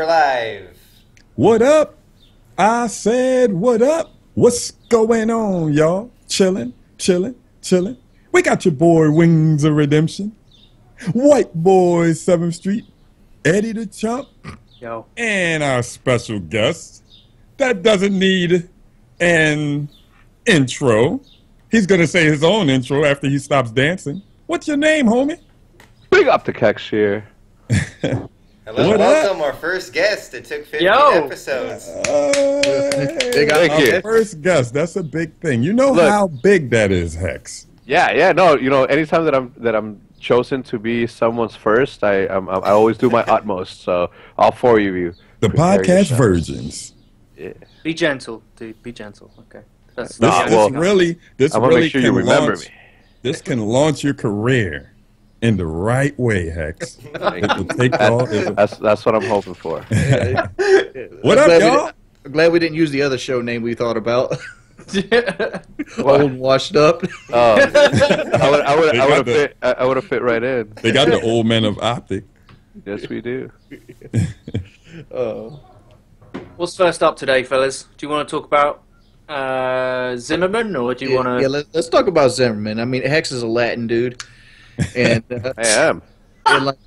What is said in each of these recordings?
We're live. What up? I said, what up? What's going on, y'all? Chilling, chilling, chilling. We got your boy Wings of Redemption, White Boy 7th Street, Eddie the Chump, Yo. and our special guest that doesn't need an intro. He's going to say his own intro after he stops dancing. What's your name, homie? Big OPTIC HECZ here. Hello, welcome, our first guest. It took 50 episodes. Thank you. First guest, that's a big thing. You know how big that is, Hex. Yeah, no, you know, anytime that I'm chosen to be someone's first, I always do my utmost. So all four of you. The podcast virgins. Yeah. Be gentle, dude. Be gentle. Okay. This I'm really gonna make sure you remember me. This can launch your career in the right way, Hex. That's what I'm hoping for. What up, y'all? I'm glad we didn't use the other show name we thought about. Old and washed up. I would have fit right in. They got the old men of OPTIC. Yes, we do. What's first up today, fellas? Do you want to talk about Zimmerman, or do you want to? Yeah, let's talk about Zimmerman. I mean, Hex is a Latin dude, and I am. And like,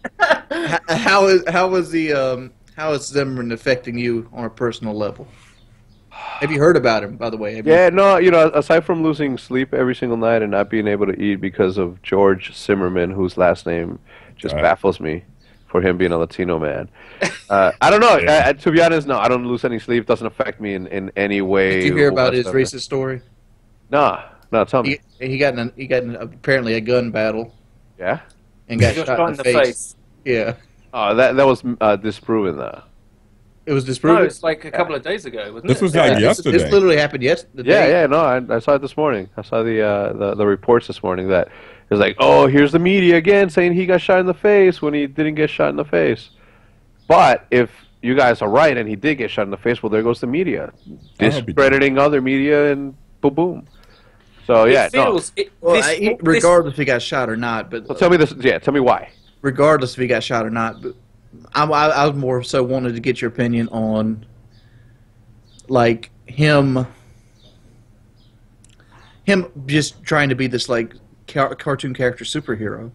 how is Zimmerman affecting you on a personal level? Have you heard about him, by the way? No, you know, aside from losing sleep every single night and not being able to eat because of George Zimmerman, whose last name just baffles me for him being a Latino man. I don't know. To be honest, no, I don't lose any sleep. It doesn't affect me in any way. Did you hear about his racist story? No, tell me. He got in apparently a gun battle. Yeah? And got shot in the face. Yeah. Oh, that was disproven, though. It was disproven? No, it's like a couple of days ago, wasn't it? This was like yesterday. This literally happened yesterday. Yeah, no, I saw it this morning. I saw the reports this morning that it was like, oh, here's the media again saying he got shot in the face when he didn't get shot in the face. But if you guys are right and he did get shot in the face, well, there goes the media. Discrediting other media and boom, boom. So, yeah, regardless if he got shot or not. But well, tell me this. Yeah, tell me why. Regardless if he got shot or not, but I was more so wanted to get your opinion on, like, him just trying to be this, like, cartoon character superhero.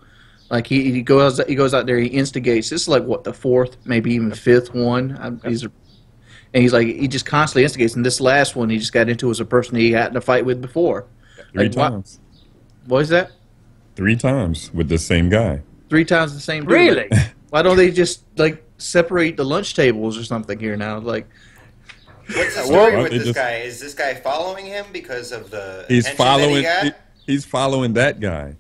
Like, he goes out there, he instigates. This is like what, the fourth, maybe even fifth one. He's like, he just constantly instigates. And this last one, he just got into as a person he had to fight with before. Three times. What is that? 3 times with the same guy. 3 times the same dude. Really? Like, why don't they just, like, separate the lunch tables or something here now? Like, what's the story with this guy? Is this guy following him because of the He's following that guy.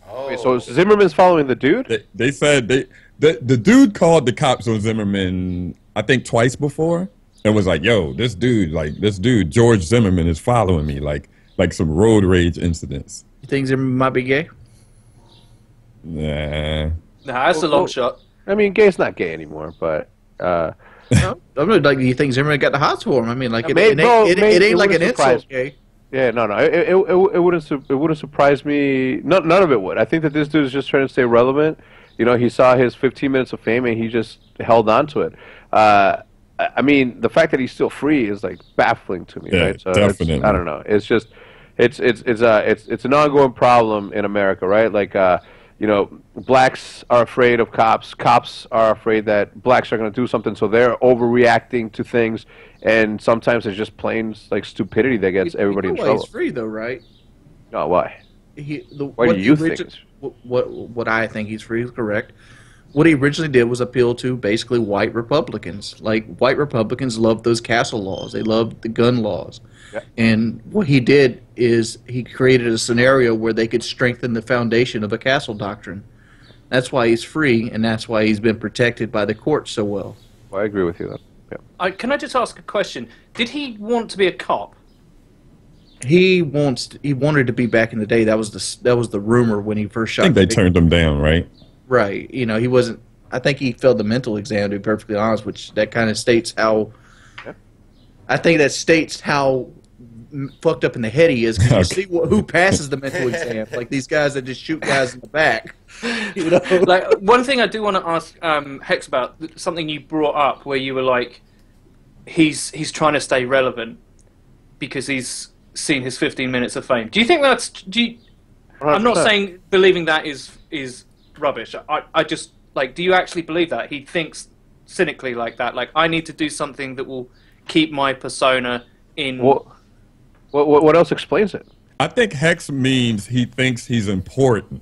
Oh. Wait, so Zimmerman's following the dude? They said the dude called the cops on Zimmerman, I think twice before, and was like, "Yo, this dude George Zimmerman is following me, like some road rage incidents." You think Zimmerman might be gay? Nah, that's a long shot. I mean, gay's not gay anymore, but no, I mean, like, do you think Zimmerman got the hots for him? I mean, like, it ain't like an insult, gay. Yeah, no, it wouldn't surprise me. None of it would. I think that this dude is just trying to stay relevant. You know, he saw his 15 minutes of fame and he just held on to it. I mean, the fact that he's still free is like baffling to me, right? So definitely. I don't know. It's just it's an ongoing problem in America, right? Like you know, blacks are afraid of cops. Cops are afraid that blacks are going to do something, so they're overreacting to things. And sometimes it's just plain like stupidity that gets everybody in trouble. He's free though, right? No, why? Why do you think? What I think he's free is correct. What he originally did was appeal to basically white Republicans. Like, white Republicans love those castle laws. They love the gun laws. Yeah. And what he did is he created a scenario where they could strengthen the foundation of a castle doctrine. That's why he's free, and that's why he's been protected by the courts so well. Well, I agree with you, though. Yeah. Can I just ask a question? Did he want to be a cop? He wanted to be back in the day. That was the rumor when he first shot. I think they turned him down, right? Right. You know, he wasn't. I think he failed the mental exam, to be perfectly honest, which that kind of states how. Yeah. I think that states how fucked up in the head he is. Because you see who passes the mental exam. Like these guys that just shoot guys in the back. You know? Like, one thing I do want to ask Hex about, something you brought up where you were like, he's trying to stay relevant because he's seen his 15 minutes of fame. Do you think that's... I'm not saying believing that is rubbish. I just, like, do you actually believe that? He thinks cynically like that. Like, I need to do something that will keep my persona in... What else explains it? I think Hex means he thinks he's important.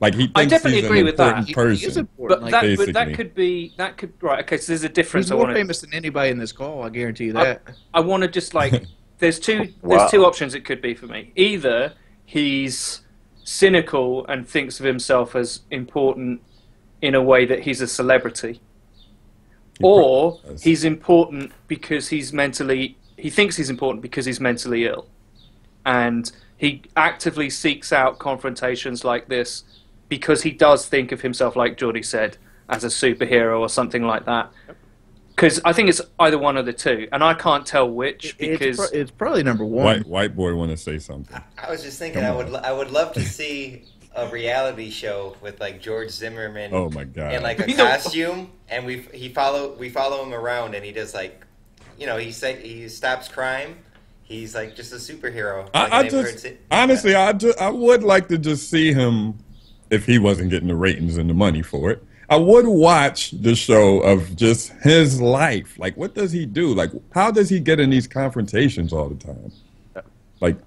Like, he thinks I definitely he's agree an with that. important person. He is important. But, Like, that could be... Right, okay, so there's a difference. he's more famous than anybody in this call, I guarantee you that. I want to just, like... There's two options it could be for me. Either he's cynical and thinks of himself as important in a way that he's a celebrity. Or he's important because he thinks he's important because he's mentally ill. And he actively seeks out confrontations like this because he does think of himself, like Geordie said, as a superhero or something like that. Because I think it's either one of the two, and I can't tell which because it's probably number one. White boy want to say something. I was just thinking I would love to see a reality show with like George Zimmerman. Oh my God! In like a costume, and we follow him around, and he does like, you know, he stops crime. He's like just a superhero. Honestly, I would like to just see him if he wasn't getting the ratings and the money for it. I would watch the show of just his life. Like, what does he do? Like, how does he get in these confrontations all the time? Like,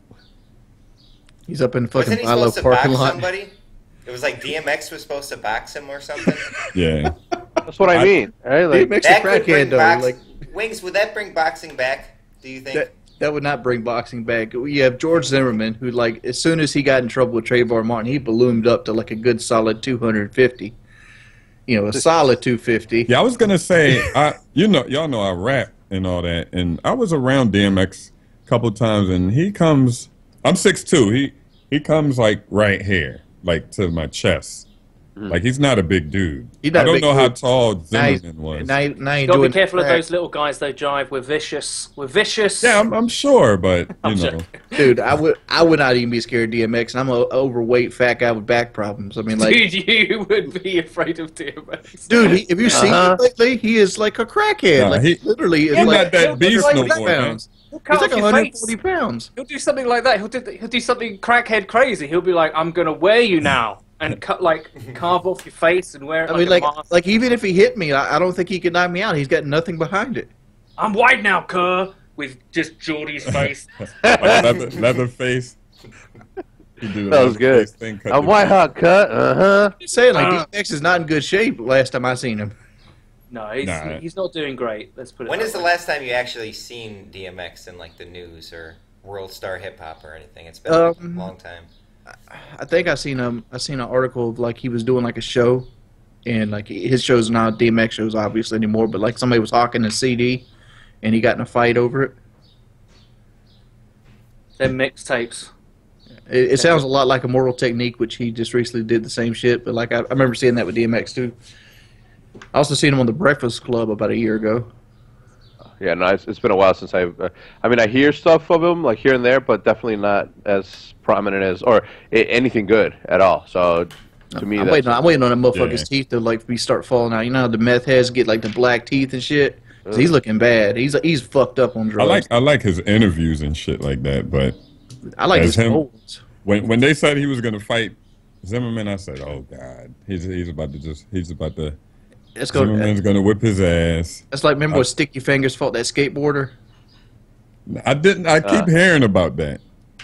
he's up in fucking Wasn't he supposed to parking box lot. somebody? It was like DMX was supposed to box him or something. Yeah, that's what I mean. Right? Like, DMX a crackhead though. Like, Wings, would that bring boxing back? Do you think? That would not bring boxing back. You have George Zimmerman, who, like, as soon as he got in trouble with Trayvon Martin, he ballooned up to like a good solid 250. You know, a solid 250. Yeah, I was gonna say, y'all know I rap and all that, and I was around DMX a couple times, and he comes. I'm 6'2". He comes like right here, like to my chest. Like, he's not a big dude. I don't know how tall Zimmerman was. Now you gotta be careful of those little guys they jive. We're vicious. Yeah, I'm sure, but you know. Dude, I would not even be scared of DMX, and I'm an overweight fat guy with back problems. I mean, like, dude, you would be afraid of DMX. Dude, have you seen him lately? He is like a crackhead. Like, he literally is like that beast no more. Pounds. He's like 140 pounds. He'll do something like that. He'll do something crackhead crazy. He'll be like, "I'm gonna wear you now." And carve off your face and wear it. I mean, like even if he hit me, I don't think he could knock me out. He's got nothing behind it. I'm white now, cuz, with just Geordie's face. leather face. That was good. I'm white hot cut. Just saying, like, DMX is not in good shape. Last time I seen him. No, he's not doing great. Let's put it. When is the last time you actually seen DMX in like the news or World Star Hip Hop or anything? It's been a long time. I think I seen an article of like he was doing like a show, and like his show's not DMX shows obviously anymore, but like somebody was hawking a CD, and he got in a fight over it. They're mixtapes. It sounds a lot like Immortal Technique, which he just recently did the same shit. But like I remember seeing that with DMX too. I also seen him on the Breakfast Club about a year ago. Yeah, no, it's been a while since I mean, I hear stuff of him, like, here and there, but definitely not as prominent as, or anything good at all. So, to me, I'm waiting on that motherfucker's teeth to, like, start falling out. You know how the meth heads get, like, the black teeth and shit? He's looking bad. He's fucked up on drugs. I like his interviews and shit like that, but I like his goals. When they said he was going to fight Zimmerman, I said, oh, God. He's about to... Zimmerman's gonna whip his ass. That's like, remember when Sticky Fingers fought that skateboarder? I keep hearing about that.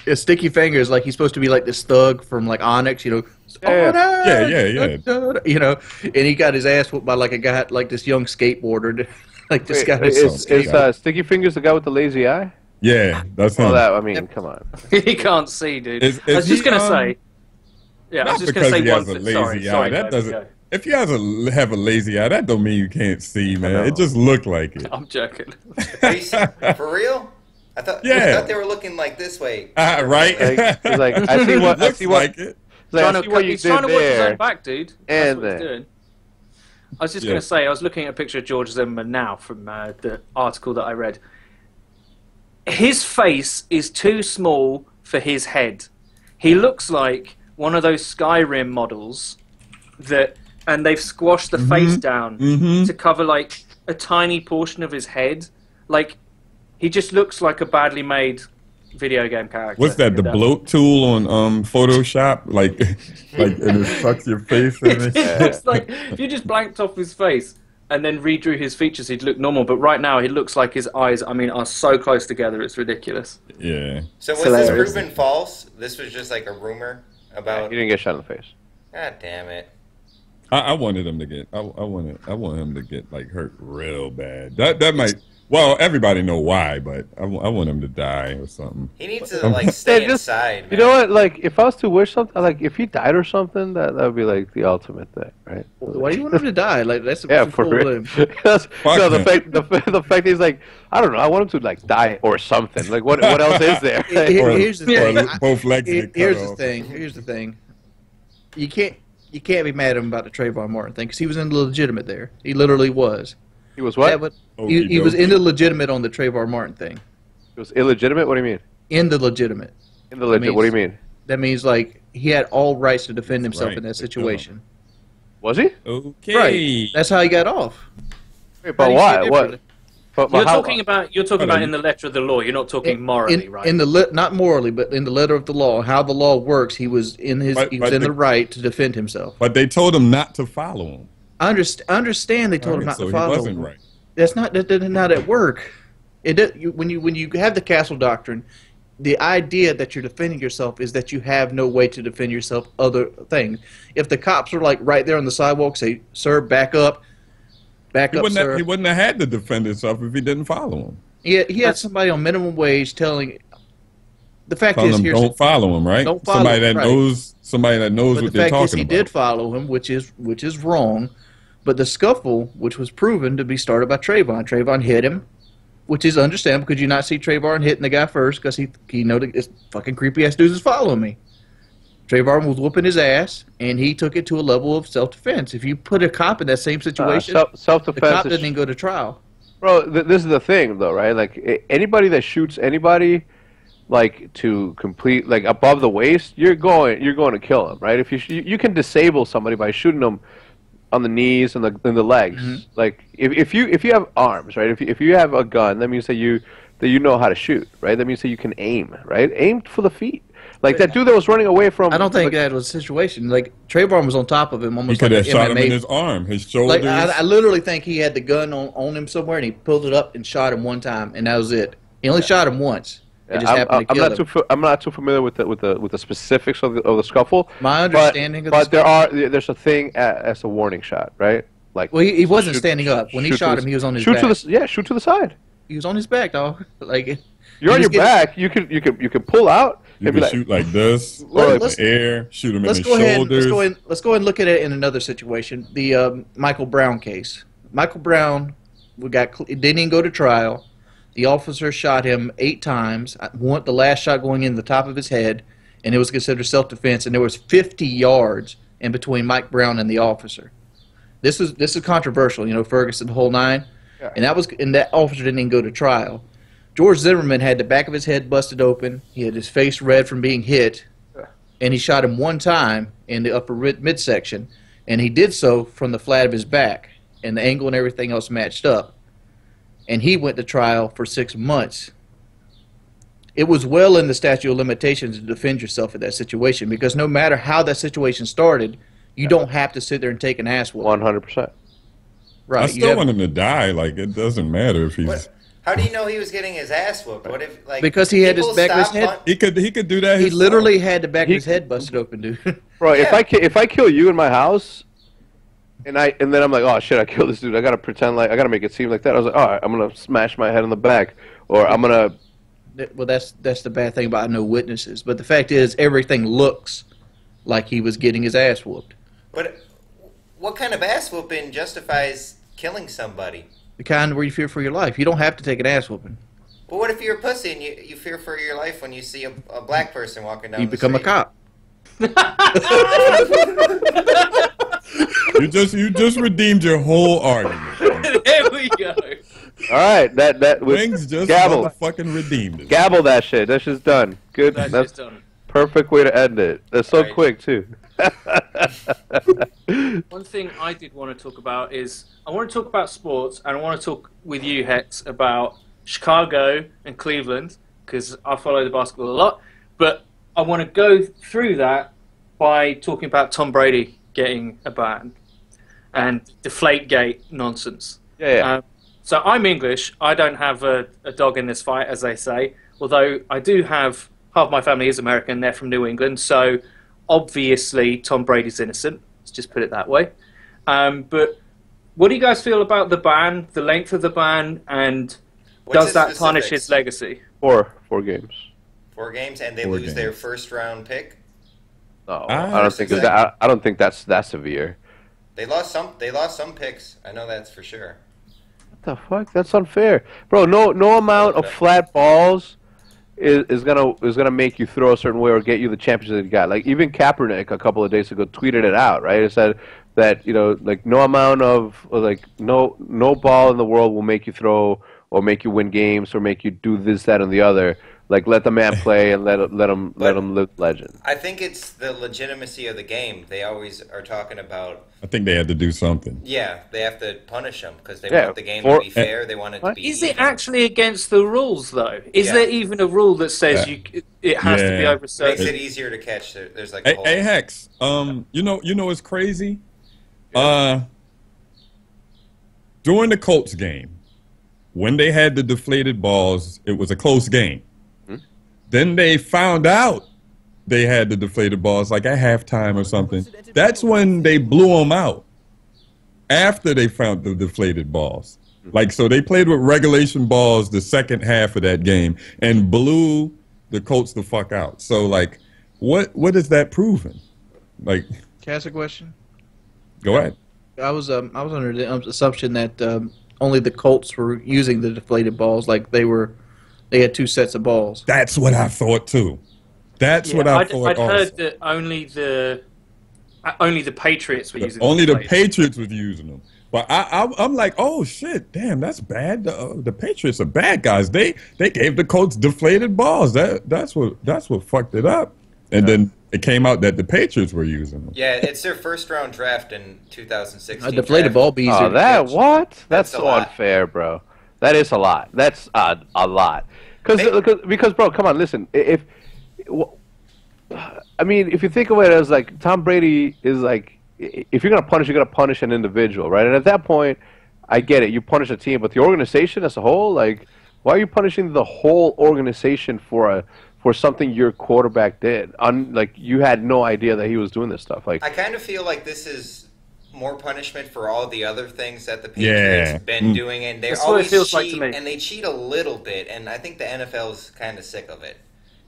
Yeah, Sticky Fingers, like, he's supposed to be like this thug from like Onyx, you know. Yeah. You know, and he got his ass whooped by like a guy, like this young skateboarder. Like this guy. Is Sticky Fingers the guy with the lazy eye? Yeah, that's him. I mean, come on. He can't see, dude. I was just gonna say. Yeah, I was just gonna say one thing. Sorry, that doesn't. If you have a lazy eye, that don't mean you can't see, man. It just looked like it. I'm joking. For real? I thought they were looking like this way. Right? Like, I see what like it. He's trying to watch his own back, dude. That's what he's doing. I was just going to say, I was looking at a picture of George Zimmerman now from the article that I read. his face is too small for his head. He looks like one of those Skyrim models and they've squashed the face down to cover like a tiny portion of his head. Like, he just looks like a badly made video game character. What's that? The bloat tool on Photoshop? Like and it sucks your face in it. It looks like if you just blanked off his face and then redrew his features, he'd look normal. But right now, he looks like his eyes, are so close together, it's ridiculous. Yeah. So was this proven false? This was just like a rumor about... He didn't get shot in the face. God damn it. I wanted him to get... I want him to get, like, hurt real bad. That might... Well, everybody know why, but I want him to die or something. He needs to, like, stay inside, man. You know what? Like, if I was to wish something, like, if he died or something, that would be, like, the ultimate thing, right? Why do you want him to die? Like, that's for real. The fact he's like, I don't know, I want him to, like, die or something. Like, what else is there? Here's the thing. Both legs Here's the thing. You can't be mad at him about the Trayvon Martin thing because he was illegitimate there. He literally was. He was what? He was illegitimate on the Trayvon Martin thing. It was illegitimate? What do you mean? In the legitimate. What do you mean? That means, like, he had all rights to defend himself in that situation. Was he? Okay. Right. That's how he got off. Wait, but why? What? But You're talking about in the letter of the law. You're not talking morally, right? Not morally, but in the letter of the law, how the law works. He was in the right to defend himself. But they told him not to follow him. I understand they told him not to follow him. He wasn't right. That's not at work. When you have the castle doctrine, the idea that you're defending yourself is that you have no way to defend yourself other things. If the cops are like right there on the sidewalk, say, "Sir, back up, sir." He wouldn't have had to defend himself if he didn't follow him. He had somebody on minimum wage telling. The fact is, don't follow him, right? Don't follow somebody him, that right. knows what they're talking about. He did follow him, which is wrong. But the scuffle, which was proven to be started by Trayvon hit him, which is understandable. Could you not see Trayvon hitting the guy first because he know that this fucking creepy ass dude is following me? Trayvon was whooping his ass, and he took it to a level of self-defense. If you put a cop in that same situation, self-defense, the cop didn't even go to trial. Bro, this is the thing, though, right? Like, anybody that shoots anybody, like, to complete, like, above the waist, you're going to kill him, right? If you can disable somebody by shooting them on the knees and the legs. Mm-hmm. Like, if you have arms, right? If you have a gun, that means that you know how to shoot, right? That means that you can aim, right? Aim for the feet. Like that dude that was running away from. I don't think that was the situation. Like, Trayvon was on top of him, almost. He could like have shot him in his arm, his shoulders. Like, I literally think he had the gun on him somewhere, and he pulled it up and shot him one time, and that was it. He only shot him once. It just happened to kill him. I'm not too familiar with the specifics of the scuffle. My understanding there's a thing as a warning shot, right? Like, well, he wasn't standing up when he shot him. He was on his back. Shoot to the side. He was on his back, dog. Like, you're on your back. You can pull out. You can shoot like this, or in the air. Shoot him in his shoulders. Let's go ahead and look at it in another situation. The Michael Brown case. Michael Brown didn't even go to trial. The officer shot him 8 times. The last shot going in the top of his head, and it was considered self-defense. And there was 50 yards in between Mike Brown and the officer. This is controversial, Ferguson, the whole nine. Yeah. And that officer didn't even go to trial. George Zimmerman had the back of his head busted open. He had his face red from being hit, and he shot him 1 time in the upper midsection, and he did so from the flat of his back, and the angle and everything else matched up. And he went to trial for 6 months. It was well in the statute of limitations to defend yourself in that situation, because no matter how that situation started, you don't have to sit there and take an ass whooping. 100%. Right. I still want him to die. Like, it doesn't matter if he's... How do you know he was getting his ass whooped? What if, like, because he had his back of his head. He could do that. He literally had the back of his head busted open, dude. Bro, yeah. if I kill you in my house, and then I'm like, oh shit, I killed this dude. I gotta pretend like I gotta make it seem like that. I was like, all right, I'm gonna smash my head in the back, or I'm gonna. Well, that's the bad thing about no witnesses. But the fact is, everything looks like he was getting his ass whooped. But what kind of ass whooping justifies killing somebody? The kind where you fear for your life. You don't have to take an ass whooping. Well, what if you're a pussy and you fear for your life when you see a black person walking down the street? You become a cop. You just redeemed your whole argument. There we go. All right, that with Wings just gavel, motherfucking redeemed it. gavel that shit. That shit's done. Good. That That's shit's done. perfect way to end it. That's so Right. quick too. One thing I did want to talk about is I want to talk about sports, and I want to talk with you, Hex, about Chicago and Cleveland because I follow the basketball a lot. But I want to go through that by talking about Tom Brady getting a ban and Deflategate nonsense. Yeah. So I'm English. I don't have a dog in this fight, as they say. Although I do have half my family is American. They're from New England, so obviously Tom Brady's innocent. Let's just put it that way. But what do you guys feel about the ban, the length of the ban, and does that tarnish his legacy? 4 games. 4 games, and they 4 lose games. their first-round pick. No, Ah, I don't think that. I don't think that's that severe. They lost some. They lost some picks. I know that's for sure. What the fuck? That's unfair, bro. No amount of flat balls is gonna make you throw a certain way or get you the championship that you got. Like even Kaepernick a couple of days ago tweeted it out, right? It said that like no amount of like no ball in the world will make you throw or make you win games or make you do this, that, and the other. Like let the man play and let him live legend. I think it's the legitimacy of the game. They always are talking about. I think they had to do something. Yeah, they have to punish them because they Yeah, want the game to be fair. They want it to be. Is it even. actually against the rules, though? Is there even a rule that says it has to be over Makes certain? it easier to catch. There's like a whole. Hey Hex, you know what's crazy? During the Colts game, when they had the deflated balls, it was a close game. Then they found out they had the deflated balls, like at halftime or something. That's when they blew them out. After they found the deflated balls. Like, so they played with regulation balls the second half of that game and blew the Colts the fuck out. So, like, what is that proving? Like, Can I ask a question? go ahead. I was under the assumption that only the Colts were using the deflated balls, like they had 2 sets of balls. That's what I thought too. That's what I thought. I'd also. heard that only the Patriots were using. Only the deflated. Patriots was using them. But I'm like, oh shit, damn, that's bad. The Patriots are bad guys. They gave the Colts deflated balls. That's what fucked it up. And then it came out that the Patriots were using them. Yeah, it's their first-round draft in 2016. A deflated ball be easier Oh, to that catch. what? That's That's a so lot. unfair, bro. That is a lot. That's a lot. Because, bro, come on, listen. I mean, if you think of it as like Tom Brady is like, if you're gonna punish an individual, right? And at that point, I get it. You punish a team, but the organization as a whole, like, why are you punishing the whole organization for something your quarterback did? Like, you had no idea that he was doing this stuff. Like, I kind of feel like this is more punishment for all the other things that the Patriots been doing, and they That's what it always feels cheat, like to me. and they cheat a little bit, and I think the NFL's kind of sick of it.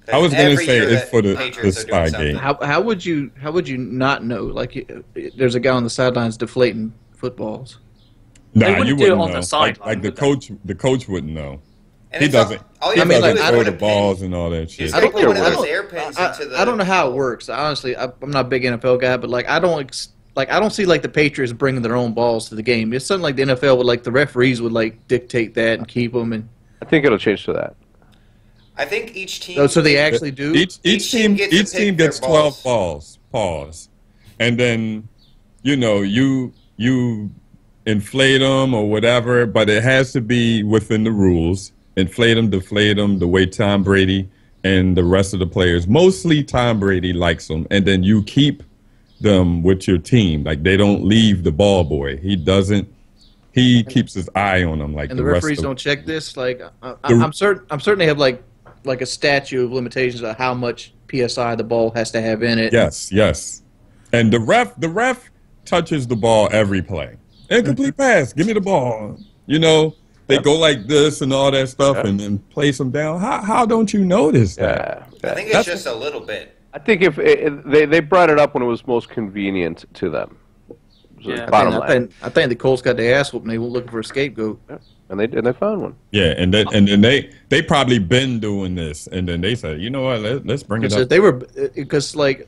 'Cause I was gonna every say year it's the for the Patriots are doing Spygate. something. How would you not know? Like, there's a guy on the sidelines deflating footballs. Nah, They wouldn't you do it wouldn't on know. the sideline, Like the would they? coach wouldn't know. And He it's all- doesn't. all He you have to do doesn't is throw put the a pin. balls and all that shit. Just I don't put one of know. those airpins into the. I don't know how it works. Honestly, I'm not a big NFL guy, but like I don't see like the Patriots bringing their own balls to the game. It's something like the NFL would like the referees would like dictate that and keep them. And I think it'll change to that. I think each team. so they actually do. Each team gets to pick gets their 12 balls. Pause. And then, you inflate them or whatever, but it has to be within the rules. Inflate them, deflate them, the way Tom Brady and the rest of the players, mostly Tom Brady likes them, and then you keep them with your team. Like, they don't leave the ball boy. He keeps his eye on them. Like, And the rest referees of don't check this. Like I'm certain they have like a statute of limitations of how much psi the ball has to have in it. Yes. And the ref touches the ball every play. Incomplete pass. Give me the ball. They go like this and all that stuff and then place them down. How don't you notice that? I think it's just a little bit. I think if they brought it up when it was most convenient to them. So Yeah. bottom line. I think the Colts got their ass whooped and they were looking for a scapegoat. And they found one. Yeah, and then they probably been doing this, and then they said, you know what, let's bring it up. They were because like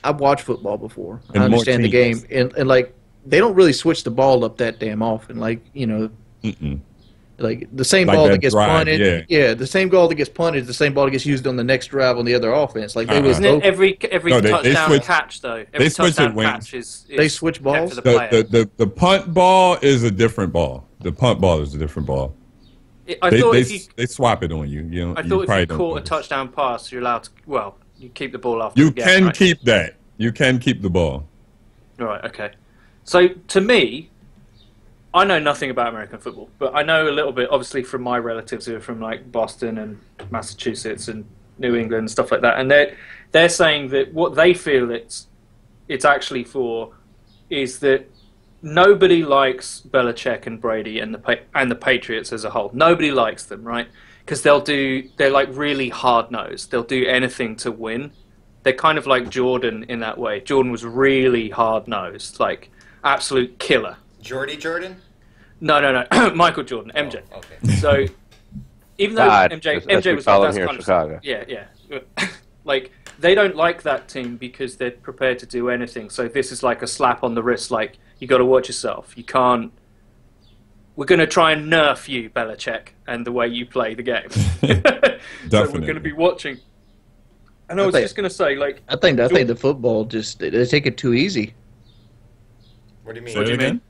I've watched football before. I And more understand the game, teams. and like they don't really switch the ball up that damn often. Like Mm-mm. Like the same Like ball that that gets drive, punted, yeah. the same ball that gets punted is the same ball that gets used on the next drive on the other offense. Like they was Isn't it every No, they touchdown switch- catch though? they Every switch it touchdown wings. catch is They switch kept balls? for the player. The punt ball is a different ball. The punt ball is a different ball. I thought They, if you, they swap it on you. You know, I you thought if probably you don't caught a notice. touchdown pass, you're allowed to. Well, you keep the ball after You the game, can right? keep that. You can keep the ball. Right. Okay. So to me, I know nothing about American football, but I know a little bit, obviously, from my relatives who are from like Boston and Massachusetts and New England and stuff like that, and they're saying that what they feel it's actually for is that nobody likes Belichick and Brady and the Patriots as a whole. Nobody likes them, right? Because they're like really hard nosed. They'll do anything to win. They're kind of like Jordan in that way. Jordan was really hard nosed, like absolute killer. Jordan? No. Michael Jordan, MJ. Oh, okay. So even though God, MJ as we was call like, him that's here in kind of Chicago. yeah. Like they don't like that team because they're prepared to do anything. So this is like a slap on the wrist. Like you got to watch yourself. You can't. We're going to try and nerf you, Belichick, and the way you play the game. So we're going to be watching. And I was just going to say, like, I think the football just they take it too easy. What do you mean? Say it again?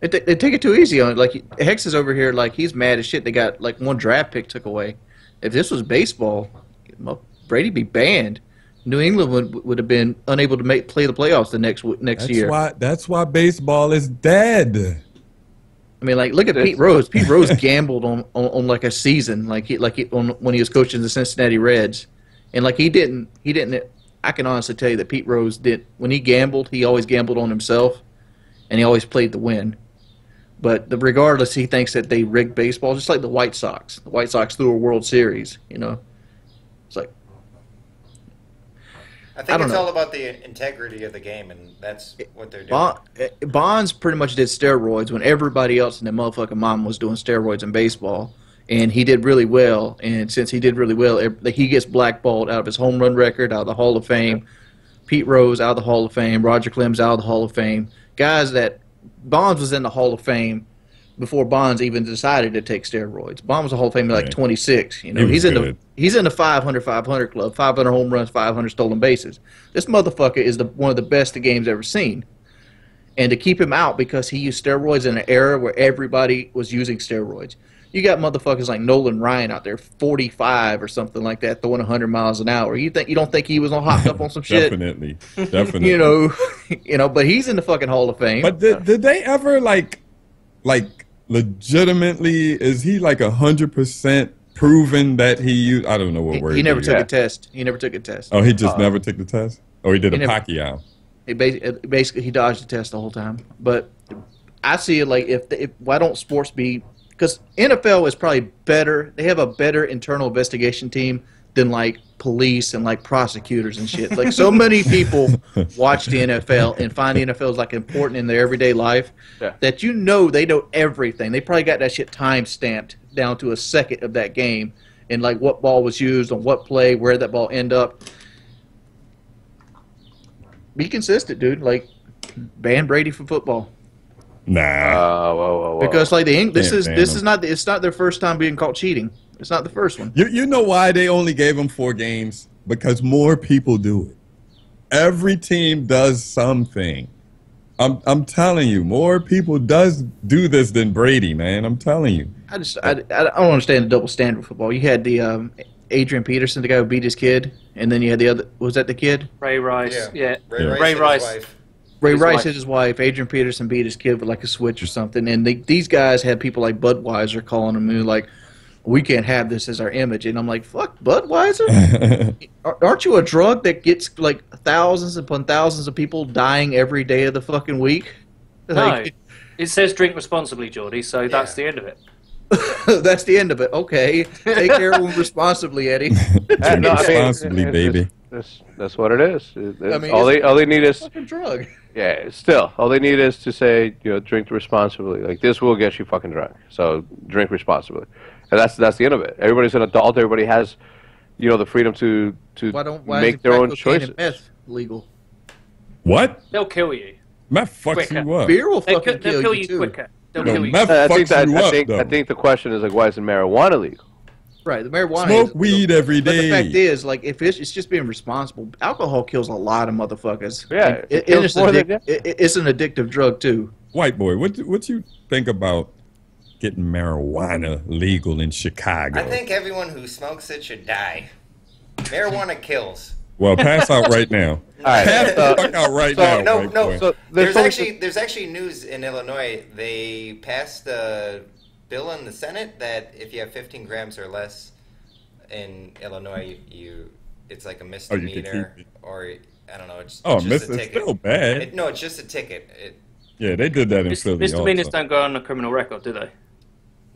They take it too easy on it. Like Hex is over here, like he's mad as shit. They got like one draft pick took away. If this was baseball, Brady'd be banned. New England would have been unable to play the playoffs the next year. That's why baseball is dead. I mean, like look at Pete Rose. Pete Rose gambled on like a season, when he was coaching the Cincinnati Reds, and like he didn't. I can honestly tell you that Pete Rose did when he gambled. He always gambled on himself, and he always played to win. But regardless, he thinks that they rigged baseball, just like the White Sox. The White Sox threw a World Series, you know. It's like I think don't it's know. all about the integrity of the game, and that's what they're doing. Bonds pretty much did steroids when everybody else in the motherfucking mom was doing steroids in baseball, and he did really well. And since he did really well, he gets blackballed out of his home run record, out of the Hall of Fame. Pete Rose out of the Hall of Fame. Roger Clemens out of the Hall of Fame. Guys that Bonds was in the Hall of Fame before Bonds even decided to take steroids. Bonds was a Hall of Fame at like 26. You know, he's in the 500 club, 500 home runs, 500 stolen bases. This motherfucker is one of the best the game's ever seen. And to keep him out because he used steroids in an era where everybody was using steroids. You got motherfuckers like Nolan Ryan out there, 45 or something like that, throwing 100 miles an hour. You don't think he was hopped up on some shit? Definitely. You know, but he's in the fucking Hall of Fame. But did they ever like legitimately? Is he like 100% proven that he used? I don't know what word. He never took Yeah. a test. He never took a test. Oh, he just never took the test. Oh, he did He a never- Pacquiao. Basically, he dodged the test the whole time. But I see it like if why don't sports be? Because NFL is probably better. They have a better internal investigation team than like police and like prosecutors and shit. Like so many people watch the NFL and find the NFL is like important in their everyday life that they know everything. They probably got that shit time stamped down to a second of that game and like what ball was used on what play, where that ball end up. Be consistent, dude. Like ban Brady from football. Nah. Whoa. This Can't ban is him. not it's not their first time being caught cheating. It's not the first one. You know why they only gave him 4 games? Because more people do it. Every team does something. I'm telling you, more people do this than Brady, man. I'm telling you. I don't understand the double standard with football. You had the Adrian Peterson, the guy who beat his kid, and then you had the other. Was that the kid? Ray Rice. Yeah. Ray Yeah. Rice. Ray and his Rice. wife. Ray His Rice wife. hit his wife. Adrian Peterson beat his kid with like a switch or something. And these guys had people like Budweiser calling them and like, we can't have this as our image. And I'm like, fuck Budweiser? Aren't you a drug that gets like thousands upon thousands of people dying every day of the fucking week? No, Like, it says drink responsibly, Geordie. So that's the end of it. that's the end of it. Okay. Take care of them responsibly, Eddie. Drink No, I mean, responsibly, baby. That's what it is. I mean, all they need is fucking drug. still all they need is to say drink responsibly. Like this will get you fucking drunk. So drink responsibly, and that's the end of it. Everybody's an adult. Everybody has the freedom to Why make is their crack own cocaine choices. and meth legal? What? They'll kill you. Matt fucks Quicker. you up. Beer will They'll fucking kill you too. quicker. They'll No, kill you. meth I fucks think the question is like, why isn't marijuana legal? Right, the marijuana. Smoke weed every But day. the fact is, like, if it's just being responsible, alcohol kills a lot of motherfuckers. Yeah, And it kills it's, more than- it's an addictive drug too. White boy, what you think about getting marijuana legal in Chicago? I think everyone who smokes it should die. Marijuana kills. Well, pass out right now. All right, Pass the fuck out right now. No, white no. boy. So There's something- actually news in Illinois. They passed a bill in the Senate that if you have 15 grams or less in Illinois, it's like a misdemeanor, or I don't know. It's just It's a ticket. still bad. No, it's just a ticket. Yeah, they did that in Philly. Misdemeanors also. don't go on a criminal record, do they?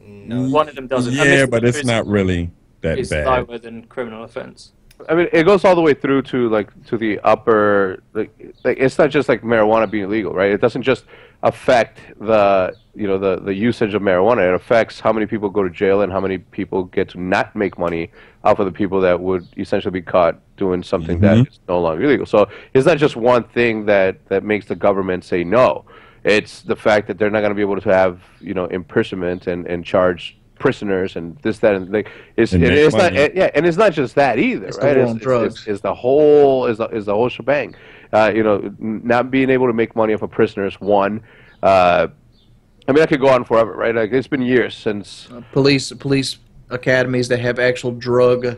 No, One of them doesn't. A Yeah, but misdemeanor it's not really that is bad. lower than criminal offense. I mean, it goes all the way through to the upper. Like it's not just like marijuana being illegal, right? It doesn't just affect the usage of marijuana. It affects how many people go to jail and how many people get to not make money off of the people that would essentially be caught doing something that is no longer illegal. So it's not just one thing that makes the government say no. It's the fact that they're not going to be able to have imprisonment and charge prisoners and this, that, and it's not, and it's not just that either, It's right? the war on drugs. It's the whole shebang. Not being able to make money off of prisoners. One, I mean, that could go on forever, right? Like it's been years since Police academies that have actual drug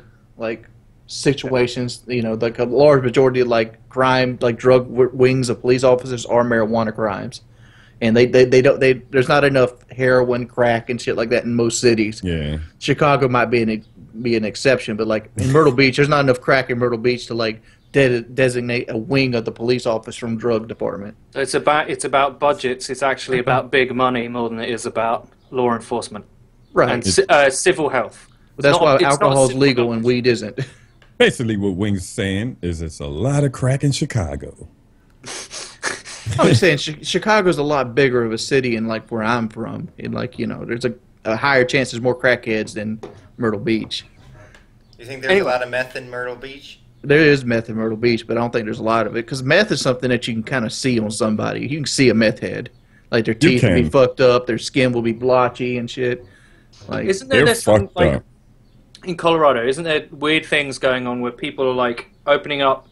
situations. Like a large majority of crime, like drug wings of police officers are marijuana crimes. And there's not enough heroin, crack, and shit like that in most cities. Yeah. Chicago might be an exception, but like in Myrtle Beach, there's not enough crack in Myrtle Beach to designate a wing of the police office from drug department. So it's about budgets. It's actually about big money more than it is about law enforcement Right. and civil health. But that's why It's not alcohol is civil legal health. and weed isn't. Basically, what Wing's saying is it's a lot of crack in Chicago. I'm just saying, Chicago's a lot bigger of a city, and where I'm from, and there's a higher chance there's more crackheads than Myrtle Beach. You think there's a lot of meth in Myrtle Beach? There is meth in Myrtle Beach, but I don't think there's a lot of it because meth is something that you can kind of see on somebody. You can see a meth head, like their teeth will be can. fucked up, their skin will be blotchy and shit. Isn't They're there's some fucked up. in Colorado? Isn't there weird things going on where people are opening up?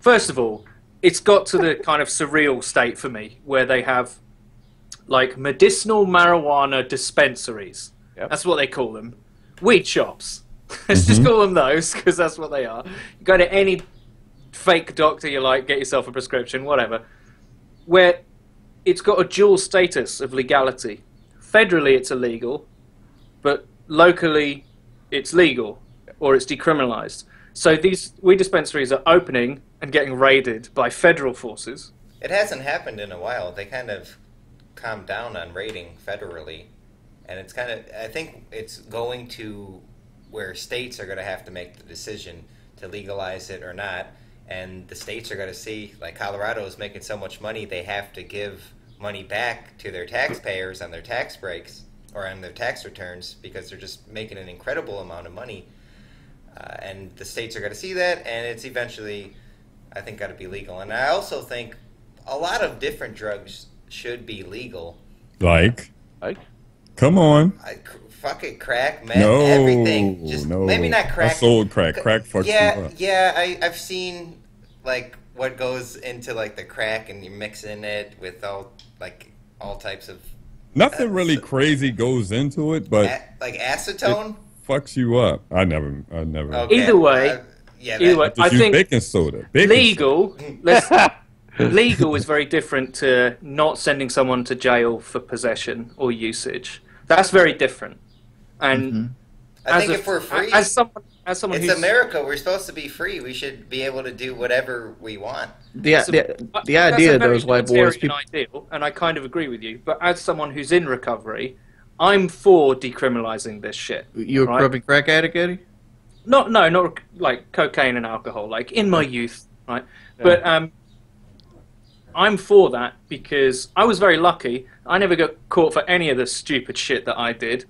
First of all, it's got to the kind of surreal state for me where they have medicinal marijuana dispensaries. Yep. That's what they call them. Weed shops. Let's just call them those because that's what they are. You go to any fake doctor you like, get yourself a prescription, whatever. Where it's got a dual status of legality. Federally, it's illegal, but locally, it's legal or it's decriminalized. So these weed dispensaries are opening and getting raided by federal forces. It hasn't happened in a while. They kind of calmed down on raiding federally, and it's kind of, I think it's going to where states are going to have to make the decision to legalize it or not, and the states are going to see, like Colorado is making so much money, they have to give money back to their taxpayers on their tax breaks or on their tax returns because they're just making an incredible amount of money. And the states are going to see that, and it's eventually, I think, got to be legal. And I also think a lot of different drugs should be legal. Like, like come on. Fuck it, crack, meth, No, everything. Just no. maybe not crack. I sold crack. Crack fucks you up. Yeah, I've seen what goes into the crack, and you're mixing it with all types of Nothing really crazy goes into it, but acetone. Fucks you up. I never. Okay. Either way, Yeah, I Just use think baking soda. legal. Legal is very different to not sending someone to jail for possession or usage. That's very different. And I think if we're free, as someone it's who's America. We're supposed to be free. We should be able to do whatever we want. The idea, though, is white boys. People, ideal, and I kind of agree with you. But as someone who's in recovery, I'm for decriminalizing this shit. you a right? grubbing crack addict, Eddie? Not like cocaine and alcohol, like in my youth, right? Yeah. But I'm for that because I was very lucky. I never got caught for any of the stupid shit that I did.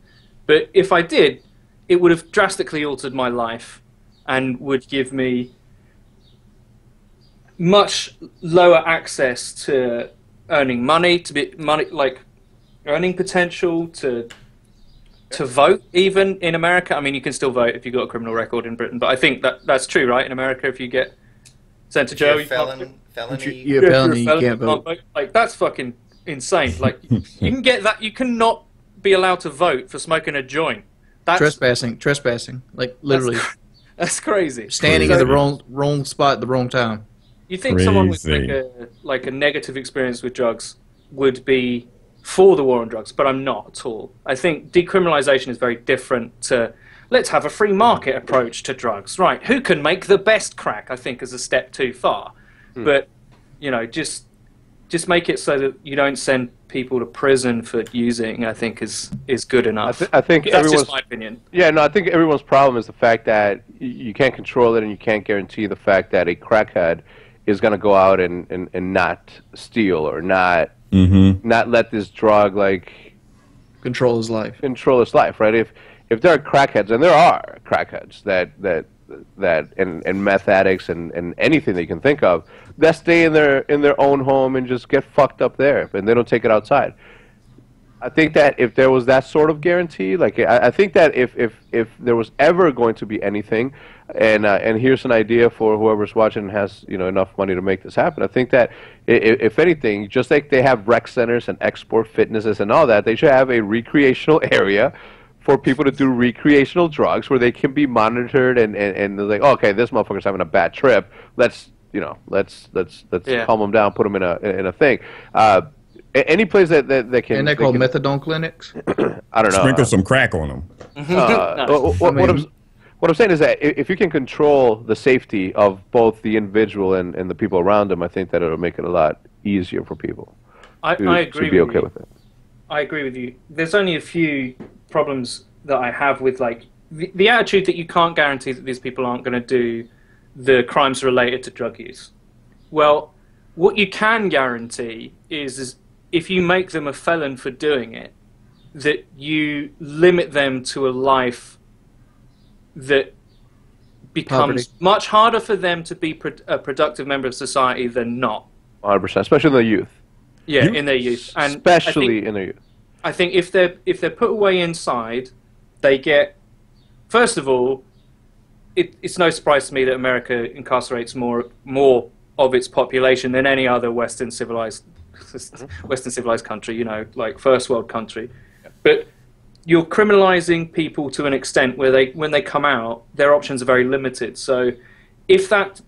But if I did, it would have drastically altered my life and would give me much lower access to earning money, earning potential to vote even in America. I mean, you can still vote if you've got a criminal record in Britain, but I think that's true, right? In America, if you get sent to jail, You're a felony. You're a felony, you can't vote. Like, that's fucking insane. Like, you can get that. You cannot be allowed to vote for smoking a joint. That's Trespassing. Like, literally. That's crazy. Standing in the wrong spot at the wrong time. You think someone with like a negative experience with drugs would be for the war on drugs, but I'm not at all. I think decriminalization is very different to let's have a free market approach to drugs. Right, who can make the best crack, I think, is a step too far. But, you know, just make it so that you don't send people to prison for using, I think, is good enough. I think that's just my opinion. Yeah, no, I think everyone's problem is the fact that you can't control it and you can't guarantee the fact that a crackhead is going to go out and not steal or not let this drug, like, control his life, right? If there are crackheads, and there are crackheads that and meth addicts and anything they can think of that stay in their own home and just get fucked up there, and they don't take it outside. I think that if there was that sort of guarantee, like I think that if there was ever going to be anything, and here's an idea for whoever's watching and has enough money to make this happen. I think that if anything, just like they have rec centers and export fitnesses and all that, they should have a recreational area for people to do recreational drugs where they can be monitored and they're like, oh, okay, this motherfucker's having a bad trip. Let's calm him down, put him in a thing. Any place that can. And they're called methadone clinics. I don't know. Sprinkle some crack on them. What I'm saying is that if you can control the safety of both the individual and the people around them, I think that it'll make it a lot easier for people. I agree. To be okay with it. I agree with you. There's only a few problems that I have with like the attitude that you can't guarantee that these people aren't going to do the crimes related to drug use. Well, what you can guarantee is if you make them a felon for doing it, that you limit them to a life that becomes much harder for them to be a productive member of society than not. 100%, especially in their youth. Yeah, in their youth, and especially in their youth. I think if they're put away inside, they get. First of all, it's no surprise to me that America incarcerates more of its population than any other Western civilized country. Like first world country, but you're criminalizing people to an extent where when they come out, their options are very limited. So if that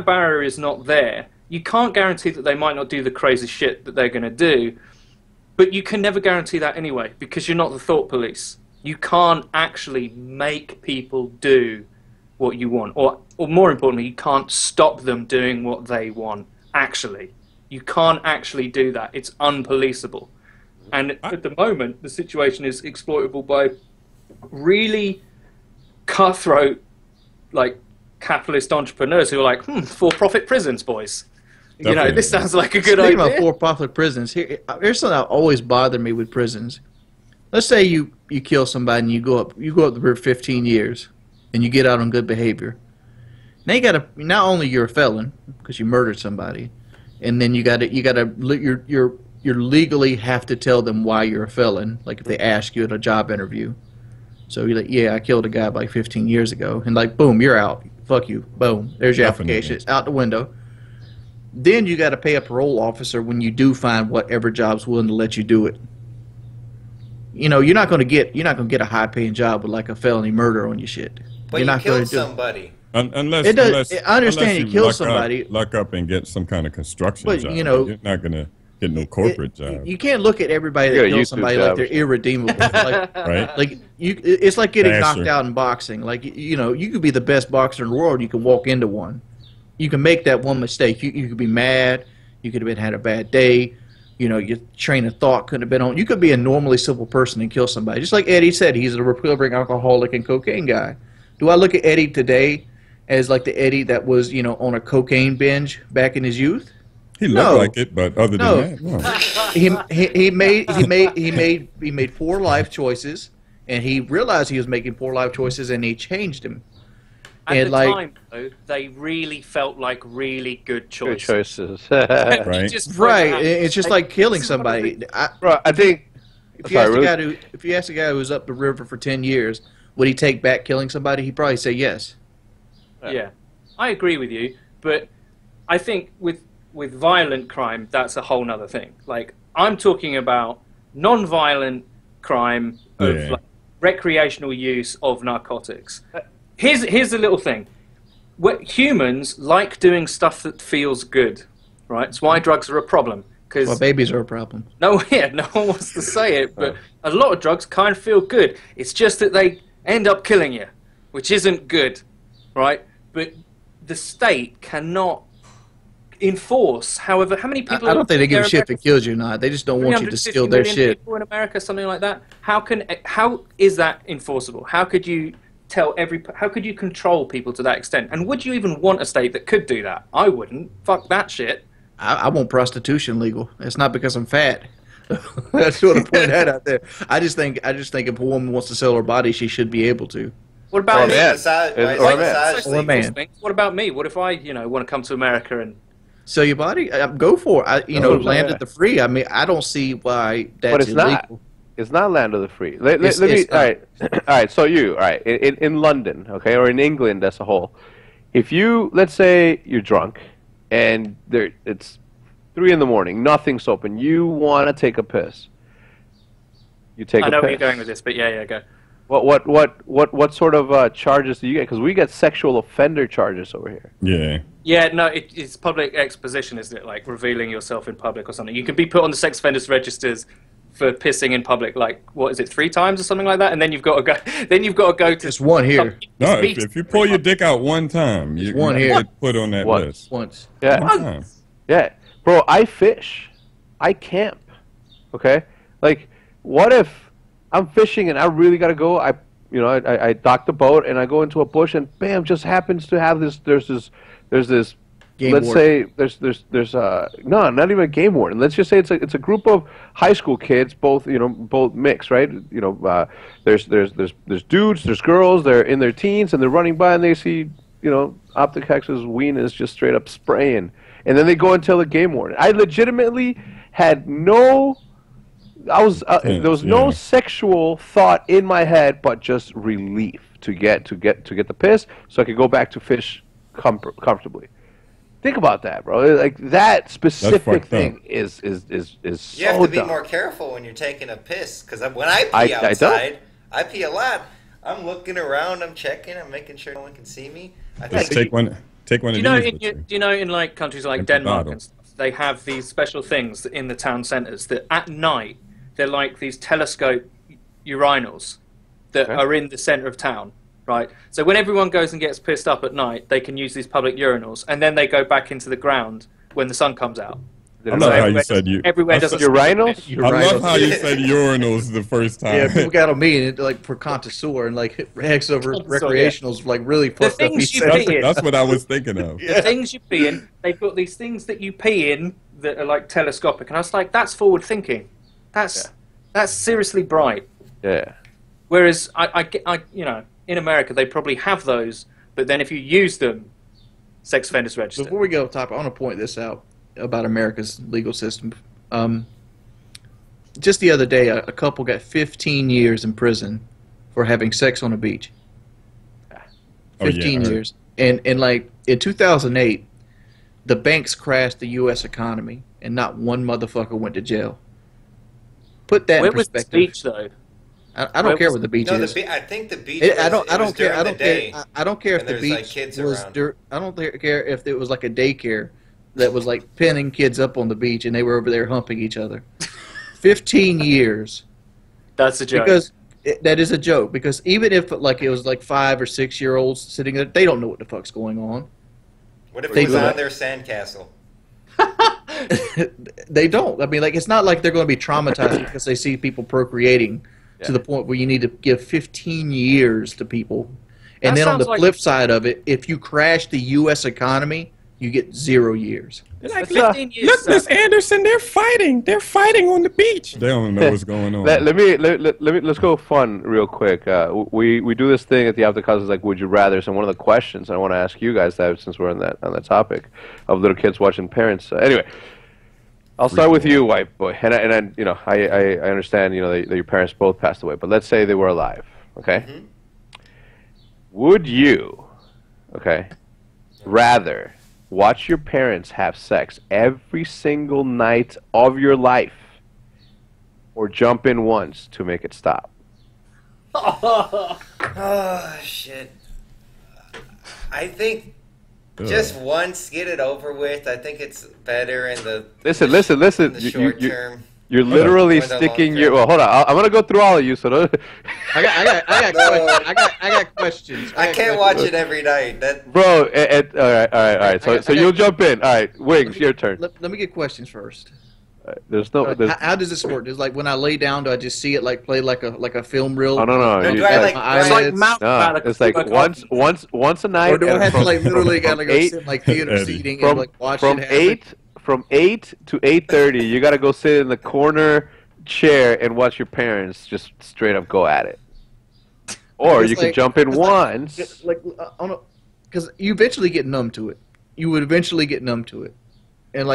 barrier is not there, you can't guarantee that they might not do the crazy shit that they're going to do, but you can never guarantee that anyway, because you're not the thought police. You can't actually make people do what you want, or more importantly, you can't stop them doing what they want. Actually, you can't actually do that. It's unpoliceable. And at the moment, the situation is exploitable by really cutthroat, like, capitalist entrepreneurs who are like, for-profit prisons, boys. Definitely. This sounds like a good Speaking idea. about for-profit prisons, here's something that always bothered me with prisons. Let's say you kill somebody and you go up for 15 years, and you get out on good behavior. Now not only you're a felon because you murdered somebody, and then you legally have to tell them why you're a felon, like if they ask you at a job interview. So you're like, yeah, I killed a guy like 15 years ago. And like, boom, you're out. Fuck you. Boom. There's your application. It's out the window. Then you got to pay a parole officer when you do find whatever job's willing to let you do it. You're not going to get a high-paying job with like a felony murder on your shit. But you're you not killed somebody. Unless I understand you kill somebody. Lock up and get some kind of construction But, job. You're not going to get no corporate job. You can't look at everybody that kills somebody like they're irredeemable. Right? Like it's like getting knocked out in boxing. Like you could be the best boxer in the world. You can walk into one. You can make that one mistake. You could be mad. You could have had a bad day. Your train of thought couldn't have been on. You could be a normally civil person and kill somebody. Just like Eddie said, he's a recovering alcoholic and cocaine guy. Do I look at Eddie today as like the Eddie that was on a cocaine binge back in his youth? He looked like it, but other than that, no. He made poor life choices, and he realized he was making poor life choices, and he changed them. At the time, though, they really felt like really good choices. Good choices. Right. It's just like killing somebody. Bro, I think If you ask a guy who was up the river for 10 years, would he take back killing somebody? He'd probably say yes. Yeah, I agree with you, but I think with violent crime, that's a whole nother thing. Like, I'm talking about non-violent crime of like, recreational use of narcotics. Here's a little thing. Humans like doing stuff that feels good, right? It's why drugs are a problem. Well, babies are a problem. No one wants to say it, but a lot of drugs kind of feel good. It's just that they end up killing you, which isn't good, right? But the state cannot enforce. However, how many people? I don't think they give a shit if it kills you or not. They just don't want you to steal their shit. People in America, something like that. How is that enforceable? How could you how could you control people to that extent? And would you even want a state that could do that? I wouldn't. Fuck that shit. I want prostitution legal. It's not because I'm fat. I just want to point that out there. I just think if a woman wants to sell her body, she should be able to. What about me? Or a man. What about me? What if I, want to come to America and sell your body? Go for it. Land of the free. I mean, I don't see why that's illegal. Not. It's not land of the free. Let me. All right. So in London, okay, or in England as a whole, if you, let's say you're drunk, and it's 3 a.m, nothing's open. You want to take a piss. You take a piss. I know where you're going with this, but yeah, go. What sort of charges do you get? Because we get sexual offender charges over here. Yeah. Yeah, no, it's public exposition, isn't it? Like revealing yourself in public or something. You can be put on the sex offenders registers for pissing in public, like what is it, 3 times or something like that, and then you've got to go. Then you've got to go to. Just one here. No, if you pull your dick out one time, you get put on that list. Once. Yeah. One time. Yeah, bro. I fish. I camp. Okay. Like, what if I'm fishing and I really gotta go? I dock the boat and I go into a bush and bam, just happens to have this. There's this. Game let's warden. say there's no, not even a game warden. Let's just say it's a group of high school kids, both mixed, right? There's dudes, there's girls. They're in their teens and they're running by and they see OPTIC HECZ's ween is just straight up spraying, and then they go and tell the game warden. I legitimately had no. There was no sexual thought in my head, but just relief to get the piss, so I could go back to fish comfortably. Think about that, bro. Like that specific thing is so You have to be dumb. more careful when you're taking a piss, because when I pee outside, I pee a lot. I'm looking around, I'm checking, I'm making sure no one can see me. Just take one. Take one. Do you know in like countries like Denmark and stuff, they have these special things in the town centres that at night they're like these telescope urinals that are in the centre of town. Right, so when everyone goes and gets pissed up at night, they can use these public urinals, and then they go back into the ground when the sun comes out. I love how you said everywhere doesn't urinals. I love how you said urinals the first time. Yeah, people got on me and like for connoisseur and like Hex over recreationals like really fucked up. That's what I was thinking of. The things you pee in, they've got these things that you pee in that are like telescopic, and I was like, that's forward thinking. That's seriously bright. Yeah. Whereas I in America, they probably have those, but then if you use them, sex offenders register. Before we go off topic, I want to point this out about America's legal system. Just the other day, a couple got 15 years in prison for having sex on a beach. 15 years. And like in 2008, the banks crashed the U.S. economy, and not one motherfucker went to jail. Put that in perspective. Where was the beach, though? I don't care what the beach is. I think the beach. I don't care. I don't care if the beach like kids was. around. I don't care if it was like a daycare that was like pinning kids up on the beach and they were over there humping each other. 15 years. That's a joke. Because that is a joke. Because even if like it was like 5 or 6 year olds sitting there, they don't know what the fuck's going on. What if it was on their sandcastle? They don't. I mean, like it's not like they're going to be traumatized because they see people procreating. To the point where you need to give 15 years to people. And then on the flip side of it, if you crash the U.S. economy, you get 0 years. Like, look, Miss Anderson, they're fighting. They're fighting on the beach. They don't know what's going on. Let's go fun real quick. We do this thing at the OPTIC HECZ, like Would You Rather. And one of the questions I want to ask you guys that since we're on that topic of little kids watching parents. Anyway, I'll start with you, white boy. And I understand, that your parents both passed away. But let's say they were alive, okay? Mm-hmm. Would you, rather watch your parents have sex every single night of your life, or jump in once to make it stop? Oh, shit. I think just once, get it over with. I think it's better in the Listen. in the short term. You're literally Or the sticking long your. term. Well, hold on. I'm gonna go through all of you. So don't. I got questions. I can't watch it every night. That Bro, all right. So you'll jump in. All right, Wings, your turn. Let me get questions first. There's no. How does this work? Does when I lay down, do I just see it play like a film reel? Oh no. No, You, do I, like, my It's like eyelids? mouth no, it's like once a night. Or do I and have to from- literally from gotta go eight- sit in theater Eddie. seating from and watch from it happen? 8 to 8:30? You gotta go sit in the corner chair and watch your parents just straight up go at it. Or It's you can like- jump in it's once. Because you eventually get numb to it. You would eventually get numb to it. And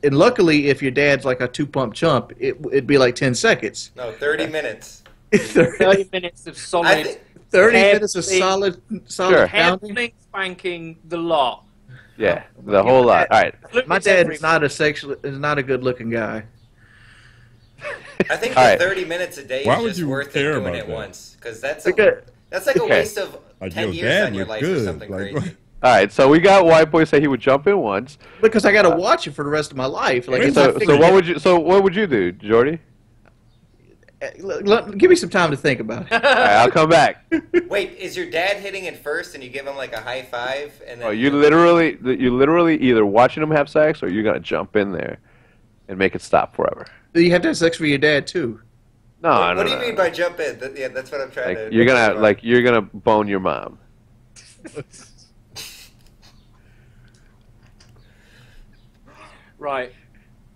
and luckily, if your dad's like a 2-pump chump, it'd be like 10 seconds. no 30 minutes. 30 minutes of I solid, think 30 minutes of Heavily- solid pounding. heavily spanking the lot. Yeah, the whole lot. All right. My dad is not a good looking guy. I think All the right. 30 minutes a day Why is would just you worth it care doing about it that? once, because that's Okay. like a Okay. waste of Like, 10 your years dad on your look life or good. something Like, crazy. All right. So we got white boy say he would jump in once. Because I got to watch it for the rest of my life. Like, if I So figure what it- would you? So what would you do, Jordy? give me some time to think about it. All right, I'll come back. Wait, is your dad hitting it first and you give him like a high five and then Oh, you literally either watching them have sex or you're gonna jump in there and make it stop forever. You have to have sex for your dad too. No, What no, do you no. mean by jump in? Yeah, that's what I'm trying Like to. you're gonna bone your mom. Right.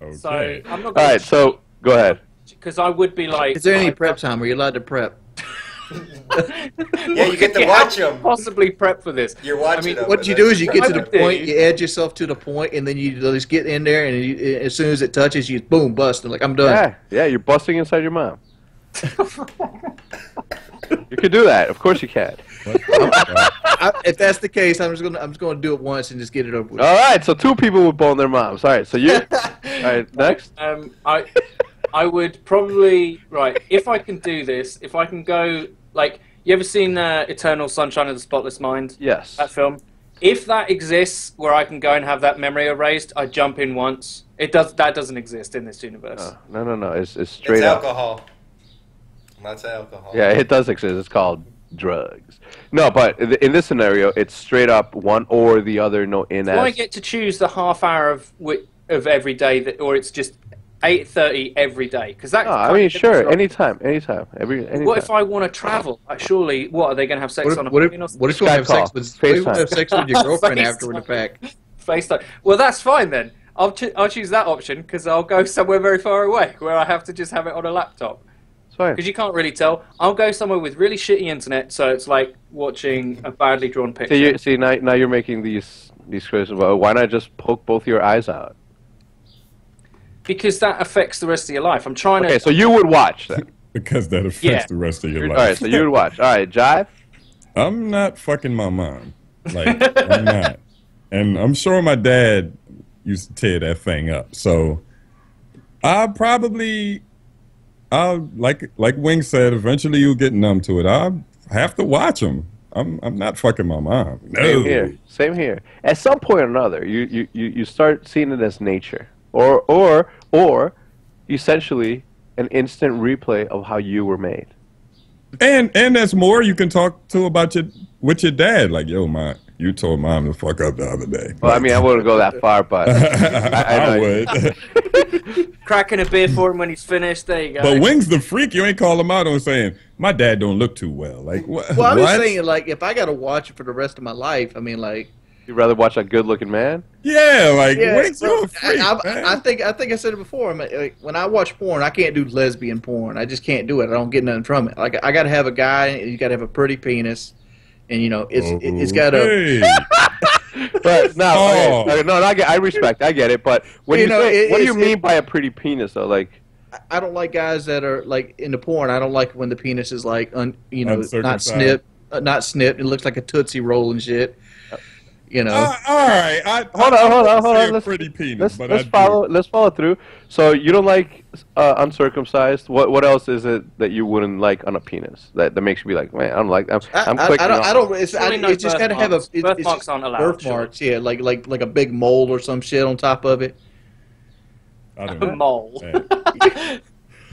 Okay. So I'm not All going right, so go ahead. because I would be like. Is there any prep time? Are you allowed to prep? Yeah, you get to watch them. Possibly prep for this. You're watching I mean, them. What you do is you get to the would do- point, you edge yourself to the point, and then you just get in there, and as soon as it touches, you boom, bust, and like I'm done. Yeah, you're busting inside your mom. You could do that. Of course you can. If that's the case, I'm just gonna do it once and just get it over with. All right, so 2 people would bone their moms. All right, so you. All right, next. I would probably if I can do this, if I can go like you ever seen Eternal Sunshine of the Spotless Mind? Yes. That film. If that exists, where I can go and have that memory erased, I jump in once. That doesn't exist in this universe. No. It's straight It's up. alcohol. Lots of alcohol. Yeah, it does exist. It's called drugs. No, but in this scenario, it's straight up one or the other. No, Do I get to choose the half hour of every day, or it's just 8:30 every day? Because that. No, I mean, sure, anytime. What if I want to travel? Like, surely, what are they going to have sex on a What if plane or you want to have sex with FaceTime. your girlfriend after in the FaceTime. pack? FaceTime. Well, that's fine then. I'll choose that option because I'll go somewhere very far away where I have to just have it on a laptop. It's fine. Because you can't really tell. I'll go somewhere with really shitty internet, so it's like watching a badly drawn picture. See, now you're making these questions. Well, why not just poke both your eyes out? Because that affects the rest of your life. I'm trying Okay, to. so you would watch then. Because that affects Yeah. the rest of your All life. right, so you would watch. All right, Jive. I'm not fucking my mom. Like, I'm not. And I'm sure my dad used to tear that thing up. So I'll like Wing said, eventually you'll get numb to it. I'll have to watch them. I'm not fucking my mom. No. Same here. At some point or another, you start seeing it as nature, or essentially an instant replay of how you were made. And there's more you can talk to about with your dad. Like, yo, you told mom to fuck up the other day. Well, I mean, I wouldn't go that far, but I would. Cracking a beer for him when he's finished. There you go. But Wing's the freak. You ain't call him out on saying my dad don't look too well. Like, what? Well, I'm just what? saying, like, if I got to watch it for the rest of my life, I mean, like, you'd rather watch a good-looking man. Yeah, like Wing's bro, a freak, man. I think I said it before. I mean, like, when I watch porn, I can't do lesbian porn. I just can't do it. I don't get nothing from it. Like, I got to have a guy. You got to have a pretty penis, and it's got to. Hey. But no, Oh. okay, no, I respect, I get it. But when you know, say, what do you it's- mean by a pretty penis though? Like, I don't like guys that are like into porn. I don't like when the penis is like, not Uncircumcised. snipped. It looks like a Tootsie Roll and shit. You know. All right. hold on. Let's pretty penis, let's follow through. So you don't like uncircumcised. What else is it that you wouldn't like on a penis that makes you be like, man, I don't like. I'm clicking I off. don't. It's Surely no just got to have a. birthmarks. It's Birthmarks just aren't allowed, Birthmarks, yeah, like a big mole or some shit on top of it. I don't A know. mole. Hey.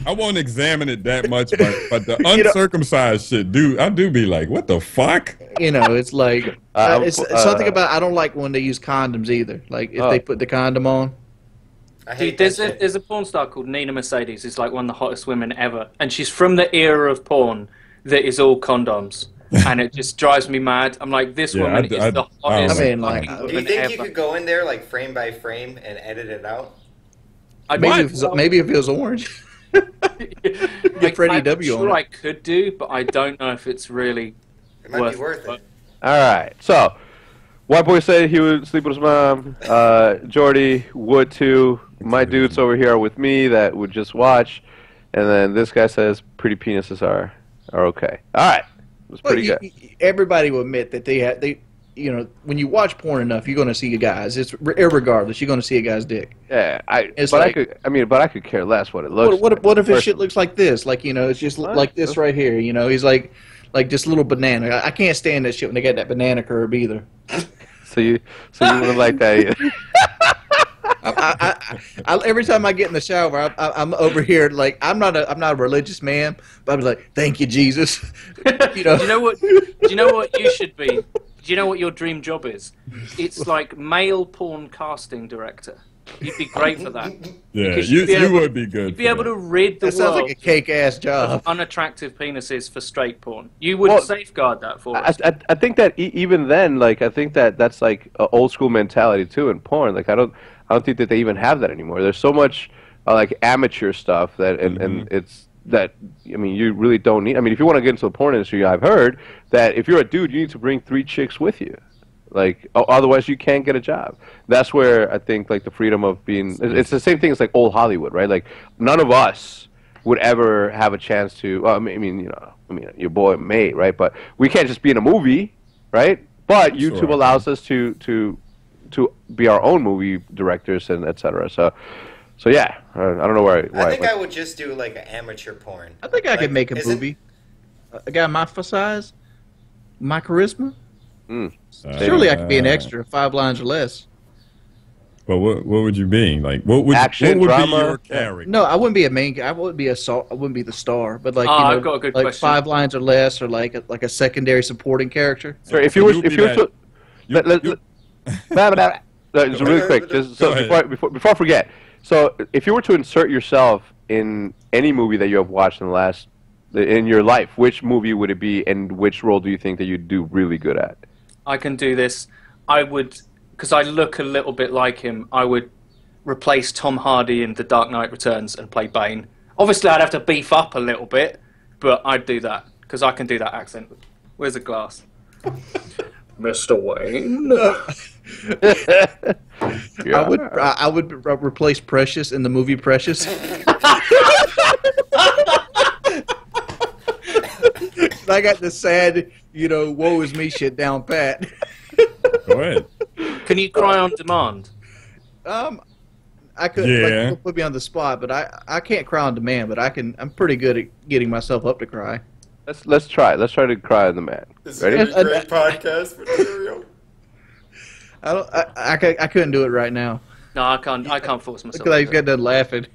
I won't examine it that much, but the uncircumcised shit, I do be like, what the fuck? You know, it's like it's something about. I don't like when they use condoms either. Like if they put the condom on. I hate Dude, that shit. there's a porn star called Nina Mercedes. It's like one of the hottest women ever, and she's from the era of porn that is all condoms, and it just drives me mad. I'm like, this woman is the hottest I mean, like, fucking Do you woman think ever. you could go in there like frame by frame and edit it out? Maybe if it was orange. Get Freddie W I'm on sure it. I could do, but I don't know if it's really It might be worth it. All right. So, white boy said he would sleep with his mom. Jordy would too. My dudes over here are with me that would just watch. And then this guy says pretty penises are okay. All right. It was pretty good. Everybody will admit that they when you watch porn enough, you're going to see a guy's. It's irregardless. You're going to see a guy's dick. Yeah, It's but like- I could care less what it looks. What if his like. shit looks like this? Like, it's just like this right here. He's like this little banana. I can't stand that shit when they got that banana curve either. So you wouldn't like that either. I every time I get in the shower, I'm over here like I'm not a religious man, but I'm like, thank you, Jesus. Do you know what? Do you know what you should be? Do you know what your dream job is? It's like male porn casting director. You'd be great for that. Yeah, Because you you'd be able- would be good. You'd be able to rid the That sounds world like a cake ass job. of unattractive penises for straight porn. You would Well, safeguard that for us. I think that even then, like, I think that's like an old school mentality too in porn. Like, I don't think that they even have that anymore. There's so much like amateur stuff that and it's that. I mean, you really don't need. I mean, if you want to get into the porn industry, I've heard that if you're a dude, you need to bring 3 chicks with you. Like, otherwise you can't get a job. That's where I think like the freedom of being. It's the same thing as like old Hollywood, right? Like, none of us would ever have a chance to. Well, I mean, your boy may, right? But we can't just be in a movie, right? But YouTube allows us to be our own movie directors and etc. So yeah, I don't know why. I think I would just do like an amateur porn. I think I could make a isn't- movie. A guy my size, my charisma. Mm. Surely I could be an extra, 5 lines or less. But what would you be? Like, what would Action, what would drama? be your character? No, I wouldn't be a main guy. I wouldn't be I wouldn't be the star. But like, I've got a good like question. 5 lines or less, or like a secondary supporting character. Sir, if So you were you'll be to just really quick, just Go so ahead. before I forget. So, if you were to insert yourself in any movie that you have watched in your life, which movie would it be, and which role do you think that you'd do really good at? I can do this. I would, because I look a little bit like him, I would replace Tom Hardy in The Dark Knight Returns and play Bane. Obviously, I'd have to beef up a little bit, but I'd do that, because I can do that accent. Where's a glass? Mr. Wayne? Yeah. I would replace Precious in the movie Precious. I got the sad, woe is me shit down pat. Go ahead. Can you cry on demand? I could Yeah. don't put me on the spot, but I can't cry on demand, but I'm pretty good at getting myself up to cry. Let's try. Let's try to cry on the man. This Ready? is gonna be great podcast material. I couldn't do it right now. No, I can't force myself. Because I to do it. got done laughing.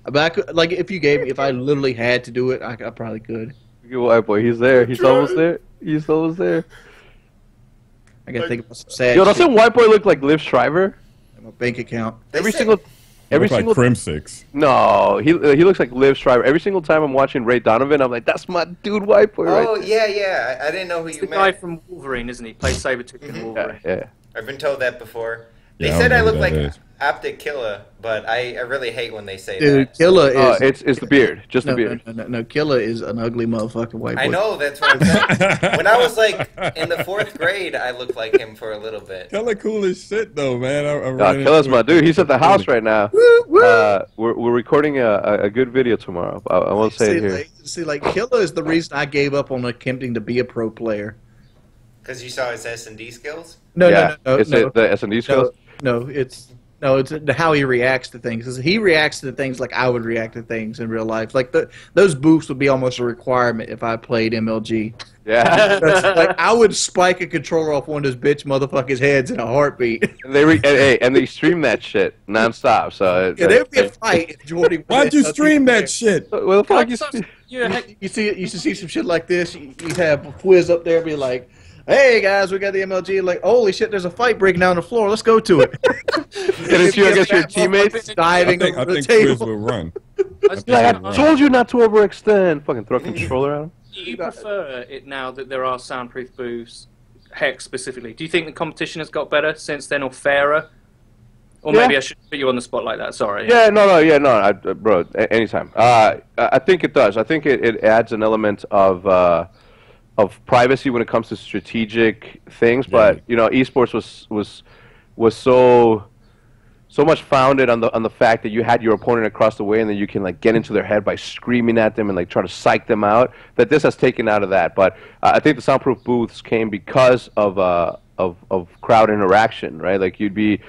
But I could, like, if I literally had to do it, I probably could. Good white boy, he's there. He's almost there. He's almost there. I gotta think about some sad Yo, shit doesn't white boy look like Liv Shriver? in my bank account. Every single Crim Six. No, he looks like Liv Shriver. Every single time I'm watching Ray Donovan, I'm like, that's my dude, white boy, right? Oh yeah. I didn't know who He's you the guy meant. from Wolverine, isn't he? Plays Sabretooth in Yeah, Wolverine. yeah. I've been told that before. They Yeah, I said don't I know look who like that is. Optic Killa, but I really hate when they say Dude, that. Killa is. It's the beard, just no, the beard. No, Killa is an ugly motherfucking white boy. I know, that's what I'm saying. When I was like in the 4th grade, I looked like him for a little bit. Killer cool as shit though, man. I Killa's my dude. He's at the house right now. Woo, woo. We're recording a good video tomorrow. I won't say it here. Like Killa is the reason I gave up on attempting to be a pro player. Because you saw his S&D skills? No. Is it the S&D skills? No, it's how he reacts to things. 'Cause he reacts to things like I would react to things in real life. Like those boosts would be almost a requirement if I played MLG. Yeah. Like I would spike a controller off one of those bitch motherfuckers' heads in a heartbeat. And they stream that shit nonstop. So There'd be a fight if Jordy. Why'd you stream that shit? Well, the fuck You see some shit like this. You have a quiz up there, and be like, "Hey guys, we got the MLG." Like, holy shit, there's a fight breaking down the floor. Let's go to it. And it's you against your teammates diving I over the think table. Quiz will run. I told you not to overextend. Fucking throw a controller at him. Do you prefer it now that there are soundproof booths, Hex specifically? Do you think the competition has got better since then, or fairer? Or maybe I should put you on the spot like that. Sorry. Yeah, no. Bro, anytime. I think it does. I think it adds an element of privacy when it comes to strategic things. But esports was so much founded on the fact that you had your opponent across the way, and then you can like get into their head by screaming at them and like try to psych them out. That this has taken out of that. But I think the soundproof booths came because of crowd interaction, right? Like you'd be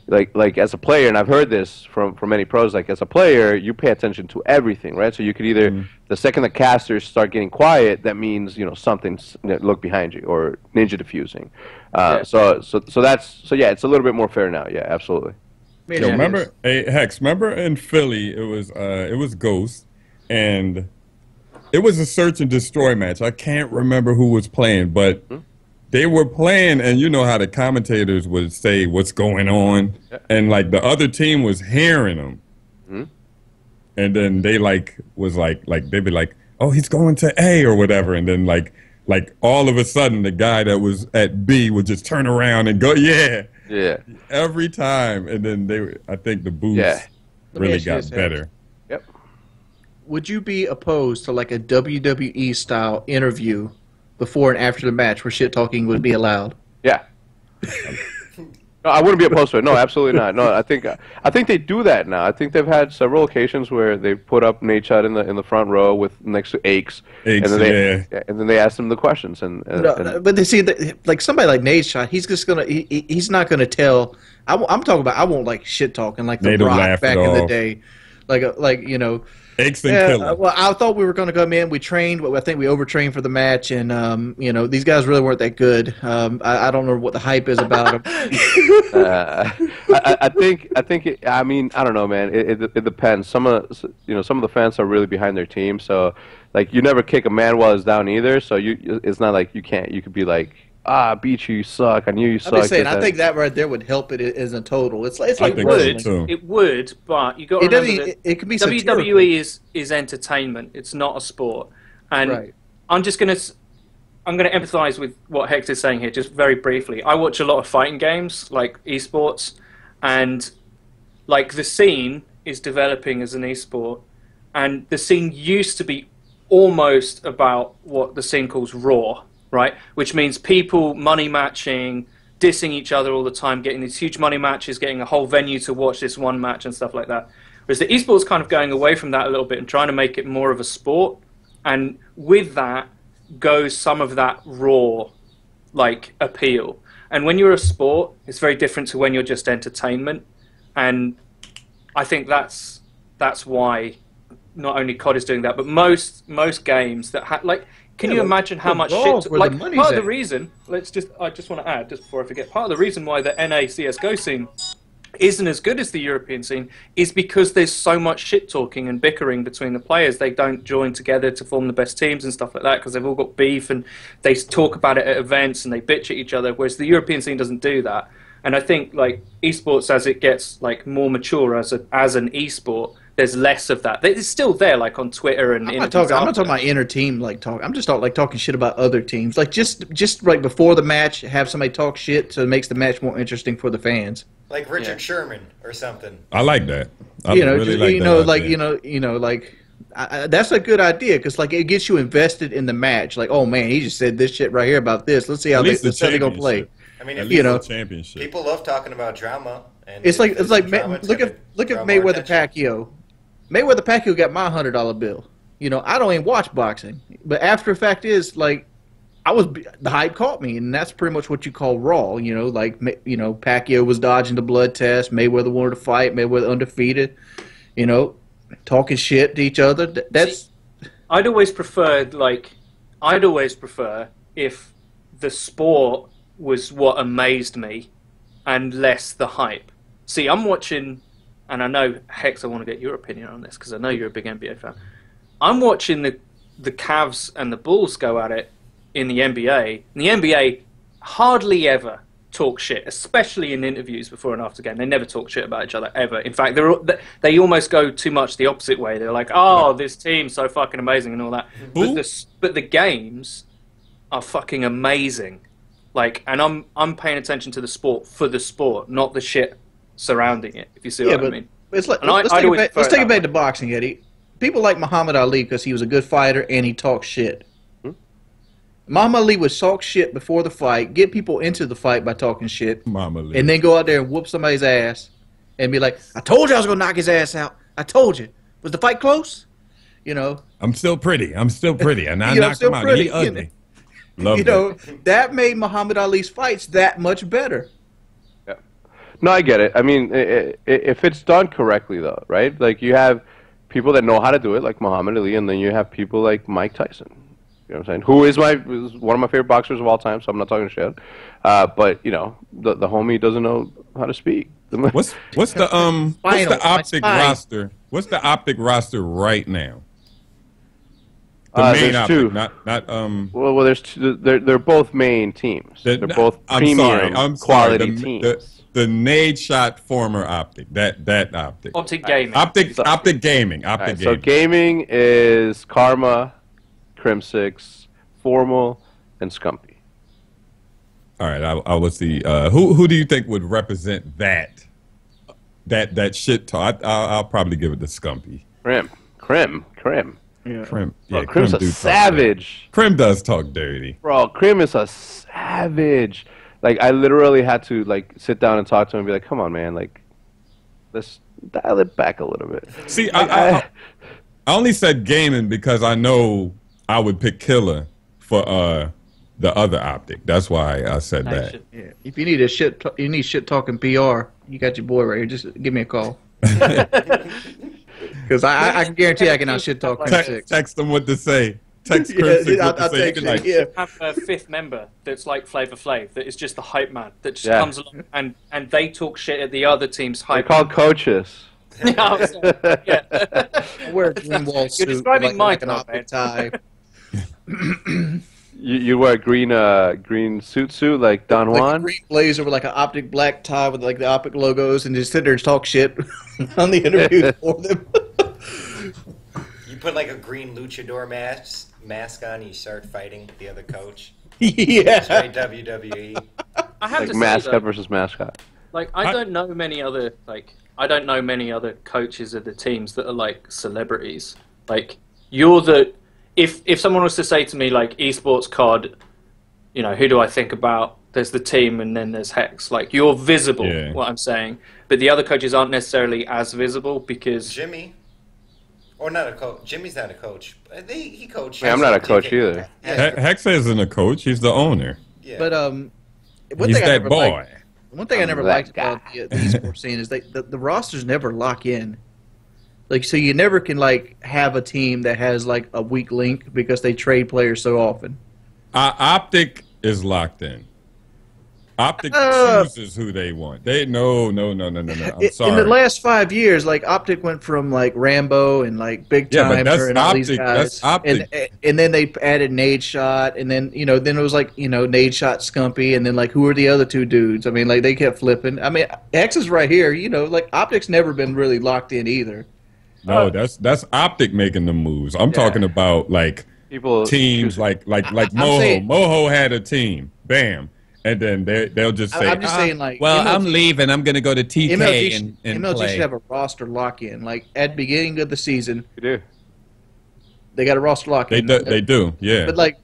like as a player, and I've heard this from many pros. Like as a player, you pay attention to everything, right? So you could either the second the casters start getting quiet, that means something's look behind you or ninja diffusing. So it's a little bit more fair now. Yeah, absolutely. Yo, remember, hey, Hex, remember in Philly, it was Ghost, and it was a search and destroy match. I can't remember who was playing, but they were playing, and you know how the commentators would say what's going on, and like the other team was hearing them, and then they was like they'd be like, oh, he's going to A or whatever, and then like all of a sudden the guy that was at B would just turn around and go, yeah, every time, and then I think the booths really got better. Yep. Would you be opposed to like a WWE style interview before and after the match where shit talking would be allowed? Yeah. No, I wouldn't be opposed to it. No, absolutely not. No, I think they do that now. I think they've had several occasions where they put up Nate Shot in the front row with next to Aches, and then they ask them the questions. But they see like somebody like Nate Shot, he's just gonna he's not gonna tell. I'm talking about I won't like shit talking like the Rock back in the day, like Aches and Killer. Well, I thought we were going to come in. We trained, but I think we overtrained for the match, and these guys really weren't that good. I don't know what the hype is about them. I think. I mean, I don't know, man. It depends. Some of the fans are really behind their team, so like you never kick a man while it's down either. So it's not like you can't. You could be like, I beat you, you suck. I knew you suck. I'm just saying, I think that right there would help it as a total. It's like it would, but you got to remember that it could be WWE is entertainment. It's not a sport, and I'm gonna empathise with what Hex is saying here, just very briefly. I watch a lot of fighting games, like esports, and like the scene is developing as an esport, and the scene used to be almost about what the scene calls raw. Right, which means people money matching, dissing each other all the time, getting these huge money matches, getting a whole venue to watch this one match and stuff like that. Whereas the esports kind of going away from that a little bit and trying to make it more of a sport. And with that goes some of that raw, like, appeal. And when you're a sport, it's very different to when you're just entertainment. And I think that's why not only COD is doing that, but most games that can you imagine how much shit? Like part of the reason, I just want to add, just before I forget, part of the reason why the NA CS:GO scene isn't as good as the European scene is because there's so much shit talking and bickering between the players. They don't join together to form the best teams and stuff like that because they've all got beef and they talk about it at events and they bitch at each other. Whereas the European scene doesn't do that. And I think like esports, as it gets like more mature as an esport, there's less of that. It's still there, like on Twitter and. I'm not talking about inner team talk. I'm just talking shit about other teams. Like just right before the match, have somebody talk shit, so it makes the match more interesting for the fans. Like Richard Sherman or something. I like that. I You know, really just, like you that know, idea. like like that's a good idea because like it gets you invested in the match. Like, oh man, he just said this shit right here about this. Let's see how At least let's see how they gonna play. championship. I mean, At if least you know, the championship. people love talking about drama. And It's like look at Mayweather Mayweather Pacquiao. Mayweather Pacquiao got my $100 bill. You know, I don't even watch boxing, but after the fact is like the hype caught me, and that's pretty much what you call raw. You know, like Pacquiao was dodging the blood test. Mayweather wanted to fight. Mayweather undefeated. You know, talking shit to each other. That's. I'd always prefer if the sport was what amazed me, and less the hype. See, I'm watching, and I know Hex. I want to get your opinion on this because I know you're a big NBA fan. I'm watching the Cavs and the Bulls go at it in the NBA. And the NBA hardly ever talk shit, especially in interviews before and after game. They never talk shit about each other ever. In fact, they almost go too much the opposite way. They're like, "Oh, this team's so fucking amazing" and all that. But the games are fucking amazing. Like, and I'm paying attention to the sport for the sport, not the shit surrounding it. If you see what I mean. It's like, And let's I'd take always it prefer back it that to boxing, Eddie. People like Muhammad Ali because he was a good fighter and he talked shit. Muhammad Ali would talk shit before the fight, get people into the fight by talking shit, and then go out there and whoop somebody's ass and be like, "I told you I was gonna knock his ass out. I told you. Was the fight close?" You know. I'm still pretty, and I You know, knocked him out. He ugly. Love you know, that made Muhammad Ali's fights that much better. Yeah. No, I get it. I mean, if it's done correctly, though, right? Like you have people that know how to do it, like Muhammad Ali, and then you have people like Mike Tyson. You know what I'm saying? Who is one of my favorite boxers of all time, so I'm not talking shit. But you know, the homie doesn't know how to speak. What's the optic roster? What's the optic roster right now? The main optic, two. not Well, there's two. They're both main teams. They're both premium quality teams. The Nade Shot former optic. That optic. Optic Gaming. Optic Gaming. So gaming is Karma, Crim 6, Formal, and Scumpy. All right, I will see. Who do you think would represent that shit talk? I'll probably give it to Scumpy. Crim. Yeah. Crim. Bro, Crim's a savage. Crim does talk dirty. Bro, Crim is a savage. Like, I literally had to, like, sit down and talk to him and be like, come on, man, like, let's dial it back a little bit. See, I only said gaming because I know I would pick Killer for the other optic. That's why I said that. Yeah. If you need shit talking PR, you got your boy right here. Just give me a call. Because I can guarantee I can out shit talk Crim 6. Text them what to say. Text Crim 6 what to say. You can like, have a fifth member that's like Flavor Flav, that is just the hype man that just comes along and they talk shit at the other team's hype. They're called coaches. I wear a green wall suit. You're describing like an mine, optic tie. You wear a green suit like Don Juan? Like a green blazer with like an optic black tie with like the optic logos and just sit there and talk shit on the interview for them. You put like a green luchador mask on, you start fighting the other coach. Yeah. Straight WWE. I have Like to mascot say, versus mascot. like I don't know many other coaches of the teams that are like celebrities. Like if someone was to say to me like esports COD, you know, who do I think about? There's the team and then there's Hex. Like you're visible, what I'm saying, but the other coaches aren't necessarily as visible because Jimmy, or not a coach. Jimmy's not a coach. He coached. Yeah, I'm not a coach either. Hex isn't a coach. He's the owner. Yeah. But He's that boy. One thing I never liked about the esports scene is the rosters never lock in. Like, so you never can like have a team that has like a weak link because they trade players so often. Optic is locked in. Optic chooses who they want. No. I'm sorry. In the last 5 years, like Optic went from like Rambo and like Big Time and all these guys, that's Optic. And then they added Nade Shot, and then then it was like Nade Shot, Scumpy, and then like who are the other two dudes? I mean, like they kept flipping. I mean, X is right here. Like Optic's never been really locked in either. No, that's Optic making the moves. I'm talking about like People teams like Moho. Moho had a team. Bam. and then they'll just say, I'm just saying, like, well, MLG I'm leaving. I'm going to go to TK and MLG play. should have a roster lock-in. Like, at the beginning of the season, You do. they got a roster lock-in. They do, yeah. But, like,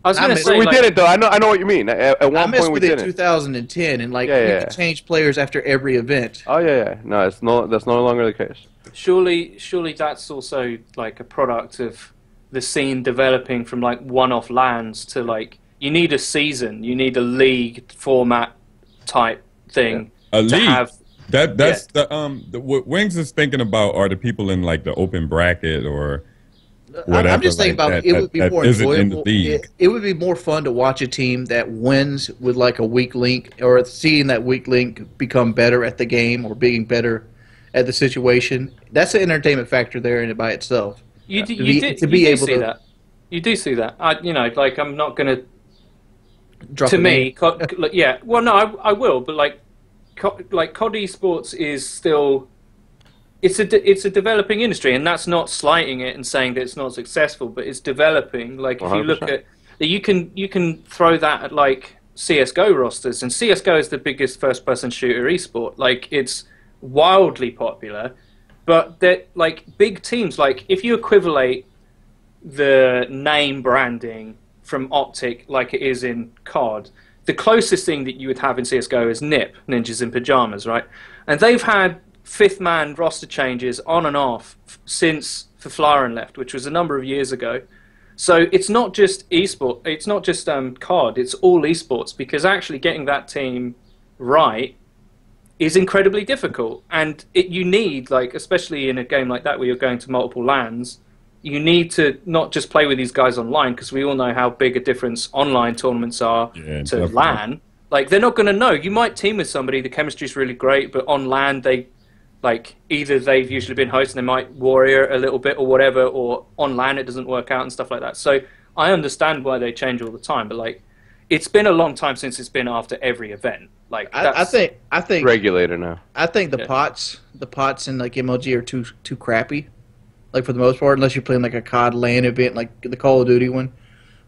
I was going to say, we like, did it though. I know what you mean. At I one messed point we with it did in it. 2010, and, like, Yeah, you yeah. could change players after every event. Oh yeah. No, that's no longer the case. surely that's also like a product of the scene developing from like one-off lands to like you need a season, you need a league format type thing A to league. have. That's what Wings is thinking about are the people in like the open bracket or whatever. I'm just thinking like about that, it would be that more isn't in the enjoyable. league. It would be more fun to watch a team that wins with like a weak link, or seeing that weak link become better at the game or being better at the situation. That's the entertainment factor there in it by itself. You do see that. You do see that. Like I'm not going to. To me, yeah. Well, no, I will, but like COD esports is still. It's a developing industry, and that's not slighting it and saying that it's not successful, but it's developing. Like if 100%. you look at you can throw that at like CS:GO rosters, and CS:GO is the biggest first-person shooter esport. Like it's wildly popular, but that like big teams. Like if you equivalate the name branding from OPTIC like it is in COD, the closest thing that you would have in CS:GO is NIP, Ninjas in Pajamas, right? And they've had fifth man roster changes on and off since Faflarin left, which was a number of years ago. So it's not just esport, it's not just COD, it's all esports, because actually getting that team right is incredibly difficult. And you need, like, especially in a game like that where you're going to multiple LANs, you need to not just play with these guys online, because we all know how big a difference online tournaments are to definitely. LAN. Like, they're not going to know. You might team with somebody, the chemistry's really great, but on LAN, either they've usually been hosts and they might warrior a little bit or whatever, or on LAN it doesn't work out and stuff like that. So I understand why they change all the time, but, like, it's been a long time since it's been after every event. Like, I think Regulator now. I think the pots in like MLG are too crappy. Like for the most part, unless you're playing like a COD LAN event, like the Call of Duty one.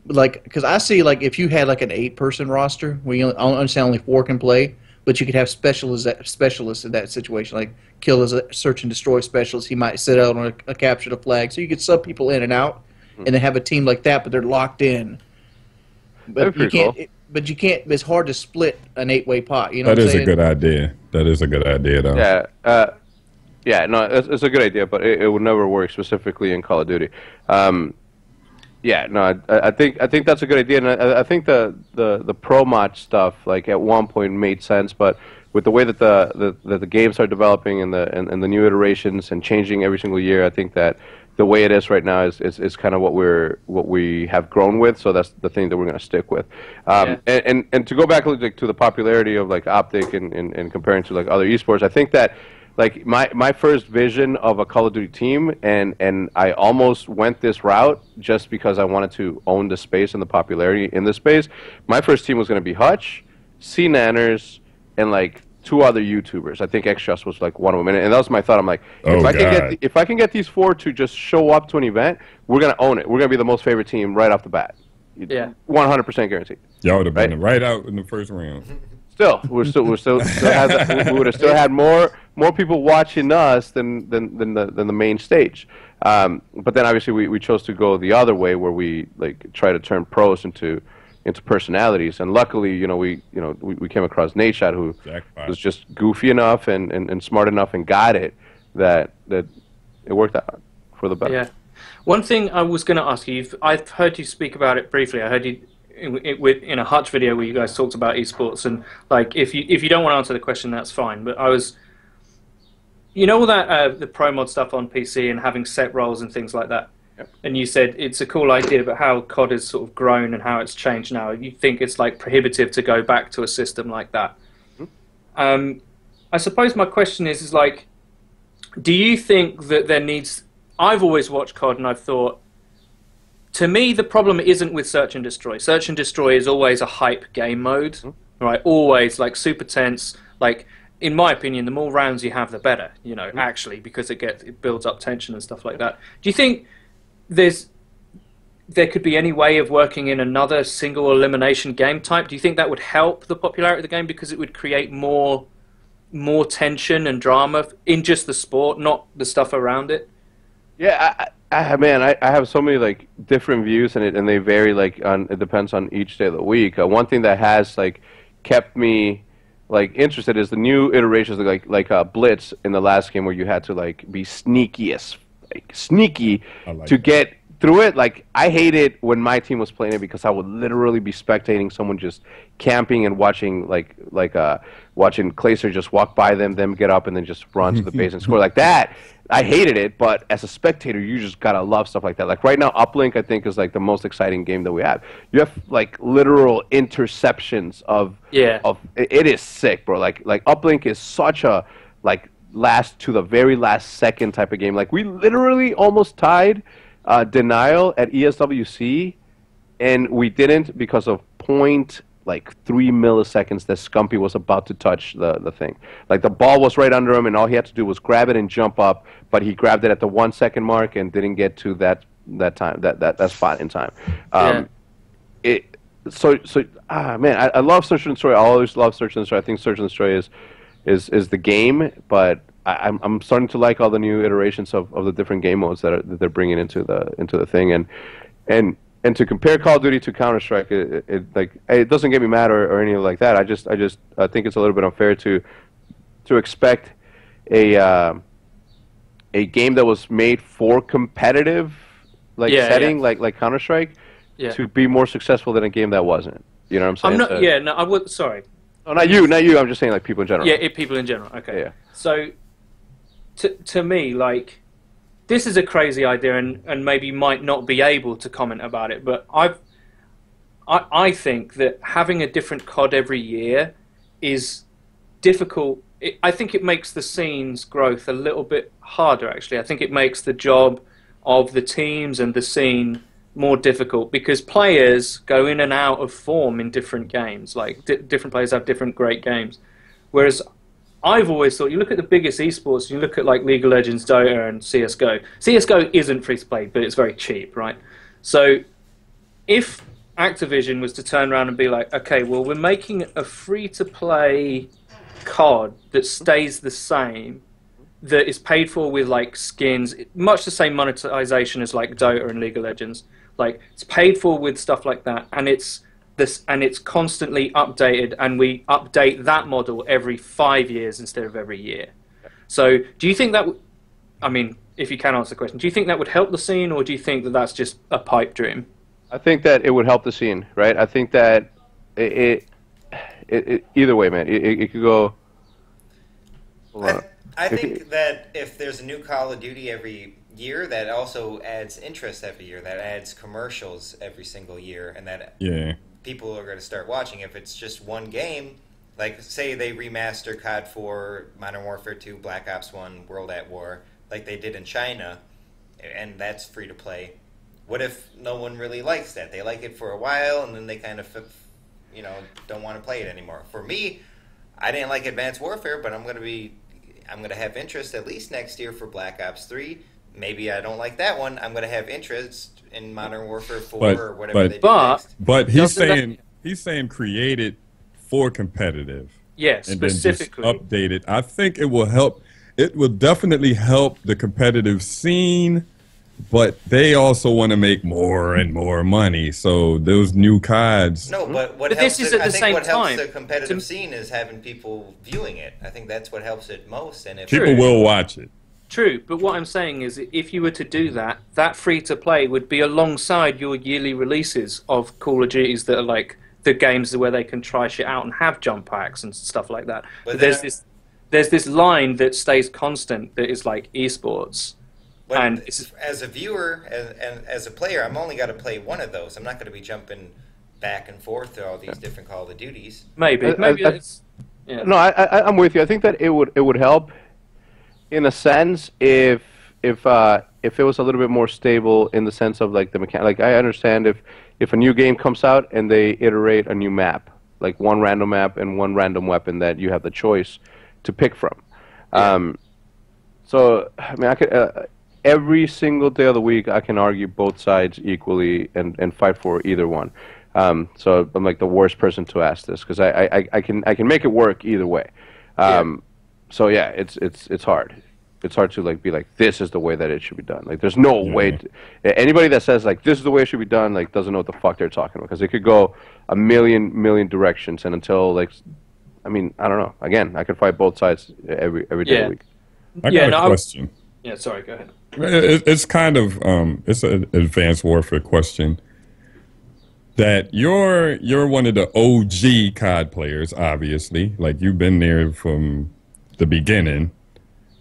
But like, because I see like if you had like an 8-person roster where I understand only 4 can play, but you could have specialists in that situation. Like Kill is a search and destroy specialist. He might sit out on a capture the flag, so you could sub people in and out, and then have a team like that, but they're locked in. But you can't. Cool. But you can't. It's hard to split an 8-way pot. You know That what I'm is saying? a good idea. That is a good idea, though. Yeah. Yeah, no, it's a good idea, but it would never work specifically in Call of Duty. Yeah, no, I think that's a good idea, and I think the pro match stuff like at one point made sense, but with the way that the games are developing and the new iterations and changing every single year, I think that the way it is right now is kind of what we have grown with, so that's the thing that we're going to stick with. And to go back like to the popularity of like OPTIC and comparing to like other esports, I think that. Like my first vision of a Call of Duty team, and I almost went this route just because I wanted to own the space and the popularity in this space. My first team was going to be Hutch, C-Nanners, and like 2 other YouTubers. I think XJust was like one of them, and that was my thought. I'm like, if I can get these 4 to just show up to an event, we're going to own it. We're going to be the most favorite team right off the bat. Yeah, 100% guaranteed. Y'all would have been right out in the first round. Still, we would have still had more people watching us than the main stage. But then obviously we chose to go the other way, where we like try to turn pros into personalities. And luckily, we came across Nadeshot, who was just goofy enough and smart enough and got it that it worked out for the better. Yeah. One thing I was going to ask you, I've heard you speak about it briefly. I heard you in a Hutch video where you guys talked about esports, and like if you don't want to answer the question, that's fine. But I was, all that the pro mod stuff on PC and having set roles and things like that. Yep. And you said it's a cool idea, but how COD has sort of grown and how it's changed now. You think it's like prohibitive to go back to a system like that? Mm-hmm. I suppose my question is like, do you think that there needs? I've always watched COD and I've thought, to me, the problem isn't with Search and Destroy. Search and Destroy is always a hype game mode, right? Always, like, super tense. Like, in my opinion, the more rounds you have, the better, actually, because it builds up tension and stuff like that. Do you think there could be any way of working in another single elimination game type? Do you think that would help the popularity of the game because it would create more tension and drama in just the sport, not the stuff around it? Yeah, I have so many like different views, and they vary like on. It depends on each day of the week. One thing that has like kept me like interested is the new iterations like Blitz in the last game where you had to like be sneaky to get through it. Like I hated when my team was playing it because I would literally be spectating someone just camping and watching watching Claser just walk by them get up and then just run to the base and score like that. I hated it, but as a spectator, you just gotta love stuff like that. Like right now, Uplink I think is like the most exciting game that we have. You have like literal interceptions of it is sick, bro. Like Uplink is such a like last to the very last second type of game. Like we literally almost tied Denial at ESWC, and we didn't because of 0.3 milliseconds that Scumpy was about to touch the thing. Like the ball was right under him, and all he had to do was grab it and jump up. But he grabbed it at the 1 second mark and didn't get to that spot in time. Man, I love Search and Destroy. I always love Search and Destroy. I think Search and Destroy is the game, but I'm starting to like all the new iterations of the different game modes that they're bringing into the thing, and to compare Call of Duty to Counter-Strike, it doesn't get me mad or anything like that. I think it's a little bit unfair to expect a game that was made for competitive setting like Counter-Strike to be more successful than a game that wasn't. You know what I'm saying? I would. Sorry. Oh, not you. I'm just saying like people in general. Yeah, people in general. Okay. Yeah. So, to me, like, this is a crazy idea, and maybe might not be able to comment about it, but I think that having a different COD every year is difficult. I think it makes the scene's growth a little bit harder, actually. I think it makes the job of the teams and the scene more difficult because players go in and out of form in different games. Like, different players have different great games. Whereas I've always thought, you look at the biggest esports, you look at like League of Legends, Dota, and CSGO. CSGO isn't free to play, but it's very cheap, right? So if Activision was to turn around and be like, okay, well, we're making a free-to-play COD that stays the same, that is paid for with like skins, much the same monetization as like Dota and League of Legends. Like, it's paid for with stuff like that, and it's constantly updated, and we update that model every 5 years instead of every year. So do you think that I mean, if you can answer the question, do you think that would help the scene, or do you think that that's just a pipe dream? I think that it would help the scene, right? I think that it either way, man, it could go. I think that if there's a new Call of Duty every year, that also adds interest every year. That adds commercials every single year, and that people are going to start watching. If it's just one game, like say they remaster COD 4, Modern Warfare 2, Black Ops 1, World at War, like they did in China, and that's free to play. What if no one really likes that? They like it for a while, and then they kind of, don't want to play it anymore. For me, I didn't like Advanced Warfare, but I'm going to have interest at least next year for Black Ops 3. Maybe I don't like that one. I'm going to have interest in Modern Warfare 4 or whatever they do next. But he's saying create it for competitive. Yeah, specifically. And then just update it. I think it will help. It will definitely help the competitive scene, but they also want to make more and more money. So those new CODs. No, but this is at the same helps time. The competitive scene is having people viewing it. I think that's what helps it most. And if people will watch it. True, but what I'm saying is if you were to do that, that free-to-play would be alongside your yearly releases of Call of Duties that are like the games where they can try shit out and have jump packs and stuff like that. But there's this line that stays constant that is like esports. But and as a viewer and as a player, I'm only got to play one of those. I'm not going to be jumping back and forth through all these different Call of Duties. Maybe it's... Yeah. No, I'm with you. I think that it would help in a sense if it was a little bit more stable in the sense of like the mechanic. Like I understand if a new game comes out and they iterate a new map, like one random map and one random weapon that you have the choice to pick from. So I mean, I could every single day of the week, I can argue both sides equally and fight for either one. So I'm like the worst person to ask this because I can make it work either way. So yeah, it's hard. It's hard to like be like, this is the way that it should be done. Like there's no way anybody that says like this is the way it should be done like doesn't know what the fuck they're talking about, because it could go a million directions, and until like, I mean, I don't know. Again, I could fight both sides every day of the week. I got a question. Yeah, sorry, go ahead. It's kind of it's an advanced warfare question. That you're one of the OG COD players, obviously. Like you've been there from the beginning.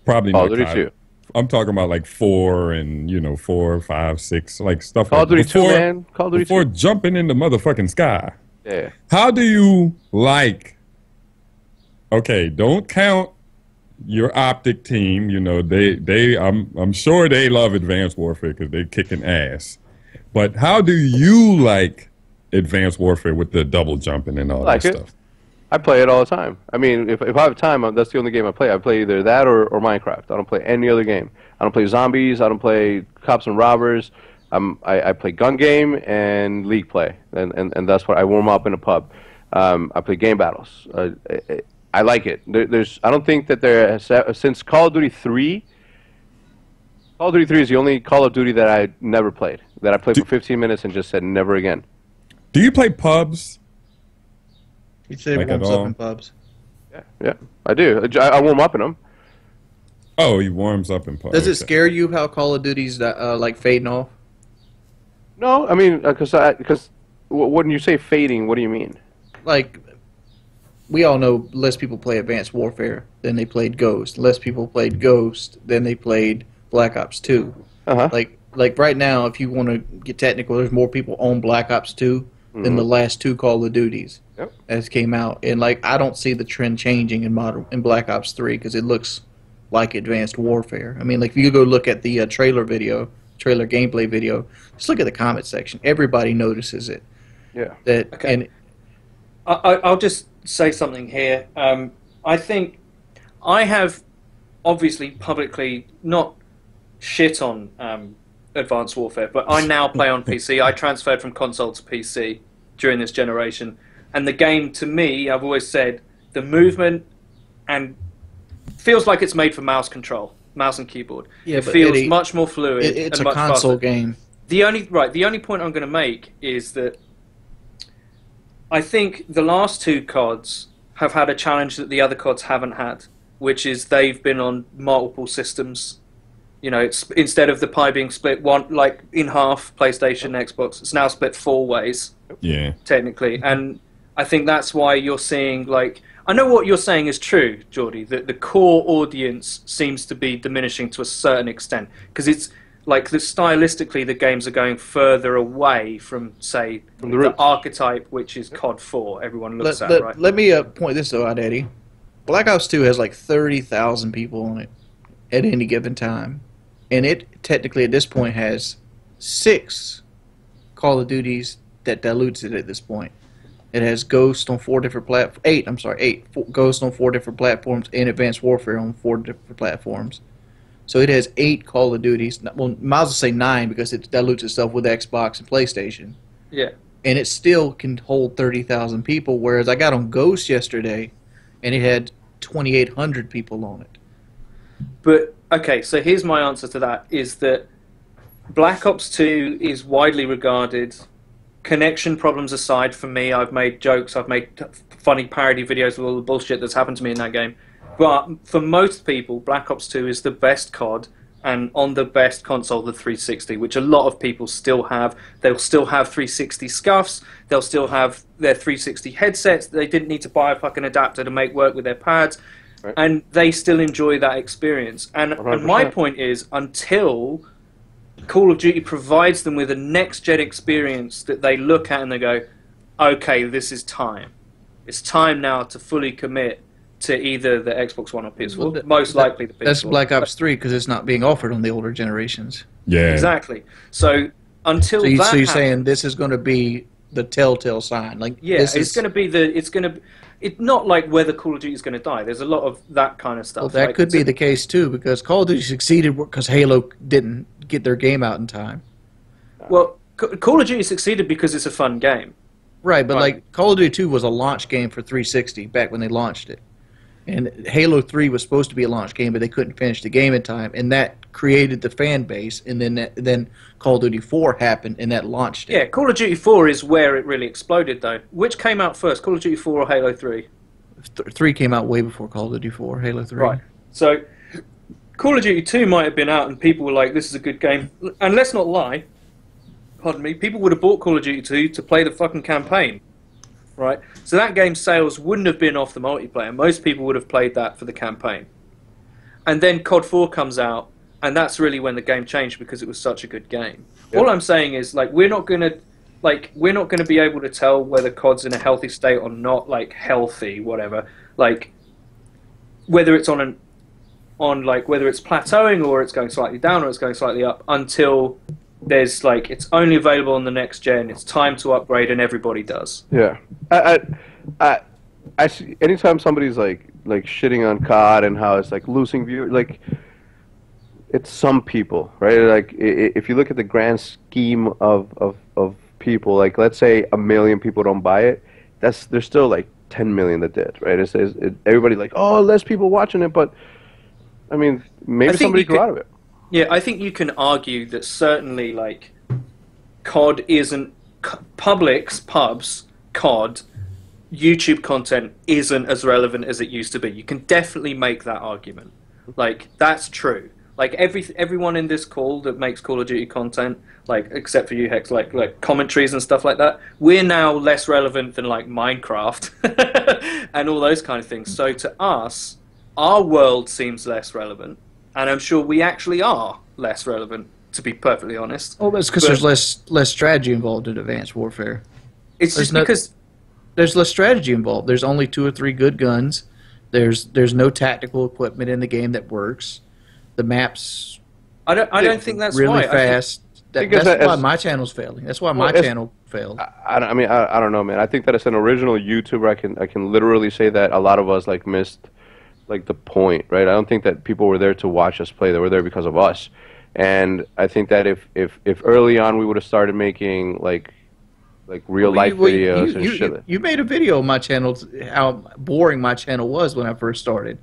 Probably not COD. I'm talking about like 4 and 4, 5, 6, like stuff Call like of Duty 2, man. Call of Duty 2. Before jumping in the motherfucking sky. Yeah. How do you like? Okay, don't count your OPTIC team. I'm sure they love Advanced Warfare because they're kicking ass. But how do you like Advanced Warfare with the double jumping and all that stuff? I play it all the time. I mean, if I have time, that's the only game I play. I play either that or Minecraft. I don't play any other game. I don't play zombies. I don't play cops and robbers. I play gun game and league play, and that's what I warm up in a pub. I play game battles. I like it. I don't think that there has, since Call of Duty 3. Call of Duty 3 is the only Call of Duty that I never played. That I played for 15 minutes and just said never again. Do you play pubs? He'd say like warms up in pubs. Yeah, I do. I warm up in them. Oh, he warms up in pubs. Does it scare you how Call of Duty's like fading off? No, I mean, because when you say fading, what do you mean? Like, we all know less people play Advanced Warfare than they played Ghost. Less people played Ghost than they played Black Ops 2. Like right now, if you want to get technical, there's more people on Black Ops 2 than the last 2 Call of Duties as came out. And like, I don't see the trend changing in Black Ops 3 because it looks like Advanced Warfare. I mean, like if you go look at the trailer gameplay video, just look at the comment section. Everybody notices it. Yeah. And I'll just say something here. I think I have obviously publicly not shit on Advanced Warfare, but I now play on PC. I transferred from console to PC during this generation, and the game, to me, I've always said, the movement and feels like it's made for mouse and keyboard. Yeah, it feels much more fluid. It's and a much console faster. game. The only point I'm going to make is that I think the last 2 CODs have had a challenge that the other CODs haven't had, which is they've been on multiple systems. It's instead of the pie being split in half, PlayStation, Xbox, it's now split 4 ways. Yeah. Technically, and I think that's why you're seeing I know what you're saying is true, Geordie, that the core audience seems to be diminishing to a certain extent because it's like stylistically the games are going further away from, say, the archetype, which is COD 4. Everyone looks at, right? Let me point this out, Eddie. Black Ops 2 has like 30,000 people on it at any given time. And it technically at this point has 6 Call of Duties that dilutes it at this point. It has Ghost on 4 different platforms. 8 Ghost on 4 different platforms and Advanced Warfare on 4 different platforms. So it has 8 Call of Duties. Well, might as well say 9 because it dilutes itself with Xbox and PlayStation. Yeah. And it still can hold 30,000 people, whereas I got on Ghost yesterday and it had 2,800 people on it. But, okay, so here's my answer to that, is that Black Ops 2 is widely regarded, connection problems aside for me, I've made jokes, I've made funny parody videos of all the bullshit that's happened to me in that game, but for most people, Black Ops 2 is the best COD, and on the best console, the 360, which a lot of people still have. They'll still have 360 scuffs, they'll still have their 360 headsets, they didn't need to buy a fucking adapter to make work with their pads, and they still enjoy that experience. And my point is, until Call of Duty provides them with a next-gen experience that they look at and they go, okay, this is time. It's time now to fully commit to either the Xbox One or PS4. Most likely the PS4. That's Black Ops 3 because it's not being offered on the older generations. Yeah. Exactly. So until so you're happens, saying this is going to be the telltale sign. Like yeah, it's going to be it's not like whether Call of Duty is going to die. There's a lot of that kind of stuff. Well, that could be the case too, because Call of Duty succeeded because Halo didn't get their game out in time. Well, Call of Duty succeeded because it's a fun game. Right, but like Call of Duty 2 was a launch game for 360 back when they launched it. And Halo 3 was supposed to be a launch game, but they couldn't finish the game in time, and that created the fan base. And then Call of Duty 4 happened, and that launched it. Yeah, Call of Duty 4 is where it really exploded, though. Which came out first, Call of Duty 4 or Halo 3? 3 came out way before Call of Duty 4, Halo 3. Right. So Call of Duty 2 might have been out, and people were like, "This is a good game." And let's not lie. Pardon me. People would have bought Call of Duty 2 to play the fucking campaign. Right, so that game's sales wouldn't have been off the multiplayer. Most people would have played that for the campaign. And then COD 4 comes out, and that's really when the game changed because it was such a good game. Yep. All I'm saying is, like, we're not gonna be able to tell whether COD's in a healthy state or not, like healthy, whatever. Like, whether it's whether it's plateauing or it's going slightly down or it's going slightly up until there's like it's only available on the next gen. It's time to upgrade, and everybody does. Yeah, I see. Anytime somebody's like shitting on COD and how it's like losing view, like it's some people, right? Like if you look at the grand scheme of people, like let's say 1 million people don't buy it, there's still like 10 million that did, right? Everybody like, oh, less people watching it, but I mean, maybe somebody grew out of it. Yeah, I think you can argue that certainly, like, COD isn't... Publix, pubs, COD, YouTube content isn't as relevant as it used to be. You can definitely make that argument. Like, that's true. Like, everyone in this call that makes Call of Duty content, like, except for you, Hex, like commentaries and stuff like that, we're now less relevant than, like, Minecraft and all those kind of things. So to us, our world seems less relevant. And I'm sure we actually are less relevant, to be perfectly honest. Oh, that's because there's less strategy involved in Advanced Warfare. It's just because there's less strategy involved. There's only 2 or 3 good guns. There's no tactical equipment in the game that works. The maps. I don't think that's really right. fast. That's why my channel's failing. That's why my channel failed. I don't know, man. I think that as an original YouTuber, I can literally say that a lot of us like missed. Like the point, right? I don't think that people were there to watch us play. They were there because of us. And I think that if early on we would have started making like real life videos and shit. You made a video on my channel how boring my channel was when I first started.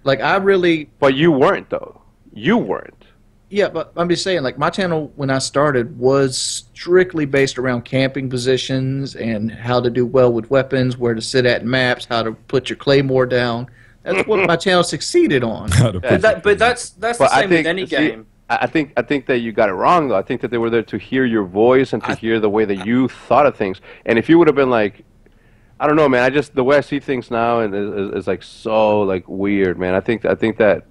Like I really. But you weren't though. You weren't. Yeah, but I'm just saying, like my channel when I started was strictly based around camping positions and how to do well with weapons, where to sit at maps, how to put your claymore down. That's what my channel succeeded on. But that's the same with any game. I think that you got it wrong though. I think that they were there to hear your voice and to hear the way that you thought of things. And if you would have been like, I don't know, man. The way I see things now is like so like weird, man. I think that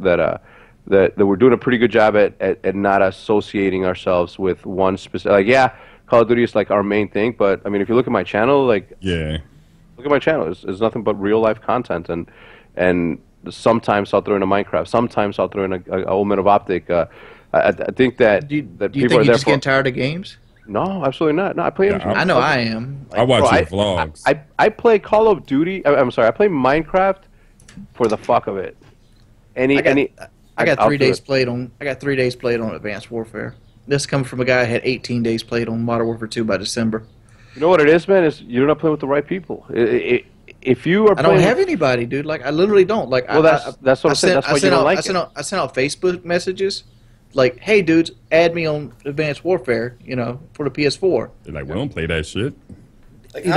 we're doing a pretty good job at not associating ourselves with one specific. Like, yeah, Call of Duty is like our main thing, but I mean, if you look at my channel, like, yeah, look at my channel. It's nothing but real life content, and sometimes I'll throw in a Minecraft, sometimes I'll throw in a old man of OPTIC. I think that do you people think are you're there just getting tired of games? No, absolutely not. No, I play. Yeah, I know I am. I watch your vlogs. I play Call of Duty. I'm sorry. I play Minecraft for the fuck of it. I got 3 days played on. I got 3 days played on Advanced Warfare. This comes from a guy who had 18 days played on Modern Warfare 2 by December. You know what it is, man? Is you're not playing with the right people. If you are, I don't have anybody, dude. Like I literally don't. Like, well, that's what I'm saying. That's why you don't like it. I sent out Facebook messages, like, "Hey, dudes, add me on Advanced Warfare." You know, for the PS4. They're like, we don't play that shit. Like,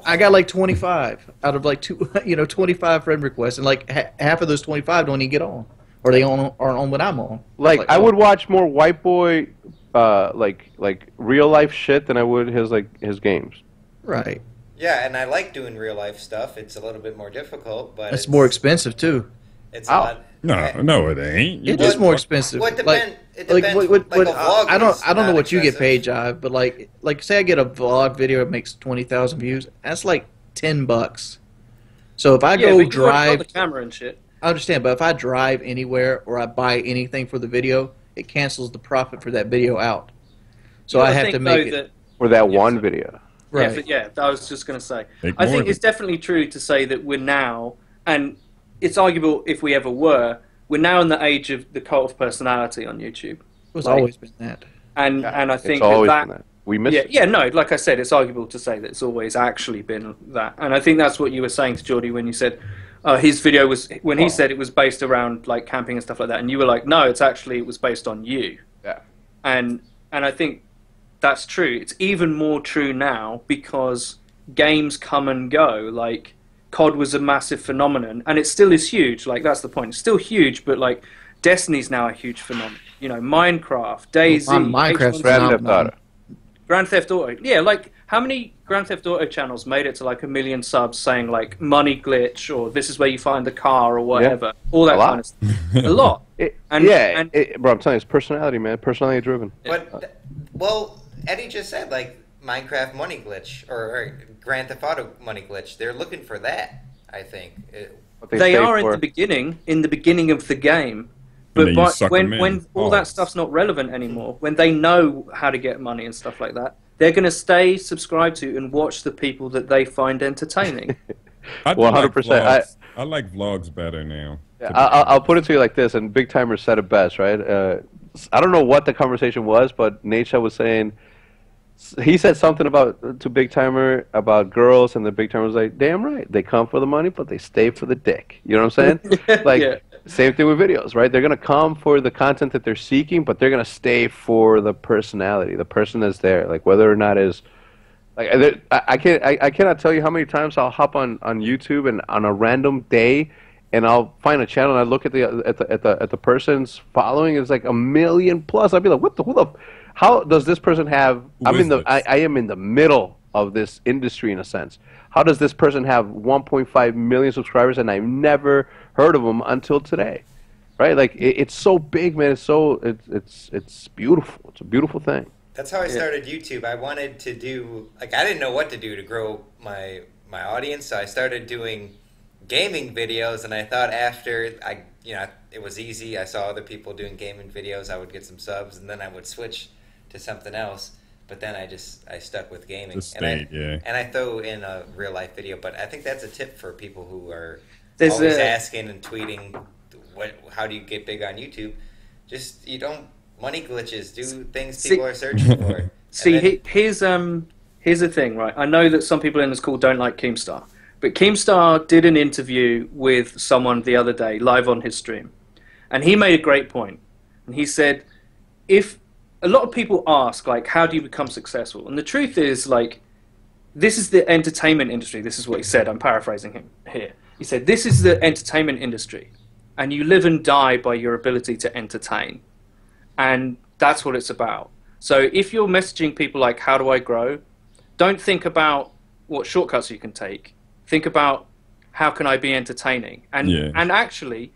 I got like 25 out of like 25 friend requests, and like half of those 25 don't even get on, or they aren't on when I'm on. Like I would watch more White Boy, like real life shit than I would his games. Right. Yeah, and I like doing real life stuff. It's a little bit more difficult, but it's more expensive too. It's not. No, it ain't. It is more expensive. It depends. I don't know what you get paid, Jive, but like say I get a vlog video that makes 20,000 views. That's like $10. So if I go drive the camera and shit. I understand, but if I drive anywhere or I buy anything for the video, it cancels the profit for that video out. So I have to make it for that one video. Right. Yeah, I was just going to say. Make I more think of it's it. definitely true to say that we're now, and it's arguable if we ever were, we're now in the age of the cult of personality on YouTube. It's Like, always been that. and I It's think always that been that. We missed yeah, it. yeah, no, like I said, it's arguable to say that it's always actually been that. And I think that's what you were saying to Geordie when you said his video was, when he said it was based around like camping and stuff like that, and you were like, no, it was based on you. Yeah. And I think that's true. It's even more true now because games come and go. Like COD was a massive phenomenon, and it still is huge. Like that's the point. It's still huge, but like Destiny's now a huge phenomenon. You know, Minecraft, DayZ, Minecraft's Grand Theft phenomenal. Auto. Grand Theft Auto. Yeah, like how many Grand Theft Auto channels made it to like 1 million subs saying like money glitch or this is where you find the car or whatever. All that A lot. kind of stuff. A lot. And- and- bro, I'm telling you, it's personality, man. Personality driven. But well, Eddie just said like Minecraft money glitch or Grand Theft Auto money glitch. They're looking for that. I think. What They stay are for. in the beginning of the game. But then you suck 'em in. when all that stuff's not relevant anymore, when they know how to get money and stuff like that, they're going to stay subscribed to and watch the people that they find entertaining. I do 100%. Like vlogs. I like vlogs better now. I'll put it to you like this, and Big Timer said it best, right? I don't know what the conversation was, but Nature was saying, he said something to Big Timer about girls, and the Big Timer was like, damn right, they come for the money, but they stay for the dick. You know what I'm saying? Like, Yeah. same thing with videos, right? They're going to come for the content that they're seeking, but they're going to stay for the personality, the person that's there, like whether or not is... Like I cannot tell you how many times I'll hop on YouTube and on a random day, and I'll find a channel and I look at the person's following. It's like 1 million plus. I'll be like, how does this person have? I am in the middle of this industry in a sense. How does this person have 1.5 million subscribers and I've never heard of them until today? Right? Like it's so big, man. It's beautiful. It's a beautiful thing. That's how I started YouTube. I wanted to do I didn't know what to do to grow my audience, so I started doing gaming videos, and I thought after it was easy. I saw other people doing gaming videos, I would get some subs, and then I would switch to something else. But then I stuck with gaming, and I throw in a real life video. But I think that's a tip for people who are always asking and tweeting, how do you get big on YouTube? Just money glitches, do things people are searching for. Here's the thing, right? I know that some people in this call don't like Keemstar, but Keemstar did an interview with someone the other day, live on his stream, and he made a great point. And he said, if a lot of people ask, like, how do you become successful? And the truth is, like, this is the entertainment industry. This is what he said. I'm paraphrasing him here. He said, this is the entertainment industry, and you live and die by your ability to entertain. And that's what it's about. So if you're messaging people like, how do I grow? Don't think about what shortcuts you can take. Think about, how can I be entertaining? And actually,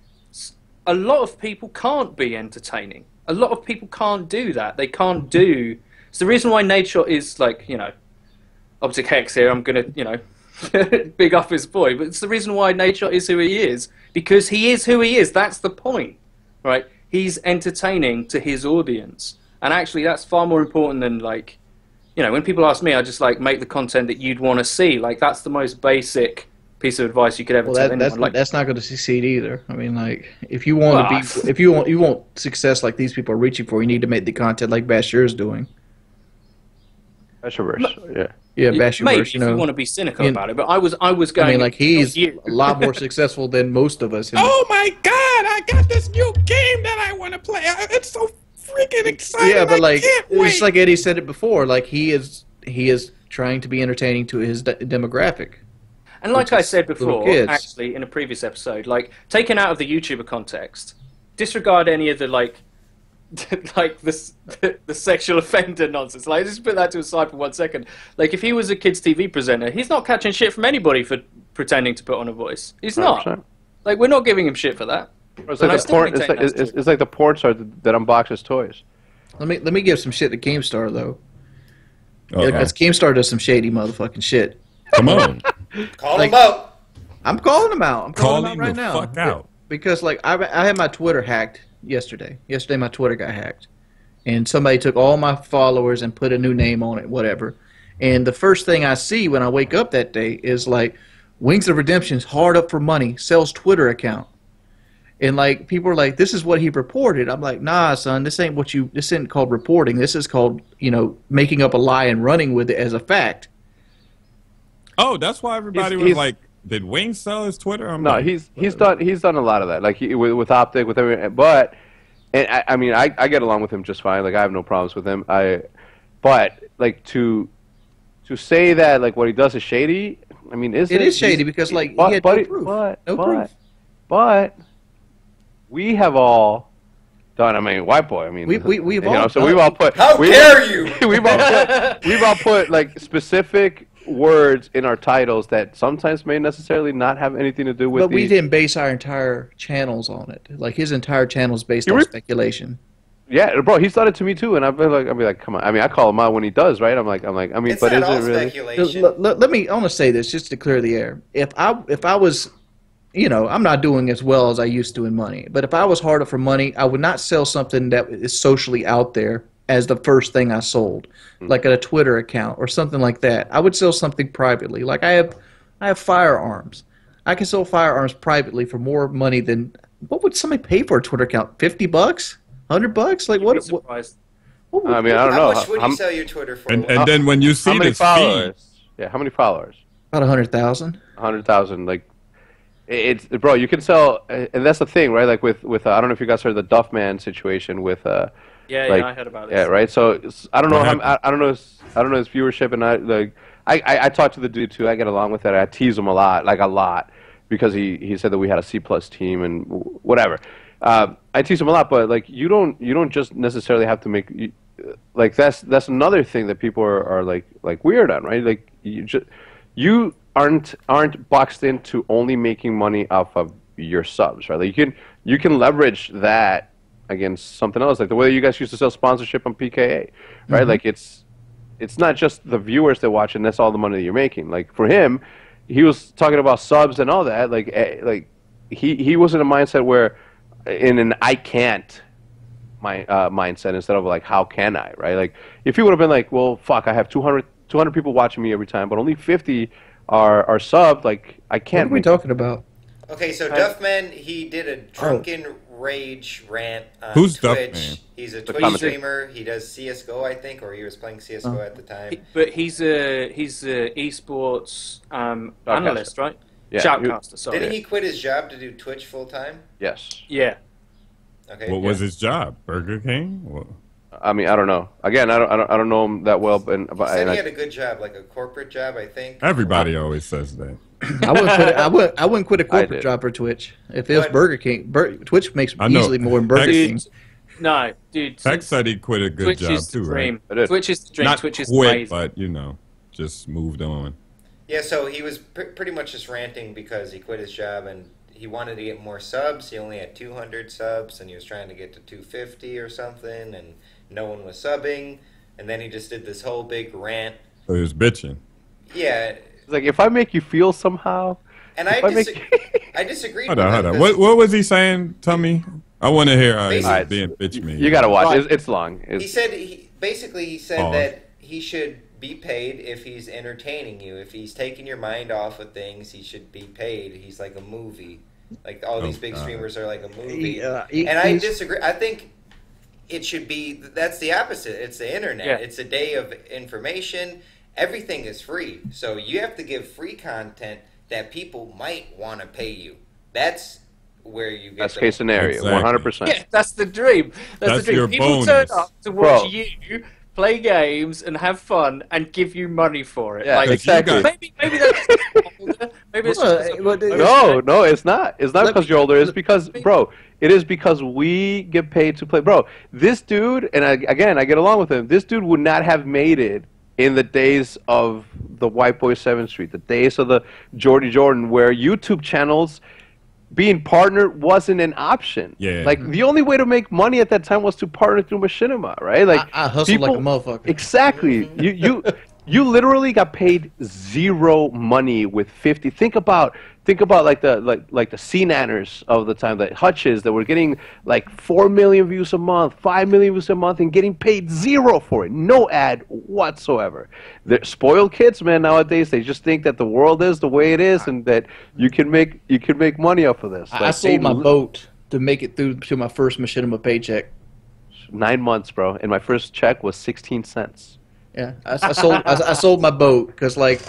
a lot of people can't be entertaining. A lot of people can't do that. They can't do... It's the reason why Nadeshot is like, OPTIC HECZ here, I'm going to, big up his boy, but it's the reason why Nadeshot is who he is, because he is who he is. That's the point, right? He's entertaining to his audience. And actually, that's far more important than, like, when people ask me, I just, like, make the content that you'd want to see. Like, that's the most basic piece of advice you could ever tell anyone. That's not going to succeed either. I mean, like, if you want success like these people are reaching for, you need to make the content like Bashir is doing. Bashirverse, yeah. Yeah, Bashirverse, maybe if you want to be cynical about it, but I was going. I mean, like, he's a lot more successful than most of us. Oh my God! I got this new game that I want to play. It's so freaking exciting! Yeah, but like, it's just like Eddie said it before, like he is trying to be entertaining to his demographic. And like I said before, actually, in a previous episode, like, taken out of the YouTuber context, disregard any of the, like the sexual offender nonsense. Like, just put that to a side for 1 second. Like, if he was a kids' TV presenter, he's not catching shit from anybody for pretending to put on a voice. He's not. 100%. Like, we're not giving him shit for that. It's like the porn star that unboxes toys. Let me give some shit to Keemstar though. Because Keemstar does some shady motherfucking shit. Come on. Call him out. I'm calling him out. I'm calling him out right the now. fuck out. Because, like, I had my Twitter hacked yesterday. Yesterday my Twitter got hacked. And somebody took all my followers and put a new name on it, whatever. And the first thing I see when I wake up that day is like, Wings of Redemption's hard up for money, sells Twitter account. And like people are like, this is what he reported. I'm like, nah, son, this isn't called reporting. This is called, making up a lie and running with it as a fact. Oh, that's why everybody was like, did Wings sell his Twitter? He's done a lot of that, like with OPTIC, with everything. But I mean, I get along with him just fine. Like I have no problems with him. But like to say that like what he does is shady. I mean, it is shady because like he had no proof. No proof. But we have all done. I mean, white boy. I mean, we've all. So we've all put. How dare you? We've all put like specific words in our titles that sometimes may necessarily not have anything to do with. But we didn't base our entire channels on it. Like his entire channel is based on speculation. Yeah, bro, he's done it to me too, and I'll be like, come on. I mean, I call him out when he does, right? I mean, it's but not is all it really? speculation. I want to say this just to clear the air. If I was, I'm not doing as well as I used to in money. But if I was harder for money, I would not sell something that is socially out there as the first thing I sold, like a Twitter account or something like that. I would sell something privately. Like I have firearms. I can sell firearms privately for more money than what would somebody pay for a Twitter account? $50, $100? Like what? I mean, I don't know. How much would you sell your Twitter for? And then when you see how many this followers? feed, How many followers? About 100,000. 100,000. Like, it's bro. You can sell, and that's the thing, right? Like with I don't know if you guys heard the Duffman situation with Yeah, like, I heard about it. Yeah, right. So I don't know. I don't know his viewership, and I talked to the dude too. I get along with it. I tease him a lot, because he said that we had a C+ team and whatever. I tease him a lot, but like you don't just necessarily have to make like that's another thing that people are like weird on, right? Like you aren't boxed into only making money off of your subs, right? Like you can leverage that against something else, like the way you guys used to sell sponsorship on PKA, right? Like it's not just the viewers that watch and that's all the money that you're making. Like for him, he was talking about subs and all that. Like he was in a mindset where in an I can't mindset instead of like how can I, right? Like if he would have been like, well, fuck, I have 200 people watching me every time, but only 50 are subbed. Like I can't. What are we talking about? Okay, so Duffman, he did a drunken rage rant on Who's Twitch. Duffman? He's a Twitch streamer. He does CS:GO, I think, or he was playing CS:GO at the time. But he's a esports analyst, right? Yeah. Shoutcaster, sorry. Didn't he quit his job to do Twitch full time? Yes. Yeah. Okay. what was his job? Burger King? What? I mean, I don't know. Again, I don't know him that well, but He said he had a good job, like a corporate job, I think. Everybody always says that. I wouldn't quit a corporate job for Twitch. If it was Burger King, Twitch makes easily more than Burger King. No, dude. Hex said he quit a good Twitch job is too, the right? dream. Twitch is the dream. Not Twitch is quit, amazing. but just moved on. Yeah, so he was pretty much just ranting because he quit his job and he wanted to get more subs. He only had 200 subs and he was trying to get to 250 or something, and no one was subbing. And then he just did this whole big rant. So he was bitching. Yeah. It's like, if I make you feel somehow. And I disagreed with Hold him. on. What was he saying? Tell me. I want to hear how he was being bitch me. You gotta watch. It's long. He said that he should be paid if he's entertaining you. If he's taking your mind off of things, he should be paid. He's like a movie. Like all these big streamers are like a movie. And I disagree. I think it should be, that's the opposite. It's the internet. Yeah. It's a day of information. Everything is free. So you have to give free content that people might want to pay you. That's where you get Best case scenario, 100%. Yeah, that's the dream. That's the your dream. People bonus. turn up to watch you play games and have fun and give you money for it. Yeah, like, exactly. Maybe that's maybe it's just No, it's not. It's not because you're older. It's because, bro, it is because we get paid to play. Bro, this dude, and I get along with him, this dude would not have made it in the days of the White Boy 7th Street, the days of the Jordy Jordan, where YouTube channels being partnered wasn't an option. Yeah. Like, the only way to make money at that time was to partner through machinima, right? Like, I hustle like a motherfucker. Exactly. You literally got paid zero money with 50. Think about like the C-nanners of the time, the Hutches that were getting like 4 million views a month, 5 million views a month, and getting paid zero for it. No ad whatsoever. They're spoiled kids, man. Nowadays, they just think that the world is the way it is, and that you can make money off of this. Like, I sold my boat to make it through to my first machinima paycheck. 9 months, bro, and my first check was 16 cents. Yeah, I sold my boat because like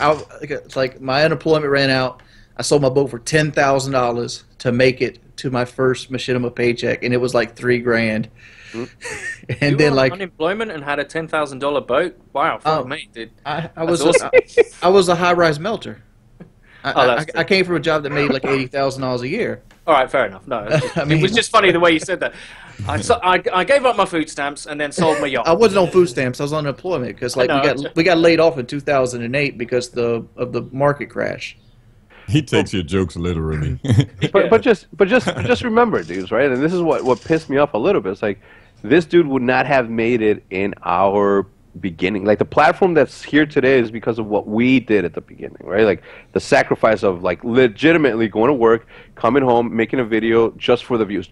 my unemployment ran out. I sold my boat for $10,000 to make it to my first machinima paycheck, and it was like $3,000. And you then were on like unemployment and had a $10,000 boat. Wow, fuck me, dude. I awesome. was a high-rise melter. That's I came from a job that made like $80,000 a year. All right, fair enough. No, I mean, it was just funny the way you said that. I gave up my food stamps and then sold my yacht. I wasn't on food stamps. I was on unemployment because like we got laid off in 2008 because of the market crash. He takes your jokes literally. But just remember, dudes, right? And this is what pissed me off a little bit. It's like this dude would not have made it in our beginning. Like the platform that's here today is because of what we did at the beginning, right? Like the sacrifice of like legitimately going to work, coming home, making a video just for the views,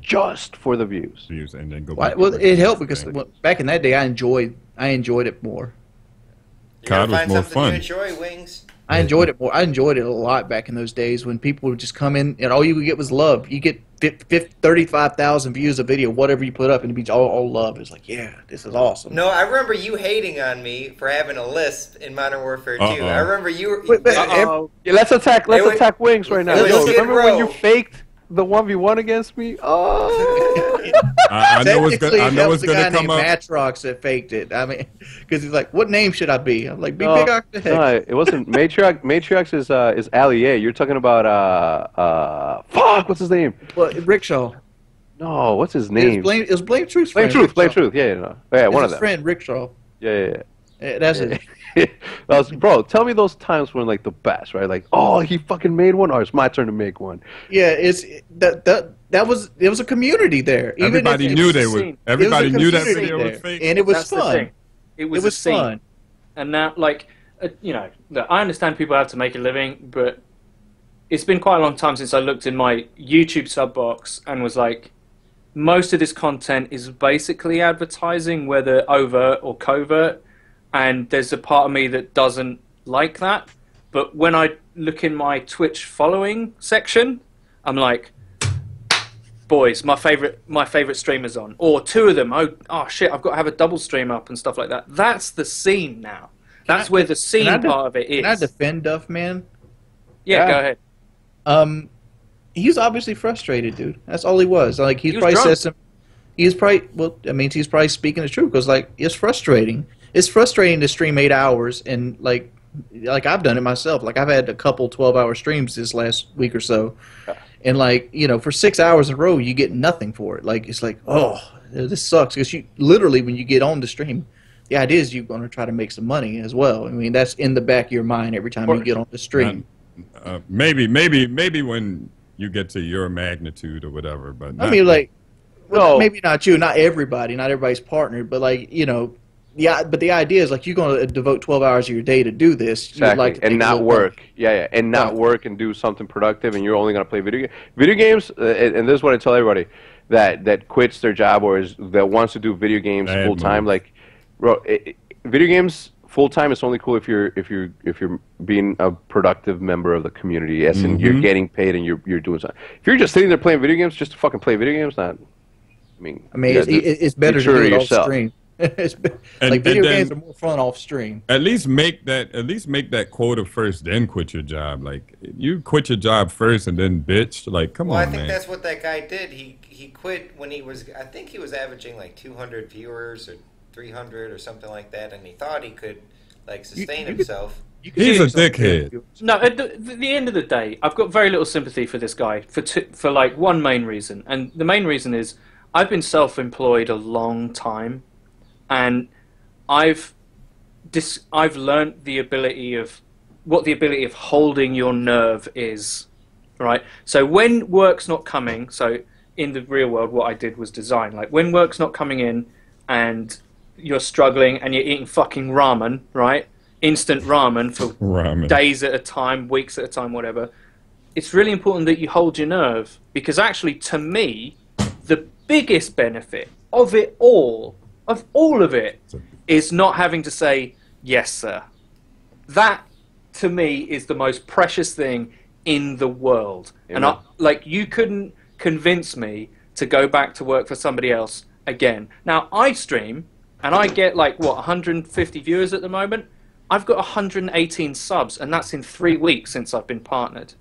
And then go back Well, it helped because back in that day I enjoyed it more. You gotta COD was find more something fun. you enjoy, Wings. I enjoyed it more. I enjoyed it a lot back in those days when people would just come in and all you would get was love. You get 35,000 views a video, whatever you put up, and it'd be all love. It's like, yeah, this is awesome. No, I remember you hating on me for having a lisp in Modern Warfare 2. Uh-oh. I remember you. Uh-oh. Yeah, let's attack Wings right now. It was Yo, Skid remember when Row. you faked the 1v1 against me? Oh. I know it's Technically, gonna. I that know was it's the guy gonna come named up. Matrox that faked it. I mean, because he's like, what name should I be? I'm like, be No, Big Octa Hex. no, it wasn't Matrix. Matrix is Ali A. You're talking about fuck, what's his name? Well, Rickshaw. No, what's his It name? was Blame Truth's Blame friend. Truth. Rickshaw. Yeah, no. Yeah, It's one of his them. friend Rickshaw. Yeah. That's it. Bro, tell me those times when like the best, right? Like, oh, he fucking made one, or it's my turn to make one. Yeah, there was a community there. Even Everybody if- knew was they a were. scene. Everybody It was a knew that community video there, was fake. and it was That's the fun. thing. It was a scene. fun. And now, like, you know, look, I understand people have to make a living, but it's been quite a long time since I looked in my YouTube sub box and was like, most of this content is basically advertising, whether overt or covert, and there's a part of me that doesn't like that. But when I look in my Twitch following section, I'm like, boys, my favorite streamer's on, or two of them. Oh shit, I've got to have a double stream up and stuff like that. That's the scene now. That's where the scene part of it is. Can I defend Duff Man? Yeah, Yeah. go ahead. He was obviously frustrated, dude. That's all he was. Like He was probably drunk. said some. He's probably he's probably speaking the truth because like it's frustrating. It's frustrating to stream 8 hours and like I've done it myself. Like I've had a couple 12-hour streams this last week or so, and like for 6 hours in a row you get nothing for it. Like it's like this sucks because you literally when you get on the stream, the idea is you're going to try to make some money as well. I mean that's in the back of your mind every time you get on the stream. Maybe when you get to your magnitude or whatever, but I mean, like, No. maybe not you, not everybody's partnered, but like, yeah. But the idea is like you're going to devote 12 hours of your day to do this. You'd Exactly, like to and take a not little work. break. Yeah, and not Right. work and do something productive, and you're only gonna play video games. Video games, and this is what I tell everybody that quits their job or that wants to do video games Bad full time. move. Like, bro, video games full time is only cool if you're being a productive member of the community, as in you're getting paid and you're doing something. If you're just sitting there playing video games just to fucking play video games, not. I mean, It's better to true do to it off yourself. stream. And- Like video and then- games are more fun off stream. at least make that quota first, then quit your job. Like you quit your job first and then bitch. Like come Well, I on, think man. that's what that guy did. He quit when he was. I think he was averaging like 200 viewers or 300 or something like that, and he thought he could like sustain himself. He's a dickhead. No, at the end of the day, I've got very little sympathy for this guy for like one main reason, and the main reason is I've been self-employed a long time, and I've learned the ability of holding your nerve is, right? So when work's not coming, so in the real world, what I did was design. Like when work's not coming in, and you're struggling and you're eating fucking ramen, right? instant ramen for days at a time, weeks at a time, whatever. It's really important that you hold your nerve, because actually, to me, the biggest benefit of it all, of all of it, is not having to say, yes, sir. That, to me, is the most precious thing in the world. Amen. And you couldn't convince me to go back to work for somebody else again. Now, I stream, and I get, 150 viewers at the moment. I've got 118 subs, and that's in 3 weeks since I've been partnered.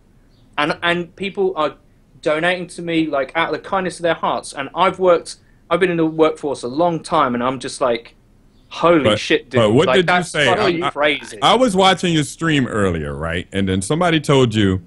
And people are donating to me, out of the kindness of their hearts. And I've been in the workforce a long time, and I'm just like, holy shit, dude. But what did you say? Crazy. I was watching your stream earlier, right? And then somebody told you,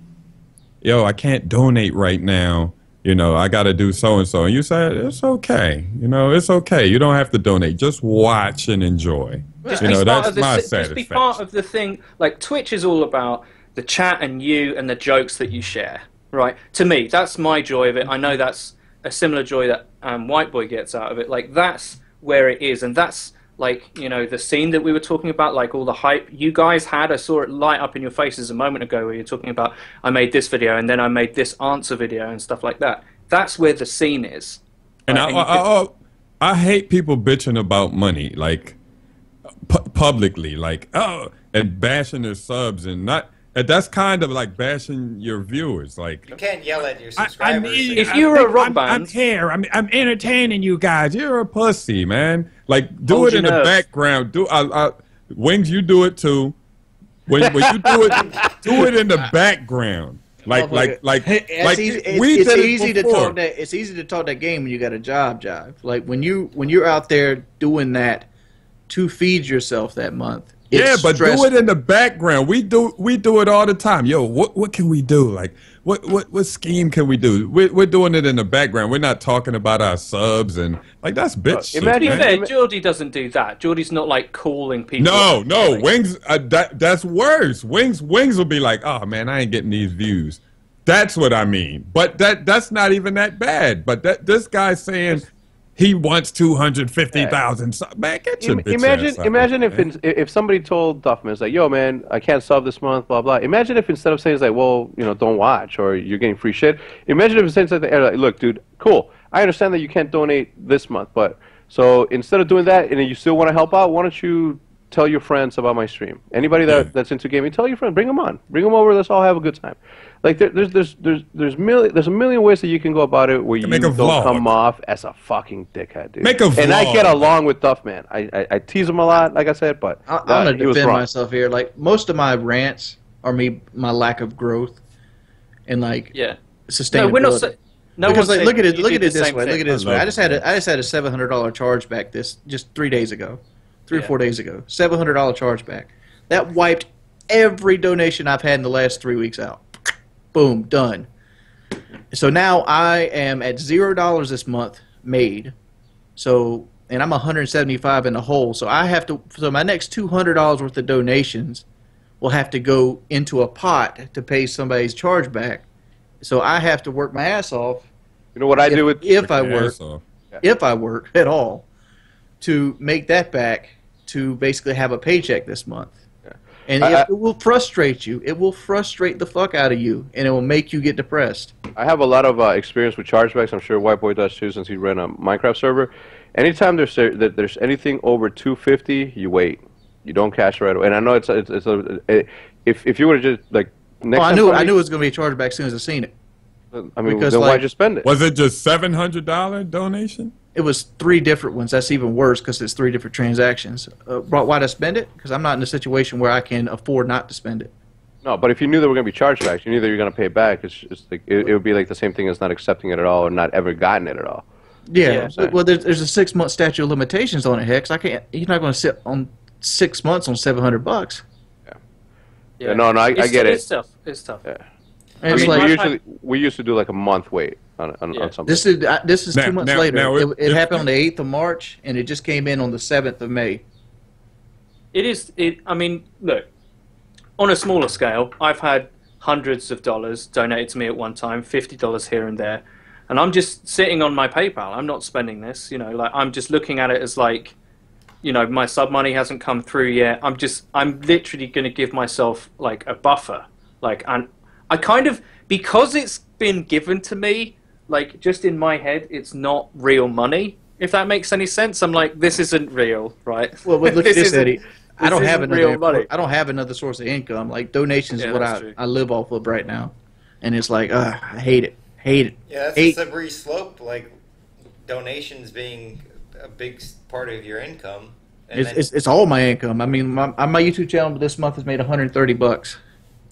yo, I can't donate right now. I got to do so-and-so. And you said, it's okay. It's okay. You don't have to donate. Just watch and enjoy. That's my satisfaction. Just be part of the thing. Twitch is all about the chat and you and the jokes that you share, right? To me, that's my joy of it. I know that's a similar joy that White Boy gets out of it. That's where it is. And that's, the scene that we were talking about, all the hype you guys had. I saw it light up in your faces a moment ago where you're talking about, I made this video and then I made this answer video and stuff like that. That's where the scene is. And I hate people bitching about money, publicly, and bashing their subs and not. That's kind of like bashing your viewers. You can't yell at your subscribers. If you're a rock band, I'm here. I'm entertaining you guys. You're a pussy, man. Do it in the background. Wings, you do it too. When you do it in the background. It's easy to talk that game when you got a job. When you're out there doing that to feed yourself that month. Yeah, but do it in the background. We do it all the time. Yo, what can we do? What scheme can we do? We're doing it in the background. We're not talking about our subs and that's bitch shit. To be fair, Geordie doesn't do that. Geordie's not calling people. No, Wings. That's worse. Wings will be like, oh man, I ain't getting these views. That's what I mean. But that's not even that bad. But this guy's saying. He wants 250,000. Man, get your bitch Imagine if somebody told Duffman, it's yo, man, I can't sub this month, blah, blah. Imagine if instead of saying, well, don't watch or you're getting free shit, imagine if instead of look, dude, cool. I understand that you can't donate this month, but so instead of doing that and you still want to help out, why don't you tell your friends about my stream? Anybody that's into gaming, tell your friends, bring them on. Bring them over, let's all have a good time. There's a million ways that you can go about it where you don't come off as a fucking dickhead, dude. Make a vlog. And I get along with Duffman. I tease him a lot, like I said, but I'm gonna defend myself here. Most of my rants are my lack of growth and sustainability. No, we're not. Because look at it this way. Look at it this way. I just had a $700 chargeback just 3 days ago, 3 or 4 days ago. $700 chargeback. That wiped every donation I've had in the last 3 weeks out. Boom, done. So now I am at $0 this month made. So, and I'm 175 in the hole. So I have to. So my next $200 worth of donations will have to go into a pot to pay somebody's chargeback. So I have to work my ass off. You know what I do with if I work at all, to make that back to basically have a paycheck this month. And it will frustrate you. It will frustrate the fuck out of you, and it will make you get depressed. I have a lot of experience with chargebacks. I'm sure White Boy does too, since he ran a Minecraft server. Anytime there's anything over $250, you wait. You don't cash right away. And I know if you were to just next. I knew it was going to be a chargeback as soon as I seen it. I mean, then why'd you spend it? Was it just $700 donation? It was 3 different ones. That's even worse because it's 3 different transactions. Why'd I spend it? Because I'm not in a situation where I can afford not to spend it. No, but if you knew there were going to be chargebacks, you knew that you're going to pay it back. It's just it would be like the same thing as not accepting it at all or not ever gotten it at all. Yeah. Well, there's a 6-month statute of limitations on it, Hex. You're not going to sit on 6 months on $700. Yeah. No, I get it. It's tough. It's tough. Yeah. I mean, we used to do a month wait on something. This is 2 months later. It happened on the 8th of March, and it just came in on the 7th of May. I mean, look, on a smaller scale, I've had hundreds of dollars donated to me at one time, $50 here and there, and I'm just sitting on my PayPal. I'm not spending this, I'm just looking at it as my sub money hasn't come through yet. I'm literally going to give myself like a buffer. Like, and I kind of, because it's been given to me, like just in my head, it's not real money. If that makes any sense, I'm like, this isn't real, right? Well, look at this, Eddie. I don't have real money. I don't have another source of income. Like donations is what I live off of right now, and it's like, I hate it. Yeah, that's a slippery slope. Like donations being a big part of your income. It's all my income. I mean, my YouTube channel this month has made $130.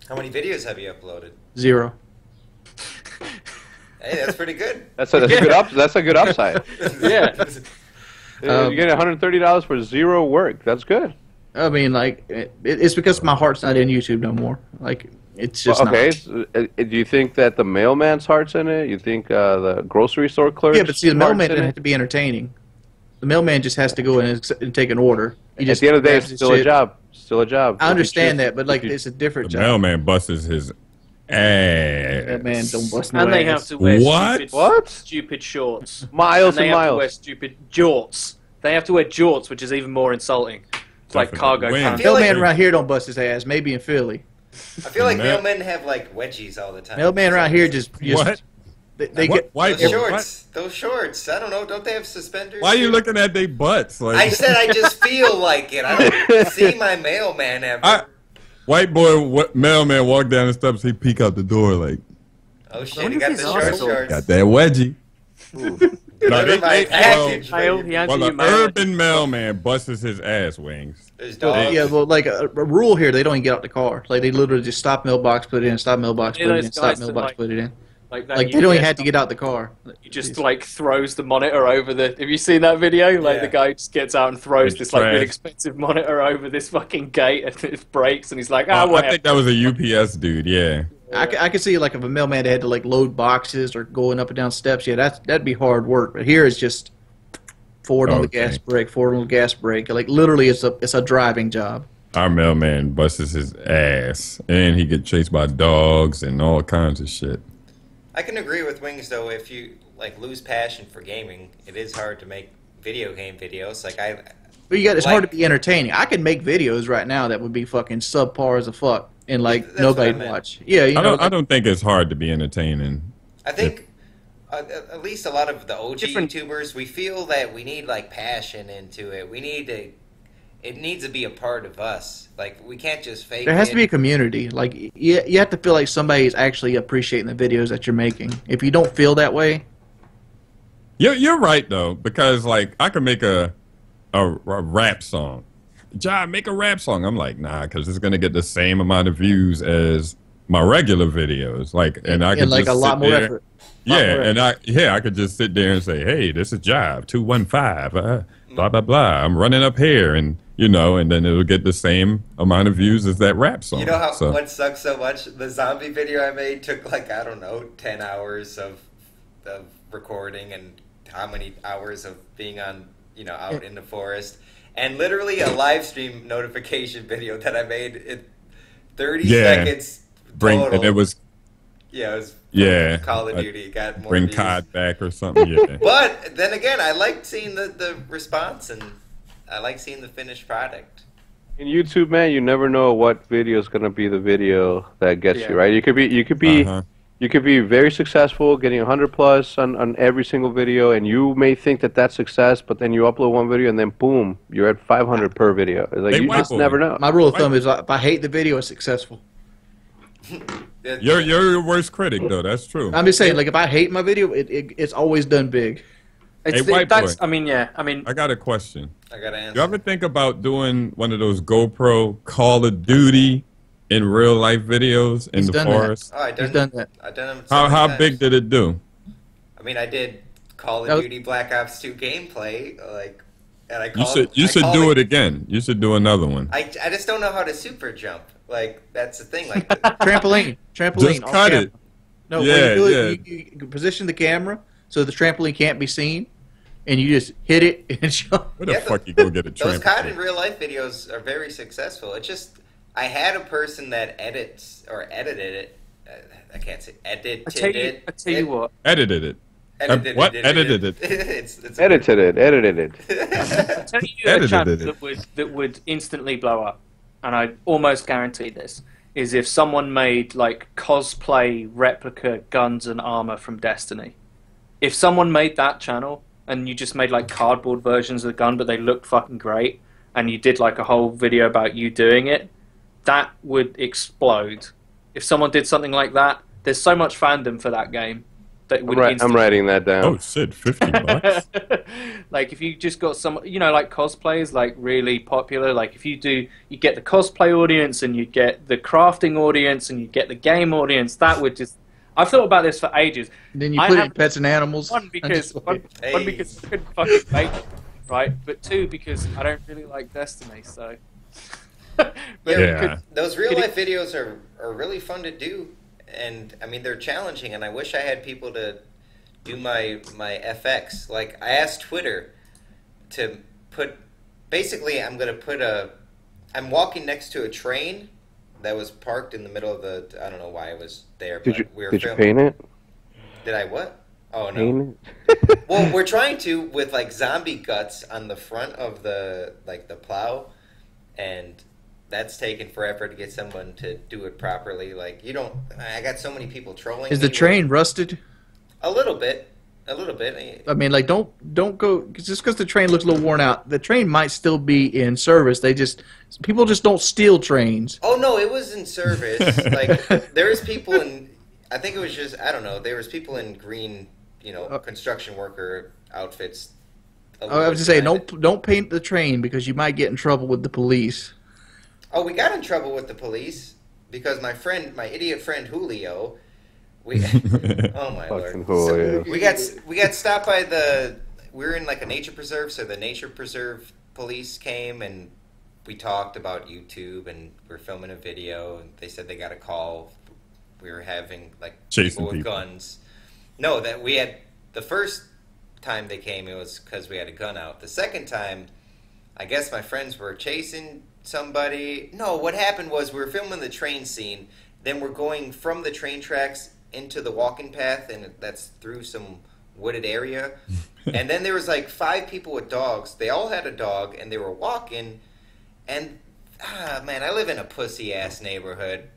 How many videos have you uploaded? 0. Hey, that's pretty good. That's a good upside. Yeah. You get $130 for 0 work. That's good. I mean, like, it's because my heart's not in YouTube no more. Like, it's just okay. not. So, do you think that the mailman's heart's in it? You think the grocery store clerk? Yeah, but see, the mailman doesn't have to be entertaining. The mailman just has to go in and take an order. At the end of the day, it's still a job. Still a job. I understand that, but like, it's a different job. The mailman busts his ass. That man don't bust no And they ass. have to wear stupid shorts. Miles and and they have miles. to wear stupid jorts. They have to wear jorts, which is even more insulting. It's like cargo pants. Mailman around here don't bust his ass. Maybe in Philly. I feel like mailmen have like wedgies all the time. Mailman around here just what? They get those shorts. Those shorts. I don't know. Don't they have suspenders? Why are you looking at their butts? Like, I said I just feel like it. I don't see my mailman ever. White boy mailman walk down the steps. He peek out the door like, oh shit! He got the short shorts. Got that wedgie. The urban mailman busts his ass wings. There's dogs. Yeah, well, like a rule here, they don't even get out the car. Like they literally just stop mailbox, put it in, stop mailbox, put it in, stop mailbox, put it in. Like they don't even have to get out the car. He just like throws the monitor over the. Have you seen that video? Like the guy just gets out and throws this like really expensive monitor over this fucking gate, and it breaks, and he's like, whatever. I think that was a UPS dude. Yeah. I could see like if a mailman had to like load boxes or going up and down steps. Yeah, that'd be hard work. But here it's just forward on the gas brake, forward on the gas brake. Like literally, it's a driving job. Our mailman busts his ass, and he get chased by dogs and all kinds of shit. I can agree with Wings though. If you like lose passion for gaming, it is hard to make video game videos. Like but it's hard to be entertaining. I can make videos right now that would be fucking subpar as a fuck, and like nobody'd watch. Yeah, I don't think it's hard to be entertaining. I think at least a lot of the OG YouTubers, we feel that we need like passion into it. It needs to be a part of us. Like we can't just fake it. There has to be a community. Like you have to feel like somebody is actually appreciating the videos that you're making. If you don't feel that way, you're right though, because like I could make a rap song. John, make a rap song. I'm like, nah, because it's gonna get the same amount of views as my regular videos. Like, and I could like just a lot more effort. I could just sit there and say, hey, this is Jive 215. Blah blah blah. I'm running up here, and and then it'll get the same amount of views as that rap song. You know how what sucks so much? The zombie video I made took like 10 hours of recording and how many hours of being on out in the forest, and literally a live stream notification video that I made in 30 seconds total. And it was Call of Duty got more bring views. COD back or something. Yeah. But then again, I liked seeing the response, and I like seeing the finished product. In YouTube, man, you never know what video is gonna be the video that gets you right. You could be very successful, getting 100+ on every single video, and you may think that that's success, but then you upload one video, and then boom, you're at 500 per video. Like, you just never know. My rule of thumb is if I hate the video, it's successful. You're your worst critic, though. That's true. I'm just saying, like, if I hate my video, it's always done big. Hey, white boy. I got a question. I got to answer. You ever think about doing one of those GoPro Call of Duty in real life videos in the forest? Oh, He's done that. I've done them. How big did it do? I mean, I did Call of Duty Black Ops 2 gameplay, and I called. You should do it again. You should do another one. I just don't know how to super jump. Like that's the thing. Like trampoline. Just cut it. No, you position the camera so the trampoline can't be seen, and you just hit it and jump. Where the fuck you go get a trampoline? Those COD in real life videos are very successful. It's just I had a person that edited it. I can't say edited it. I tell you what. Edited it. What? Edited it. It's Edited it. I'll tell you a Edited channel it. that would instantly blow up, and I almost guarantee this, is if someone made like cosplay replica guns and armor from Destiny. If someone made that channel and you just made like cardboard versions of the gun but they looked fucking great, and you did like a whole video about you doing it, that would explode. If someone did something like that, there's so much fandom for that game that it would I'm writing that down. Oh shit, $50. Like if you just got some, like cosplayers, like really popular. Like if you get the cosplay audience and you get the crafting audience and you get the game audience. That would just. I've thought about this for ages. Then you put it in pets and animals. One because I couldn't fucking make it, right? But two because I don't really like Destiny, so. Those real life videos are really fun to do. And I mean, they're challenging, and I wish I had people to do my FX. Like, I asked Twitter to put. Basically, I'm walking next to a train that was parked in the middle of the. I don't know why it was there. But Did you paint it? Did I what? Oh no. Paint it? Well, we're trying to with like zombie guts on the front of the plow, and. That's taken forever to get someone to do it properly. Like, I got so many people trolling. Is the train rusted? A little bit. I mean, like, don't go just because the train looks a little worn out. The train might still be in service. People just don't steal trains. Oh no, it was in service. Like, there's people in. I think it was just I don't know. There was people in green, construction worker outfits. I was just saying, don't paint the train because you might get in trouble with the police. Oh, we got in trouble with the police because my idiot friend Julio, oh my lord, Julio. We got stopped by we were in like a nature preserve, so the nature preserve police came and we talked about YouTube and we were filming a video and they said they got a call. We were having like chasing people with guns. No, that we had the first time they came, it was because we had a gun out. The second time, I guess my friends were chasing somebody. No, what happened was we were filming the train scene. Then we're going from the train tracks into the walking path, and that's through some wooded area. And then there was like 5 people with dogs. They all had a dog, and they were walking. And man, I live in a pussy ass neighborhood.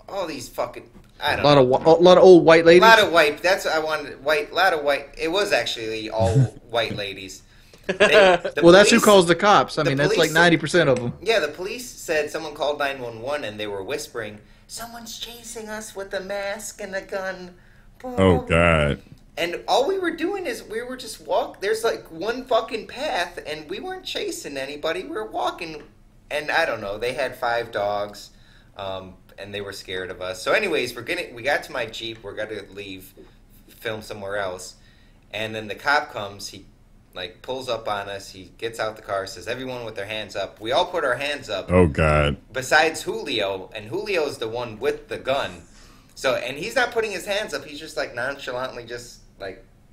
All these fucking I don't know. A lot of old white ladies. A lot of white. That's what I wanted. White. A lot of white. It was actually all white ladies. That's who calls the cops. I mean, that's like 90% of them. Yeah, the police said someone called 911 and they were whispering, "Someone's chasing us with a mask and a gun." Oh, God. And all we were doing is we were just there's like one fucking path and we weren't chasing anybody. We were walking and I don't know. They had 5 dogs and they were scared of us. So anyways, we got to my Jeep. We're going to leave, film somewhere else. And then the cop comes. He pulls up on us. He gets out the car, says, "Everyone with their hands up." We all put our hands up. Oh, God. Besides Julio, and Julio's the one with the gun. So, and he's not putting his hands up. He's just nonchalantly just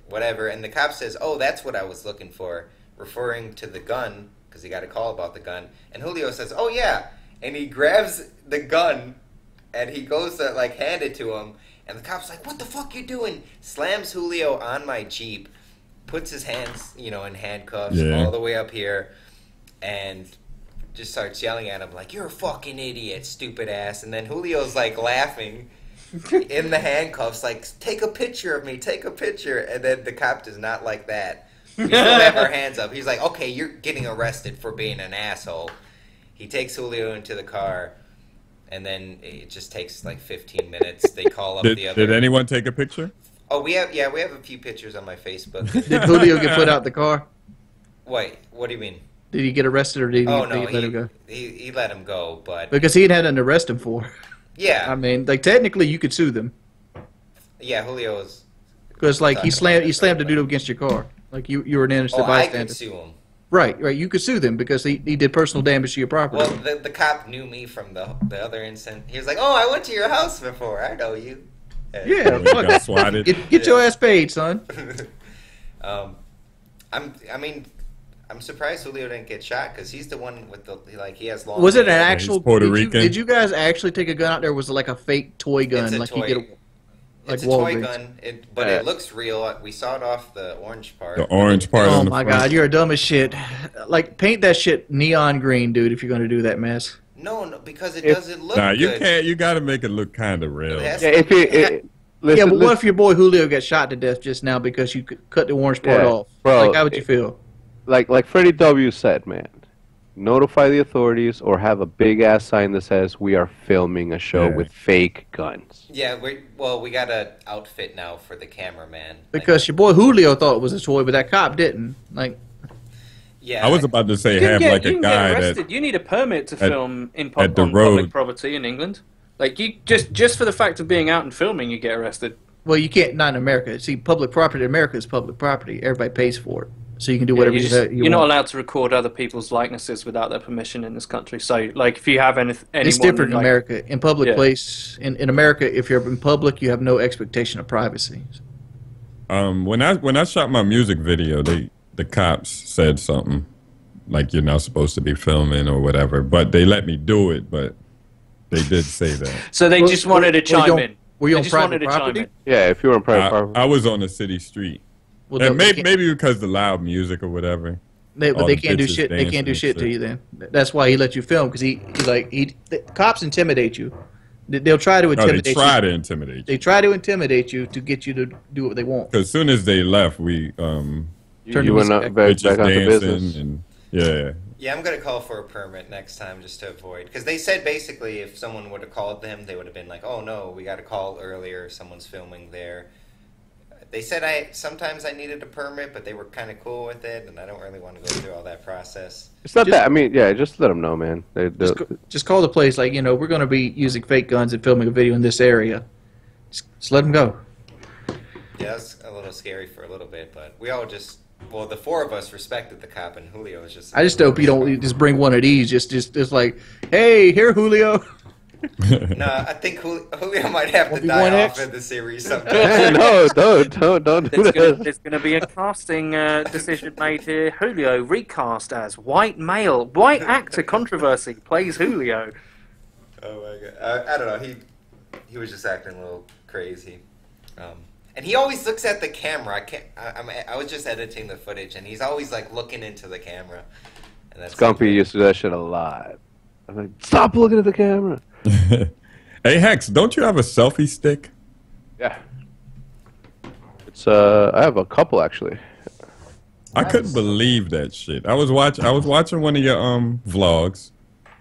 whatever. And the cop says, "Oh, that's what I was looking for," referring to the gun because he got a call about the gun. And Julio says, "Oh, yeah." And he grabs the gun and he goes to hand it to him. And the cop's like, "What the fuck you doing?" Slams Julio on my Jeep. Puts his hands, in handcuffs all the way up here, and just starts yelling at him like, "You're a fucking idiot, stupid ass." And then Julio's laughing in the handcuffs, "Take a picture of me, take a picture." And then the cop does not like that. We still have our hands up. He's like, "Okay, you're getting arrested for being an asshole." He takes Julio into the car, and then it just takes 15 minutes. They call up the other. Did anyone take a picture? Oh, we have a few pictures on my Facebook. Did Julio get put out the car? Wait, what do you mean? Did he get arrested or did he let him go? He let him go, but because he had nothing to arrest him for. Yeah, I mean, technically you could sue them. Yeah, Julio's because he slammed a dude against your car. You were an innocent bystander. I could sue him. Right. You could sue them because he did personal damage to your property. Well, the cop knew me from the other incident. He was like, "Oh, I went to your house before. I know you." Yeah, fuck. Get your ass paid, son. I'm surprised Julio didn't get shot because he's the one with he has long. Was it an actual Puerto Rican? Did you guys actually take a gun out there? Or was it like a fake toy gun? It's a toy. It's a Walgreens. toy gun, but it looks real. We saw it off the orange part. The orange part. Oh on the my front. God, you're dumb as shit. Like, paint that shit neon green, dude, if you're going to do that mess. No, because it doesn't look Nah, you good. can't. You got to make it look kind of real. It has Yeah, to- if it, listen, Yeah, but what listen, if your boy Julio got shot to death just now because you cut the orange part Yeah, off? bro, Like, how would you feel? like Freddie W said, man, notify the authorities or have a big ass sign that says we are filming a show Yeah. with fake guns. Yeah, we got an outfit now for the cameraman. Because your boy Julio thought it was a toy, but that cop didn't. Like, Yeah, I was about to say You can have get, like you a can guy get arrested. that. You need a permit to at- film in at the on road. public property in England. Like you just for the fact of being out and filming, you get arrested. well, you can't, not in America. See, public property in America is public property. Everybody pays for it. So you can do whatever you You're not want. allowed to record other people's likenesses without their permission in this country. So, like, if you have any It's different in like, America. In public Yeah. place, in America, if you're in public, you have no expectation of privacy. When I shot my music video, the cops said something like you're not supposed to be filming or whatever, but they let me do it. But they did say that. So they just wanted to chime in. Were you They on just private wanted to chime property? in. Yeah, if you were in private property. I was on a city street, Well, and they can't- maybe because the loud music or whatever. but all they the can't do bitches shit. They dancing can't do and shit to shit. you. Then that's why he let you film because the cops intimidate you. They'll try to No, they intimidate try you. to intimidate you. They try to intimidate you to get you to do what they want. Because as soon as they left, we Turn you the went music up back. back bitches onto dancing business. and yeah. Yeah, I'm gonna call for a permit next time just to avoid. Because they said basically if someone would have called them, they would have been like, "Oh no, we got to call earlier. Someone's filming there." They said sometimes I needed a permit, but they were kind of cool with it, and I don't really want to go through all that process. It's not Just- that. I mean, yeah, just let them know, man. Just call the place like, we're going to be using fake guns and filming a video in this area. Just let them go. Yeah, that's a little scary for a little bit, but we all the four of us respected the cop, and Julio was just. I just hope you don't just bring one of these. Just like, hey, here, Julio. No, I think Julio might have to die 1v1X? off in the series Hey, sometime. no, don't do that. There's going to be a casting decision made here. Julio recast as white male. White actor controversy plays Julio. Oh my god! I don't know. He was just acting a little crazy, and he always looks at the camera. I was just editing the footage, and he's always like looking into the camera. And that's Scumpy used to do that shit a lot. I'm like, stop looking at the camera. Hey Hex, don't you have a selfie stick? Yeah. It's I have a couple actually. I couldn't believe that shit. I was watching one of your vlogs,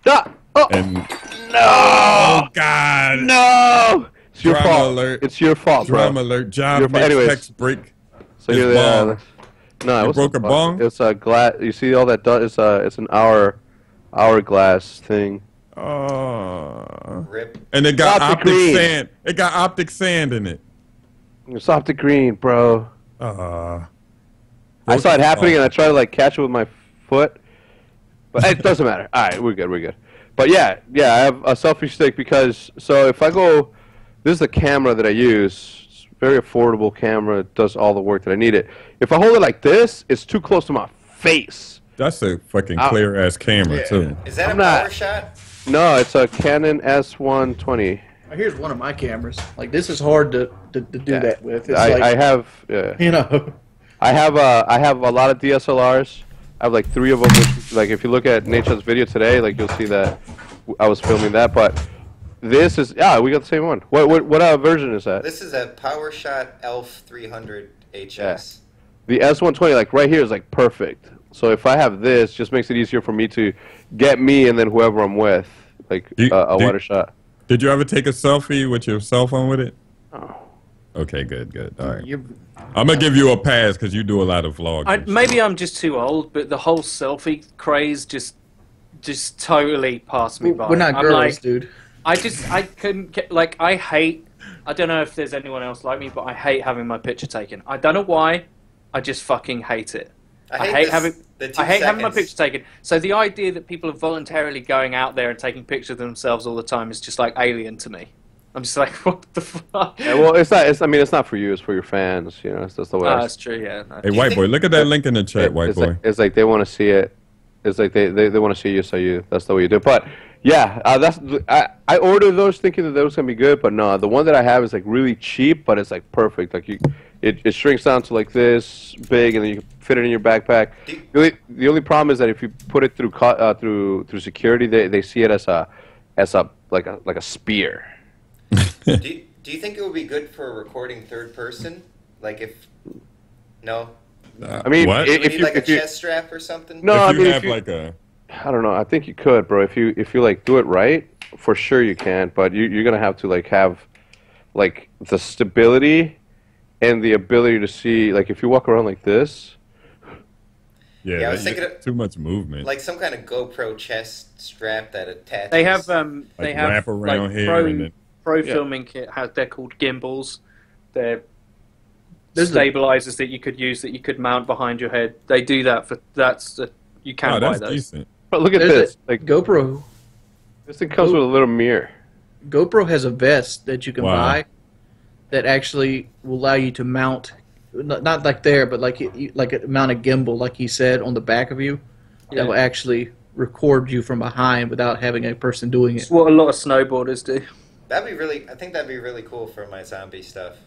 Ah! Oh and no! oh god, No! It's your Drama fault. alert. It's your fault, bro. drama alert. Job Your- makes anyways. Hex break. So His here they bong. are. No, it You wasn't broke a bong? It's a glass. You see all that? It's an hourglass thing. Rip. And it got Optic optic green. sand. It got optic sand in it. It's optic green, bro. I saw it happening and I tried to like catch it with my foot, but it doesn't matter. All right, we're good. But yeah, I have a selfie stick because if I go, this is the camera that I use. It's a very affordable camera. It does all the work that I need it. If I hold it like this, it's too close to my face. That's a fucking clear ass camera too. Is that I'm a not- power shot? No, it's a Canon S120. Here's one of my cameras. Like, this is hard to do that with. It's I have. Yeah. I have a lot of DSLRs. I have like 3 of them. Which, like if you look at Nature's video today, like you'll see that I was filming that. But this is we got the same one. What version is that? This is a PowerShot ELPH 300 HS. The S120, like right here, is like perfect. So if I have this, just makes it easier for me to get me and then whoever I'm with, like a wider shot. Did you ever take a selfie with your cell phone with it? Oh. Okay, good. All right. You're- I'm gonna give you a pass because you do a lot of vlogs. and shit. Maybe I'm just too old, but the whole selfie craze just totally passed me by. We're not I'm girls, like, dude. I couldn't get, like, I don't know if there's anyone else like me, but I hate having my picture taken. I don't know why, I just fucking hate it. I hate having my picture taken. So the idea that people are voluntarily going out there and taking pictures of themselves all the time is just like alien to me. I'm just like, what the fuck? Yeah, well, it's not. It's not for you. It's for your fans. You know, it's just the way. That's true. Yeah. No. Hey, white boy, look at that link in the chat, white it's boy. like, it's like they want to see it. It's like they want to see you, so that's the way you do it. But Yeah, I ordered those thinking that they was gonna be good, but no, the one that I have is like really cheap, but it's like perfect. Like it shrinks down to like this big, and then you can fit it in your backpack. The only problem is that if you put it through through security, they see it as a like a spear. Do you think it would be good for recording third person? Like if no. I mean, what? If you like a chest strap or something. No, I mean, have like a. I don't know. I think you could, bro. If you like do it right, for sure you can. But you're gonna have to like have like the stability and the ability to see. Like if you walk around like this. Yeah, I was thinking too much movement. Like some kind of GoPro chest strap that attaches. They have wrap around like here pro filming kit. They're called gimbals. They're stabilizers that you could use that you could mount behind your head. They do that for you can buy those. Decent. But look at this. Like GoPro. This thing comes with a little mirror. GoPro has a vest that you can buy that actually will allow you to mount, not like there, but like mount a gimbal, like he said, on the back of you. Yeah. That will actually record you from behind without having a person doing it. It's what a lot of snowboarders do. I think that'd be really cool for my zombie stuff.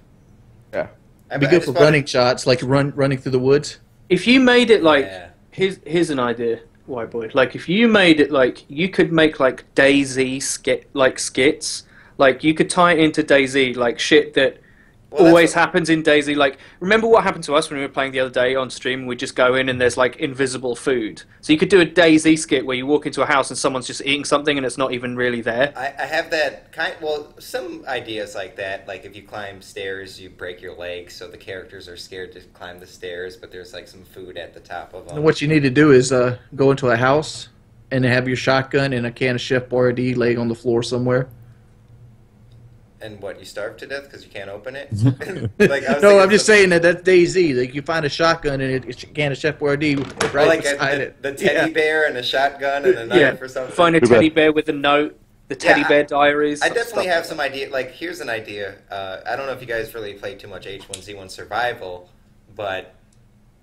Yeah. It'd be good for running shots, like running through the woods. If you made it like, here's an idea, white boy. Like if you made it like, you could make like DayZ skits. Like you could tie it into DayZ, like shit that always happens in DayZ. Like remember what happened to us when we were playing the other day on stream? We just go in and there's like invisible food. So you could do a DayZ skit where you walk into a house and someone's just eating something and it's not even really there. I have that some ideas like that. Like if you climb stairs, you break your legs, so the characters are scared to climb the stairs, but there's like some food at the top of them. And what you need to do is go into a house and have your shotgun and a can of Chef Boyardee laying on the floor somewhere. And what, you starve to death because you can't open it? No, I'm just saying that's DayZ. Like you find a shotgun and a can of Chef Boyardee right beside it. The teddy bear and a shotgun and a knife or something. Find a teddy bear with a note. The teddy bear diaries. I definitely have some idea. Like here's an idea. I don't know if you guys really play too much H1Z1 Survival, but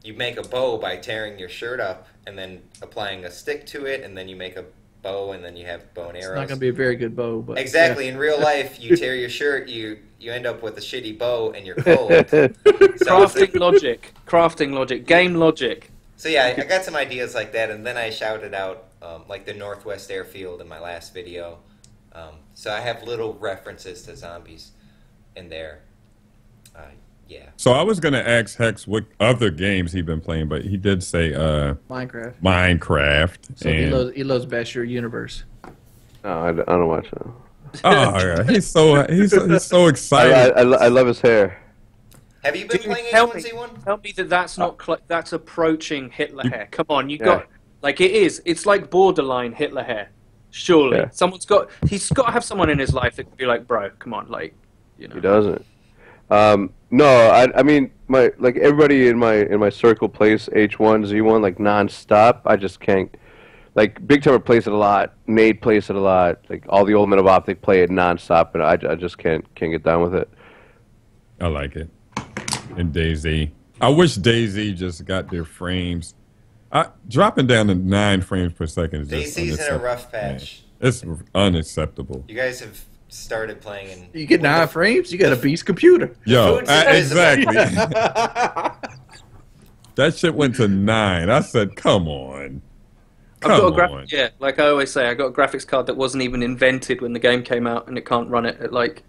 you make a bow by tearing your shirt up and then applying a stick to it, and then you make a bow, and then you have bow and arrows. It's not going to be a very good bow, but exactly. Yeah. In real life, you tear your shirt, you end up with a shitty bow, and you're cold. Crafting logic, game logic. So yeah, I got some ideas like that, and then I shouted out like the Northwest Airfield in my last video. So I have little references to zombies in there. Yeah. So I was gonna ask Hex what other games he'd been playing, but he did say Minecraft. So he loves Bashir Universe. No, I don't watch that. Oh, he's so excited. I love his hair. Have you been playing H1Z1? Tell me that's not that's approaching Hitler hair. Come on, you got like it is. It's like borderline Hitler hair. Surely he's got to have someone in his life that can be like, bro, come on, like, you know. He doesn't. No, I mean everybody in my circle plays H1Z1 like nonstop. I just can't. Like Big Timber plays it a lot. Nate plays it a lot. Like all the old men of OPTIC play it nonstop, and I just can't get down with it. I like it. And DayZ. I wish DayZ just got their frames. Dropping down to 9 frames per second is just DayZ's in a rough patch. Man. It's unacceptable. You guys have started playing and you get 9 frames, you got a beast computer. Yo, exactly. That shit went to 9. I said, come on. Yeah, like I always say, I got a graphics card that wasn't even invented when the game came out, and it can't run it at like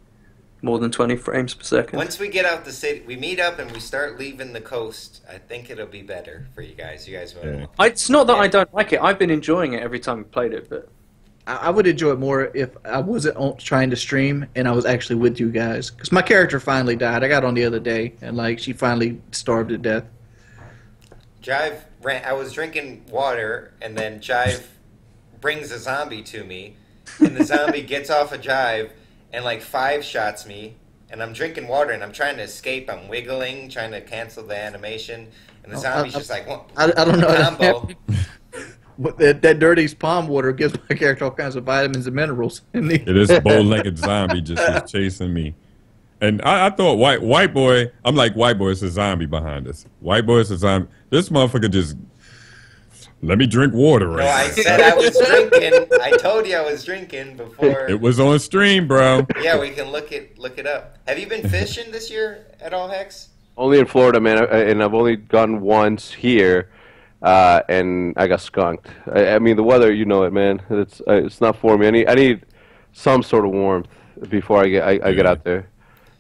more than 20 frames per second. Once we get out the city, we meet up and we start leaving the coast, I think it'll be better for you guys. You guys will. It's not that I don't like it. I've been enjoying it every time we played it, but I would enjoy it more if I wasn't trying to stream and I was actually with you guys. Because my character finally died. I got on the other day, and like she finally starved to death. Jive ran. I was drinking water, and then Jive brings a zombie to me, and the zombie gets off a Jive and like 5 shots me, and I'm drinking water and I'm trying to escape. I'm wiggling, trying to cancel the animation, and the zombie's just like, well, I don't know. Combo. That dirty palm water gives my character all kinds of vitamins and minerals. It is bow-legged zombie just was chasing me. And I thought white boy, I'm like, white boy is a zombie behind us. White boy is a zombie. This motherfucker just Let me drink water. No, I said I was drinking. I told you I was drinking before. It was on stream, bro. Yeah, we can look it up. Have you been fishing this year at all, Hex? Only in Florida, man, and I've only gone once here, and I got skunked. I mean, the weather, you know it, man. It's not for me. I need some sort of warmth before I get out there.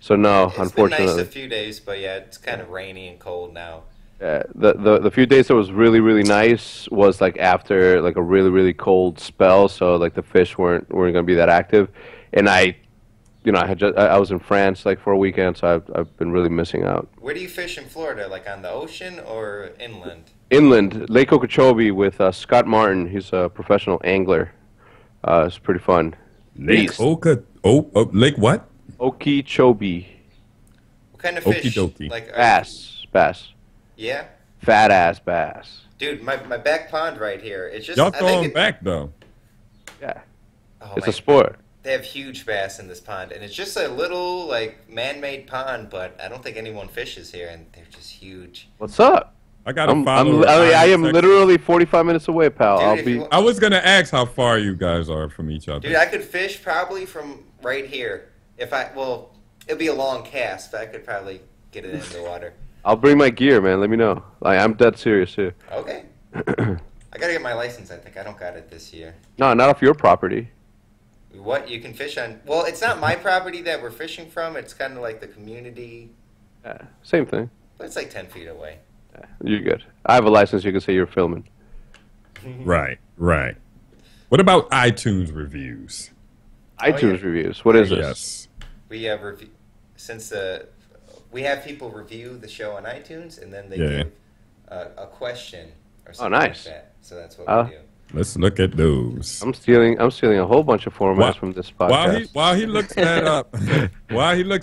So no, unfortunately. It's been nice a few days, but yeah, it's kind of rainy and cold now. Yeah, the few days that was really nice was like after like a really cold spell, so like the fish weren't gonna be that active, and I was in France like for a weekend, so I've been really missing out. Where do you fish in Florida? Like on the ocean or inland? Inland, Lake Okeechobee with Scott Martin. He's a professional angler. It's pretty fun. Lake Lake what? Okeechobee. What kind of fish? Okie-dokie. Like Bass. Yeah. Fat ass bass. Dude, my back pond right here. It's just Y'all throw them back though. Yeah. Oh, It's a sport. They have huge bass in this pond, and it's just a little like man-made pond, but I don't think anyone fishes here, and they're just huge. What's up? I gotta follow. I am literally 45 minutes away, pal. Dude, I was gonna ask how far you guys are from each other. Dude, I could fish probably from right here. It'd be a long cast, but I could probably get it in the water. I'll bring my gear, man. Let me know. I'm dead serious here. Okay. I gotta get my license, I think. I don't got it this year. No, not off your property. What? You can fish on... Well, it's not my property that we're fishing from. It's kind of like the community. Yeah, same thing. But it's like 10 feet away. Yeah, you're good. I have a license. You can say you're filming. Right. What about iTunes reviews? iTunes reviews. What is this? Yes. We have we have people review the show on iTunes, and then they give a question or something nice. like that. So that's what we do. Let's look at those. I'm stealing a whole bunch of formats from this podcast. While he looks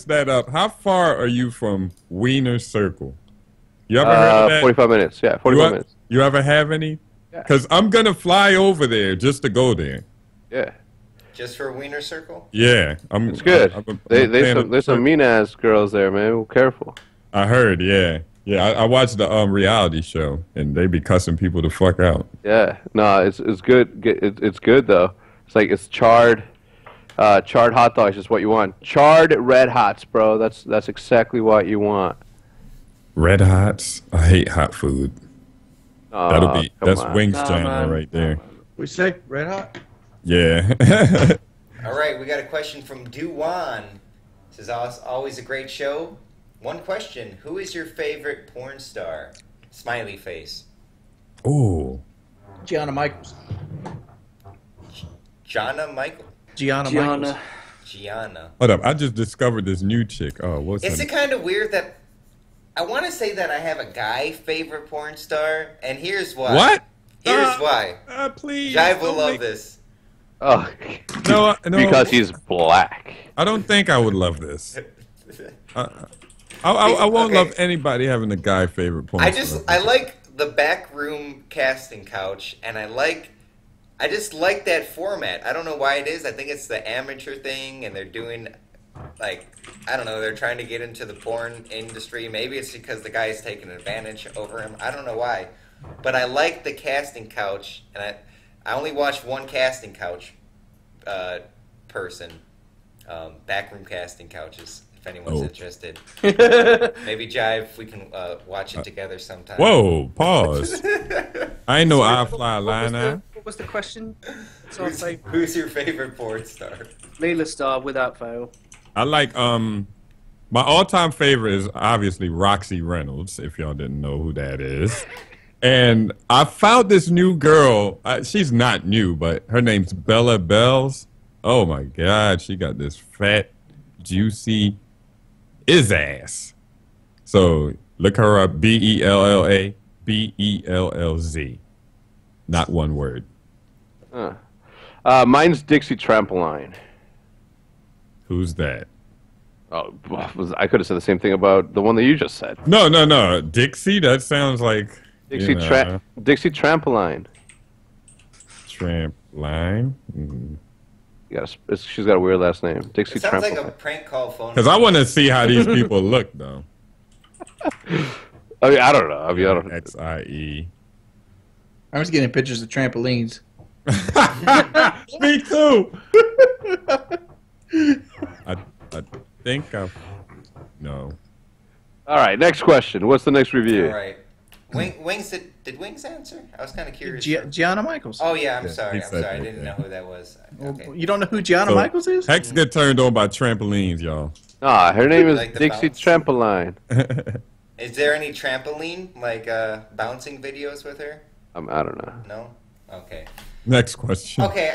that up, how far are you from Wiener Circle? You ever heard of that? 45 minutes. Yeah, 45 minutes. You ever have any? Because I'm gonna fly over there just to go there. Yeah. Just for Wiener Circle? Yeah, it's good. There's some mean ass girls there, man. Careful. I heard. Yeah. I watched the reality show, and they be cussing people the fuck out. Yeah, no, it's good. It's good though. It's like it's charred hot dogs is what you want. Charred red hots, bro. That's exactly what you want. Red hots. I hate hot food. That's Wings channel right there. We say red hot. Yeah. All right, we got a question from Duwan. This is always a great show. One question: who is your favorite porn star? Smiley face. Oh. Gianna Michaels. Gianna Michael. Gianna Michaels. Gianna. Hold up! I just discovered this new chick. Oh, what's Is it kind of weird that I want to say that I have a guy favorite porn star, and here's why. What? Here's why. Please. Jive will love this. Oh. No. Because he's black. I don't think I would love this. I won't love anybody having a guy favorite porn star. I like the backroom casting couch, and I just like that format. I don't know why it is. I think it's the amateur thing, and they're doing, like, I don't know, they're trying to get into the porn industry. Maybe it's because the guy is taking advantage over him. I don't know why. But I like the casting couch, and I only watched one casting couch person, backroom casting couches. If anyone's interested, maybe Jive, we can watch it together sometime. Whoa! Pause. I ain't no I fly line now. What was the question? Who's your favorite porn star? Leela Star, without fail. I like my all-time favorite is obviously Roxy Reynolds. If y'all didn't know who that is, and I found this new girl. She's not new, but her name's Bella Bells. Oh my God, she got this fat, juicy ass. So look her up. BELLA BELLZ. Not one word. Mine's Dixie Trampoline. Who's that? Oh, I could have said the same thing about the one that you just said. No. Dixie? That sounds like... Dixie Trampoline. Trampoline? Mm. She's got a weird last name. Dixie It sounds Trampoline. like a prank call phone. Because I want to see how these people look, though. I mean, I don't know. I don't know. XIE. I'm just getting pictures of trampolines. Me too. I think no. All right, next question. What's the next review? All right. Wings, did Wings answer? I was kind of curious. Gianna Michaels. Oh, yeah, I'm Yeah, sorry. he I'm said sorry. I that, didn't yeah. know who that was. Okay. You don't know who Gianna Michaels is? Hex get turned on by trampolines, y'all. Ah, her name is Like the Dixie bounce? Trampoline. Is there any trampoline, like bouncing videos with her? I don't know. No? Okay. Next question. Okay,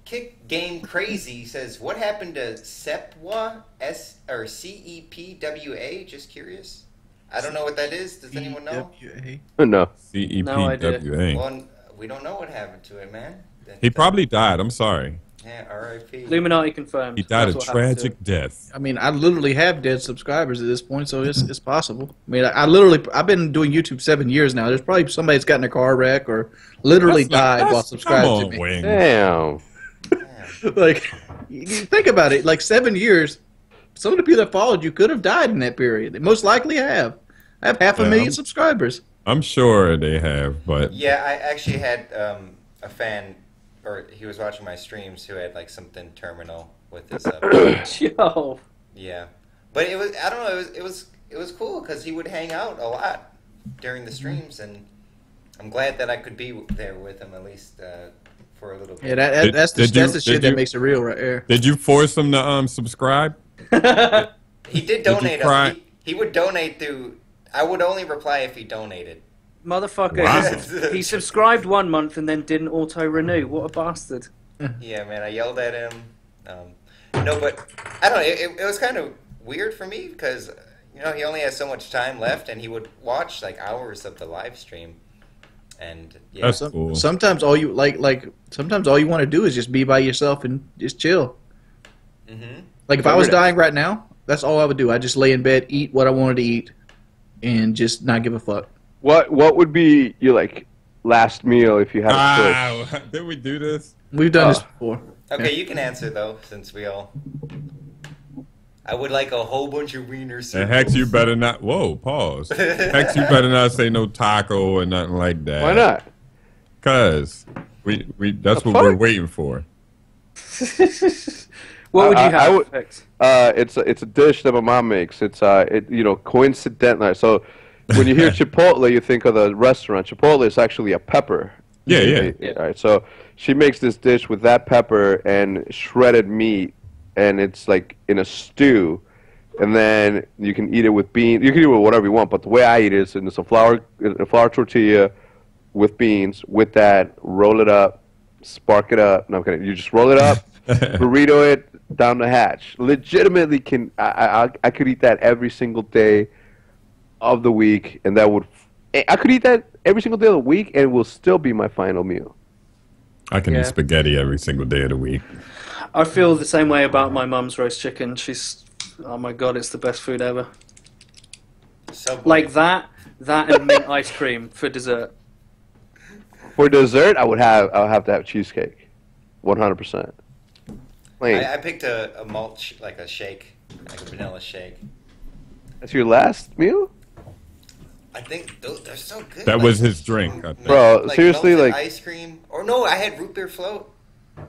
Kick Game Crazy says, what happened to Sepwa, CEPWA? Just curious. I don't know what that is. Does anyone know? No. CEPWA. Well, we don't know what happened to it, man. He probably died. I'm sorry. Yeah, R.I.P. Illuminati confirmed. He died That's a what happened to tragic him. death. I mean, I literally have dead subscribers at this point, so it's possible. I mean, I've been doing YouTube 7 years now. There's probably somebody that's gotten in a car wreck or literally died while subscribed come to on, me. Wings. Damn. Like, you think about it. Like 7 years, some of the people that followed you could have died in that period. They most likely have. I have half a million subscribers. I'm sure they have, but Yeah, I actually had a fan, or he was watching my streams, who had like something terminal with his. Yo. Yeah, but it was, I don't know, it was cool because he would hang out a lot during the streams, and I'm glad that I could be there with him at least for a little bit. Yeah, that's the shit that makes it real right there. did you force him to subscribe? He did Did you donate. cry? He would donate through. I would only reply if he donated. Motherfucker, Wow. he subscribed 1 month and then didn't auto-renew. What a bastard. Yeah, man, I yelled at him. No, but I don't know. It was kind of weird for me because he only has so much time left, and he would watch like hours of the live stream. And yeah, That's cool. Sometimes all you sometimes all you want to do is just be by yourself and just chill. hmm Like if I was dying right now, that's all I would do. I'd just lay in bed, eat what I wanted to eat, and just not give a fuck. What would be your like last meal if you had a choice? Did we do this? We've done this before. Okay, you can answer though, since we all. I would like a whole bunch of wiener soup. And Hex, you better not. Whoa, pause. Hex, you better not say no taco or nothing like that. Why not? Cause we that's The what we're fuck? waiting for. What would you have? I would- Hex? It's a dish that my mom makes. It's coincidentally. So when you hear Chipotle, you think of the restaurant. Chipotle is actually a pepper. Yeah. All right. So she makes this dish with that pepper and shredded meat, and it's like in a stew, and then you can eat it with beans. You can eat it with whatever you want, but the way I eat it is in a flour tortilla with beans. With that, roll it up, spark it up. No, I'm kidding. You just roll it up, burrito it down the hatch. Legitimately, I could eat that every single day of the week, and that would. I could eat that every single day of the week, and it will still be my final meal. I can Yeah. eat spaghetti every single day of the week. I feel the same way about my mum's roast chicken. Oh my god, it's the best food ever. Subway. Like that and mint ice cream for dessert. For dessert, I'll have to have cheesecake, 100%. Plain. I picked a malt like a shake, like a vanilla shake. That's your last meal, I think they're so good. That Like, was his drink. I think. bro. Seriously, melted like ice cream. Or no, I had root beer float.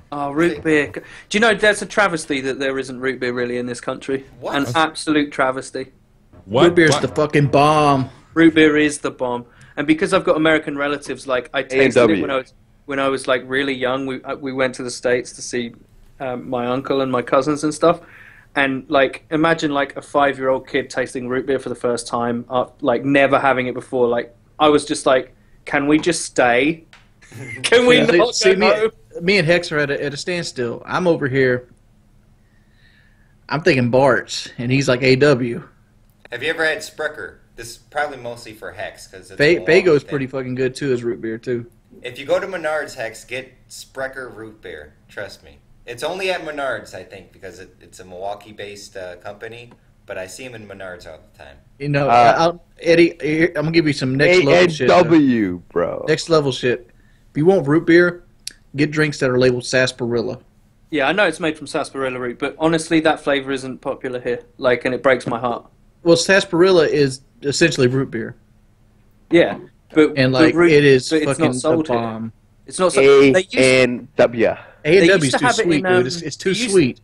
Oh, root beer. Do you know that's a travesty that there isn't root beer really in this country? What? An absolute travesty. What? Root beer's What? the fucking bomb. Root beer is the bomb. And because I've got American relatives, like I tasted it A&W. when I was like really young. We went to the States to see my uncle and my cousins and stuff. And like imagine like a 5-year-old kid tasting root beer for the first time, like never having it before. Like I was just like, can we just stay? Can we Yeah, not see, go home? me and Hex are at a standstill. I'm over here. I'm thinking Bart's, and he's like AW. Have you ever had Sprecher? This is probably mostly for Hex because Fago's pretty fucking good too as root beer too. If you go to Menards, Hex, get Sprecher root beer. Trust me. It's only at Menards, I think, because it's a Milwaukee-based company. But I see them in Menards all the time. You know, Eddie, here, I'm gonna give you some next level shit. A&W, bro. Next level shit. If you want root beer, get drinks that are labeled sarsaparilla. Yeah, I know it's made from sarsaparilla root, but honestly, that flavor isn't popular here. Like, and it breaks my heart. Well, sarsaparilla is essentially root beer. Yeah, And like root, it is but it's fucking not sold the bomb. here. It's not sold. A&W. A&W's too sweet, dude. It's too sweet.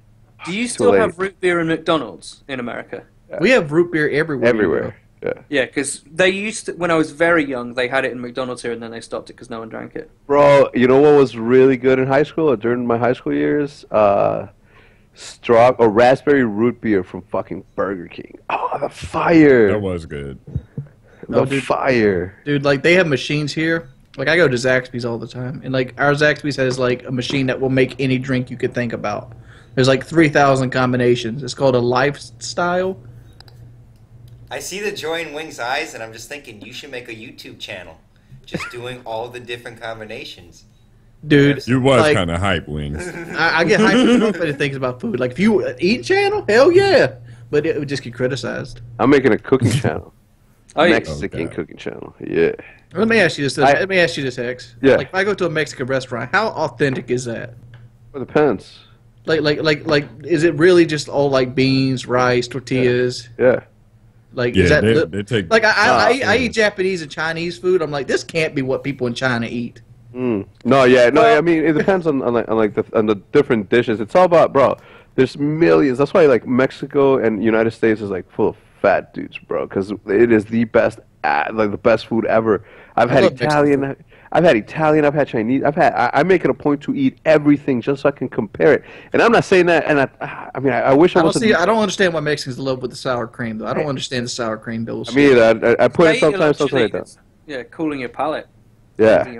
Do you still have root beer in McDonald's in America? We have root beer everywhere. Everywhere. Yeah. Yeah, because they used to, when I was very young, they had it in McDonald's here, and then they stopped it because no one drank it. Bro, you know what was really good in high school or during my high school years? Raspberry root beer from fucking Burger King. Oh, the fire! That was good. Fire, dude. Like they have machines here. Like I go to Zaxby's all the time, and like our Zaxby's has like a machine that will make any drink you could think about. There's like 3,000 combinations. It's called a lifestyle. I see the joy in Wing's eyes, and I'm just thinking you should make a YouTube channel, just doing all the different combinations. Dude, you was like, kind of hype, Wings. I get hyped up when it thinks about food. Like if you eat channel, hell yeah, but it would just get criticized. I'm making a cooking channel. Oh, Mexican cooking channel. Yeah. Let me ask you this. Let me ask you this, Hex. Yeah. Like if I go to a Mexican restaurant, how authentic is that? It depends. Like, is it really just all like beans, rice, tortillas? Yeah. Like, Yeah, is that they take. like I eat Japanese and Chinese food. I'm like, this can't be what people in China eat. No, yeah, no. I mean, it depends on the different dishes. It's all about, bro. There's millions. That's why like Mexico and United States is like full of fat dudes, bro. Because it is the best, like the best food ever. I've had Italian. I've had Chinese. I make it a point to eat everything just so I can compare it. And I'm not saying that. And I mean, I wish I wasn't. I don't understand why Mexicans love with the sour cream though. I don't understand the sour cream bills. I mean, I put it sometimes like that. Yeah, cooling your palate. Yeah.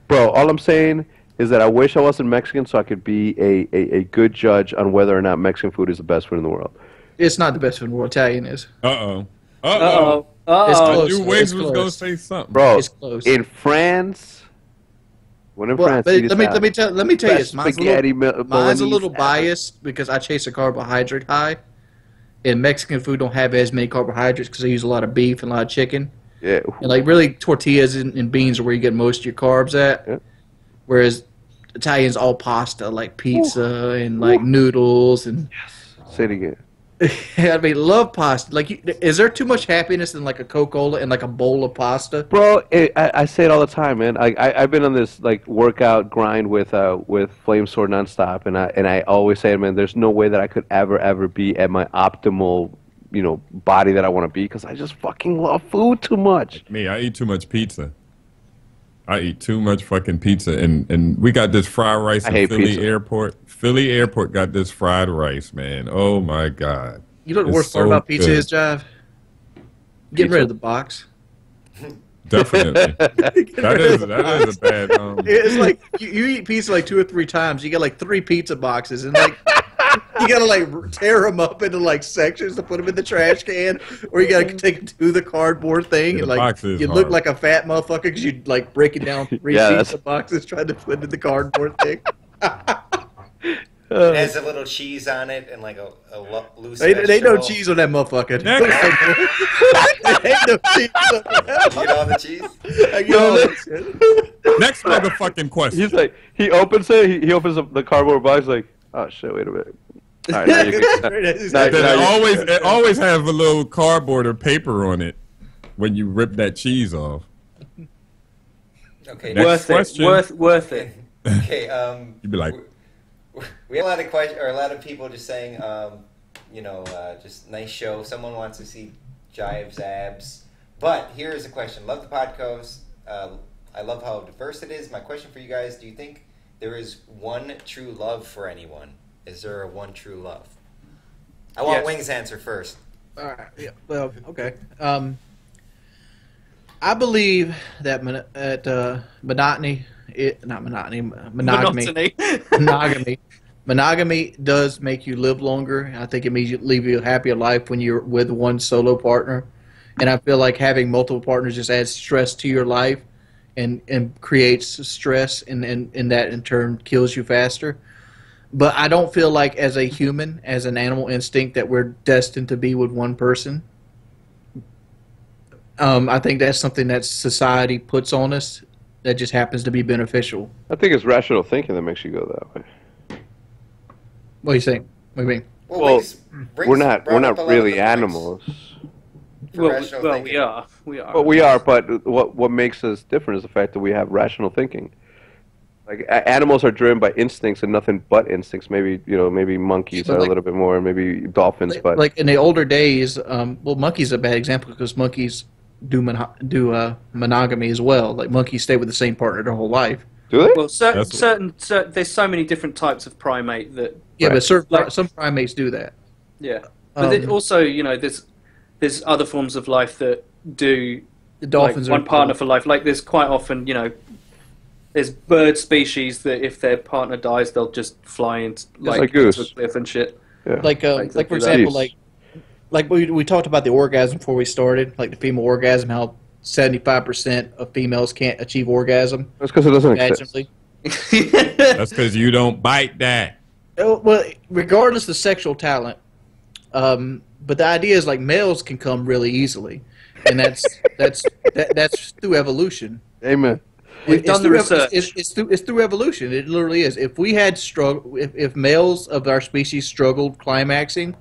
Bro, all I'm saying is that I wish I wasn't Mexican so I could be a good judge on whether or not Mexican food is the best food in the world. It's not the best food in the world. Italian is. It's I knew Wings was going to say something. Bro, it's close. In France, when in France, let me tell you this. Mine's a little bolognese biased because I chase a carbohydrate high, and Mexican food don't have as many carbohydrates because they use a lot of beef and a lot of chicken. Yeah. And like really, tortillas and beans are where you get most of your carbs at. Yeah. Whereas Italians all pasta, like pizza and like noodles and. Yes. Say it again. I mean, love pasta. Like, is there too much happiness in like a Coca-Cola and like a bowl of pasta? Bro, I say it all the time, man. I've been on this like workout grind with Flame Sword nonstop, and I always say, man, there's no way that I could ever be at my optimal, body that I want to be because I just fucking love food too much. Me, I eat too much pizza. I eat too much fucking pizza, and we got this fried rice in Philly Airport. Philly Airport got this fried rice, man. Oh my god! You know the worst part about pizza is, Jive? Getting rid of the box. Definitely, that is a bad. It's like you eat pizza like 2 or 3 times. You get like 3 pizza boxes, and like you gotta like tear them up into like sections to put them in the trash can, or you gotta take them to the cardboard thing, and like you look like a fat motherfucker because you like breaking down 3 pizza boxes trying to put in the cardboard thing. It has a little cheese on it and like a loose. There ain't no cheese on that motherfucker. There ain't no cheese on that. You get all the cheese? I get all that shit. Next motherfucking question. He's like, he opens it. He opens up the cardboard box. Like, oh shit! Wait a minute. All right, now you can, it always have a little cardboard or paper on it when you rip that cheese off. Okay, worth it. Okay, you'd be like, we have a lot of questions, or a lot of people just saying, just nice show. Someone wants to see Jive's abs. But here is a question. Love the podcast. I love how diverse it is. My question for you guys: do you think there is one true love for anyone? Is there a one true love? I want Wings' answer first. All right. Yeah. Well, okay. I believe that monogamy does make you live longer. I think it means you live a happier life when you're with one solo partner. And I feel like having multiple partners just adds stress to your life and creates stress, and that in turn kills you faster. But I don't feel like as a human, as an animal instinct, that we're destined to be with one person. I think that's something that society puts on us that just happens to be beneficial. I think it's rational thinking that makes you go that way. What do you think? What do you mean? Well, we're not really animals. for rational well, thinking. we are. But we are. But what makes us different is the fact that we have rational thinking. Like animals are driven by instincts and nothing but instincts. Maybe maybe monkeys But are like- a little bit more, maybe dolphins. But Like in the older days, well, monkeys are a bad example because monkeys do monogamy as well. Like monkeys stay with the same partner their whole life. do they? Well, certain there's so many different types of primate that Yeah, Right. but some primates do that. yeah. But then also, there's other forms of life that do The dolphins like are one partner for life. Like there's quite often, there's bird species that if their partner dies, they'll just fly into like into a goose. cliff and shit. Yeah. like Like for the example, geese. like we talked about the orgasm before we started, like the female orgasm, how 75% of females can't achieve orgasm That's because it doesn't exist. vaginally. That's because you don't bite that. Well, regardless of sexual talent, but the idea is like males can come really easily, and that's through evolution. Amen. We've done the research. It's through evolution. It literally is. If we had if males of our species struggled climaxing,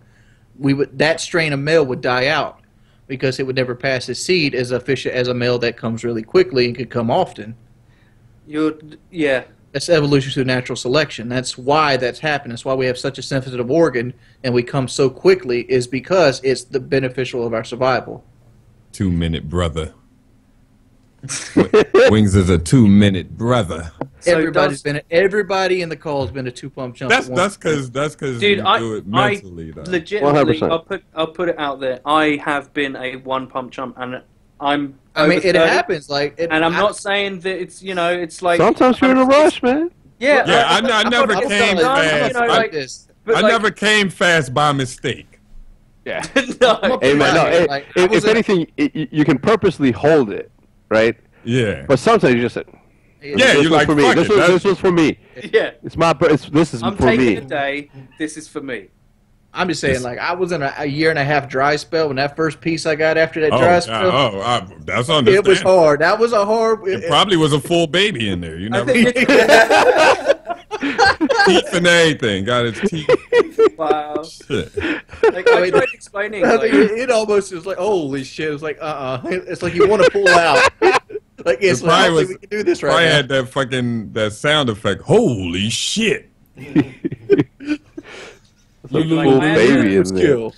that strain of male would die out because it would never pass its seed as a male that comes really quickly and could come often. Yeah. That's evolution through natural selection. That's why that's happened. That's why we have such a sensitive organ and we come so quickly is because it's the beneficial of our survival. 2-minute brother. Wings is a 2-minute brother. So Everybody in the call has been a 2-pump jump. That's at once. because Dude, you I do it mentally, though. legitimately, 100%. I'll put it out there. I have been a one pump jump, and I'm. I mean, over it 30, happens. and I'm not saying that it's it's like Sometimes you're in a rush, man. Yeah, Yeah, I never I've came done it, fast. like this. but I like- never came fast by mistake. Yeah. no. Hey, man, no, Like, I if was in- anything, you can purposely hold it, right? Yeah. But sometimes you just say, Yeah, this you're was like, for me. fuck This it. was for me. Yeah, This is I'm for taking me. a day. This is for me. I'm just saying, like, I was in a year and a half dry spell when that first piece I got after that Oh, dry God, spell. that's It was understandable. hard. That was a hard. It probably was a full baby in there. You I never think teeth and everything. Got his teeth. wow. Shit. Like, I tried explaining. I Like, mean, it almost was like, holy shit! It was like, It's like you want to pull out. Like, it's like, I don't think we can do this right I now. had that sound effect. Holy shit! Full Like, I had baby It in was there. kill.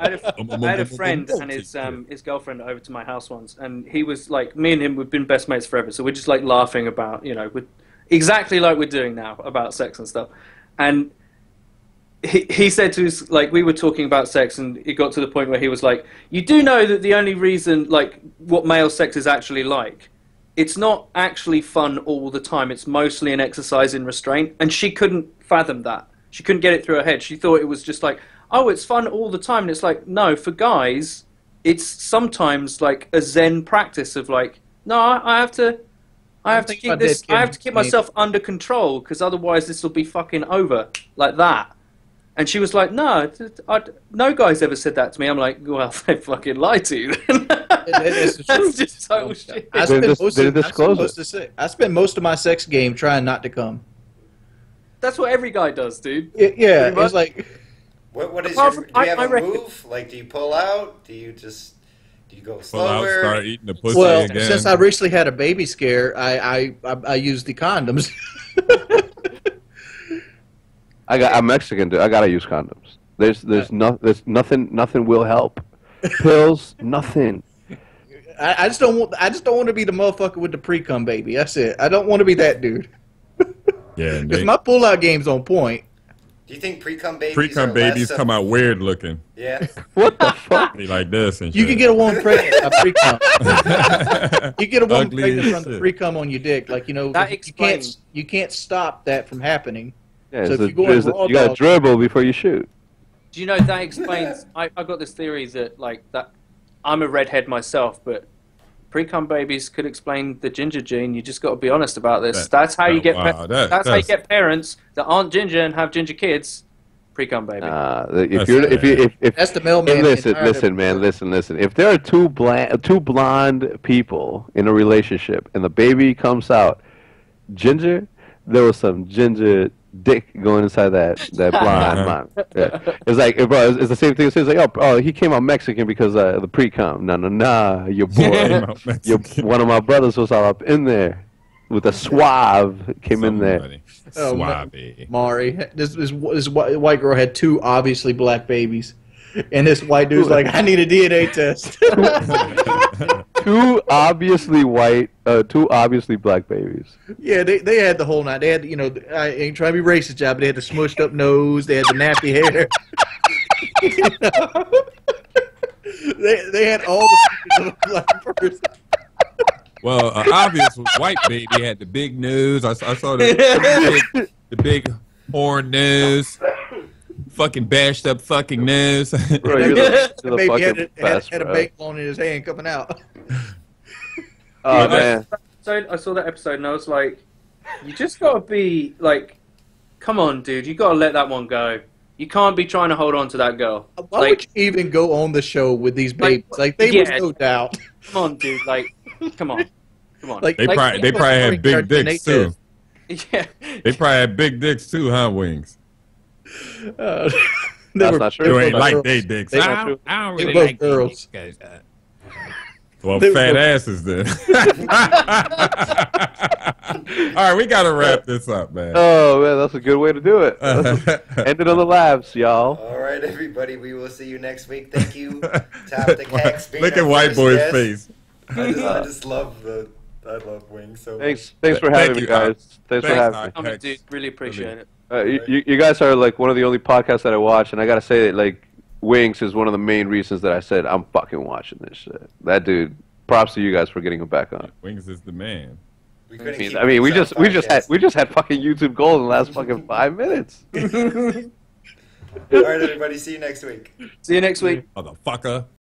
I had a friend and his girlfriend over to my house once, and he was like, me and him, we've been best mates forever, so we're just like laughing about, with exactly like we're doing now about sex and stuff. And he said to us, like, we were talking about sex, and it got to the point where he was like, you do know that the only reason, like, what male sex is actually like, it's not actually fun all the time. It's mostly an exercise in restraint. And she couldn't fathom that. She couldn't get it through her head. She thought it was just like, oh, it's fun all the time. And it's like, no, for guys, it's sometimes like a Zen practice of like, no, I have to think keep my this. dead I have to kid keep made- myself under control because otherwise this will be fucking over like that. And she was like, no, no guy's ever said that to me. I'm like, well, they fucking lied to you then. It's the That's truth. just total shit. I They spend just- most they of- disclose I spend most of my sex game trying not to come. That's what every guy does, dude. Yeah, Pretty much. it's like What is Apart your? from- Do you have I a reckon- move? Like, do you pull out? Do you go Pull out, slower? start eating the pussy well, again. since I recently had a baby scare, I used the condoms. I'm Mexican, dude. I gotta use condoms. There's nothing will help. Pills, nothing. I just don't want to be the motherfucker with the pre-cum baby. That's it. I don't want to be that dude. yeah, and Because my pull-out game's on point. Do you think pre-cum babies? pre-cum are babies less come out weird looking. Yeah. What the fuck? Be like this and You shit. can get a woman pregnant by pre-cum. You get a woman Ugly pregnant as from the shit. pre-cum on your dick. Like, That explains- you can't stop that from happening. Yeah, So if it's you go in raw you gotta dog- dribble before you shoot. Do you know that explains? I got this theory that like that. I'm a redhead myself, but pre-cum babies could explain the ginger gene. You just got to be honest about this. That's how you get. Wow, that's how you get parents that aren't ginger and have ginger kids. Pre-cum baby. If That's the mailman. and listen, entirely. listen. If there are two blonde people in a relationship and the baby comes out ginger, there was some ginger dick going inside that blonde mom. Yeah. It's like, bro, it's the same thing. It's like, oh, he came out Mexican because the pre-com. Nah, your boy, one of my brothers was all up in there with a suave came in there. Suave. Mari, this white girl had 2 obviously black babies, and this white dude's like, I need a DNA test. 2 obviously white, 2 obviously black babies. Yeah, they had the whole night. They had, I ain't trying to be racist, job, but they had the smushed up nose. They had the nappy hair. they had all the features of a black person. Well, obvious white baby had the big nose. I saw the big horn nose. Fucking bashed up fucking nose. Bro, you're the Baby fucking best, had a bro. bagel on in his hand coming out. Oh, man. So I saw that episode and I was like, you just gotta be like, come on, dude, you gotta let that one go. You can't be trying to hold on to that girl. Why would you even go on the show with these babies? Like they was no doubt. Come on, dude. Like, come on. Like they probably had big dicks too. Yeah. They probably had big dicks too, huh, Wings? That's not true. You ain't like they dicks. I don't really like girls. These guys. Well, fat asses then. All right, we gotta wrap this up, man. Oh man, that's a good way to do it. End it on the laughs, y'all. All right, everybody. We will see you next week. Thank you, OPTIC HECZ. Look at white boy's face. I just love I love Wings so much. Thanks for having me, guys. Thanks for having me. Dude, really appreciate it. You guys are like one of the only podcasts that I watch, and I gotta say that like Wings is one of the main reasons that I said I'm fucking watching this shit. That dude. Props to you guys for getting him back on. Wings is the man. We just had fucking YouTube gold in the last fucking 5 minutes. All right, everybody. See you next week. See you next week. Motherfucker.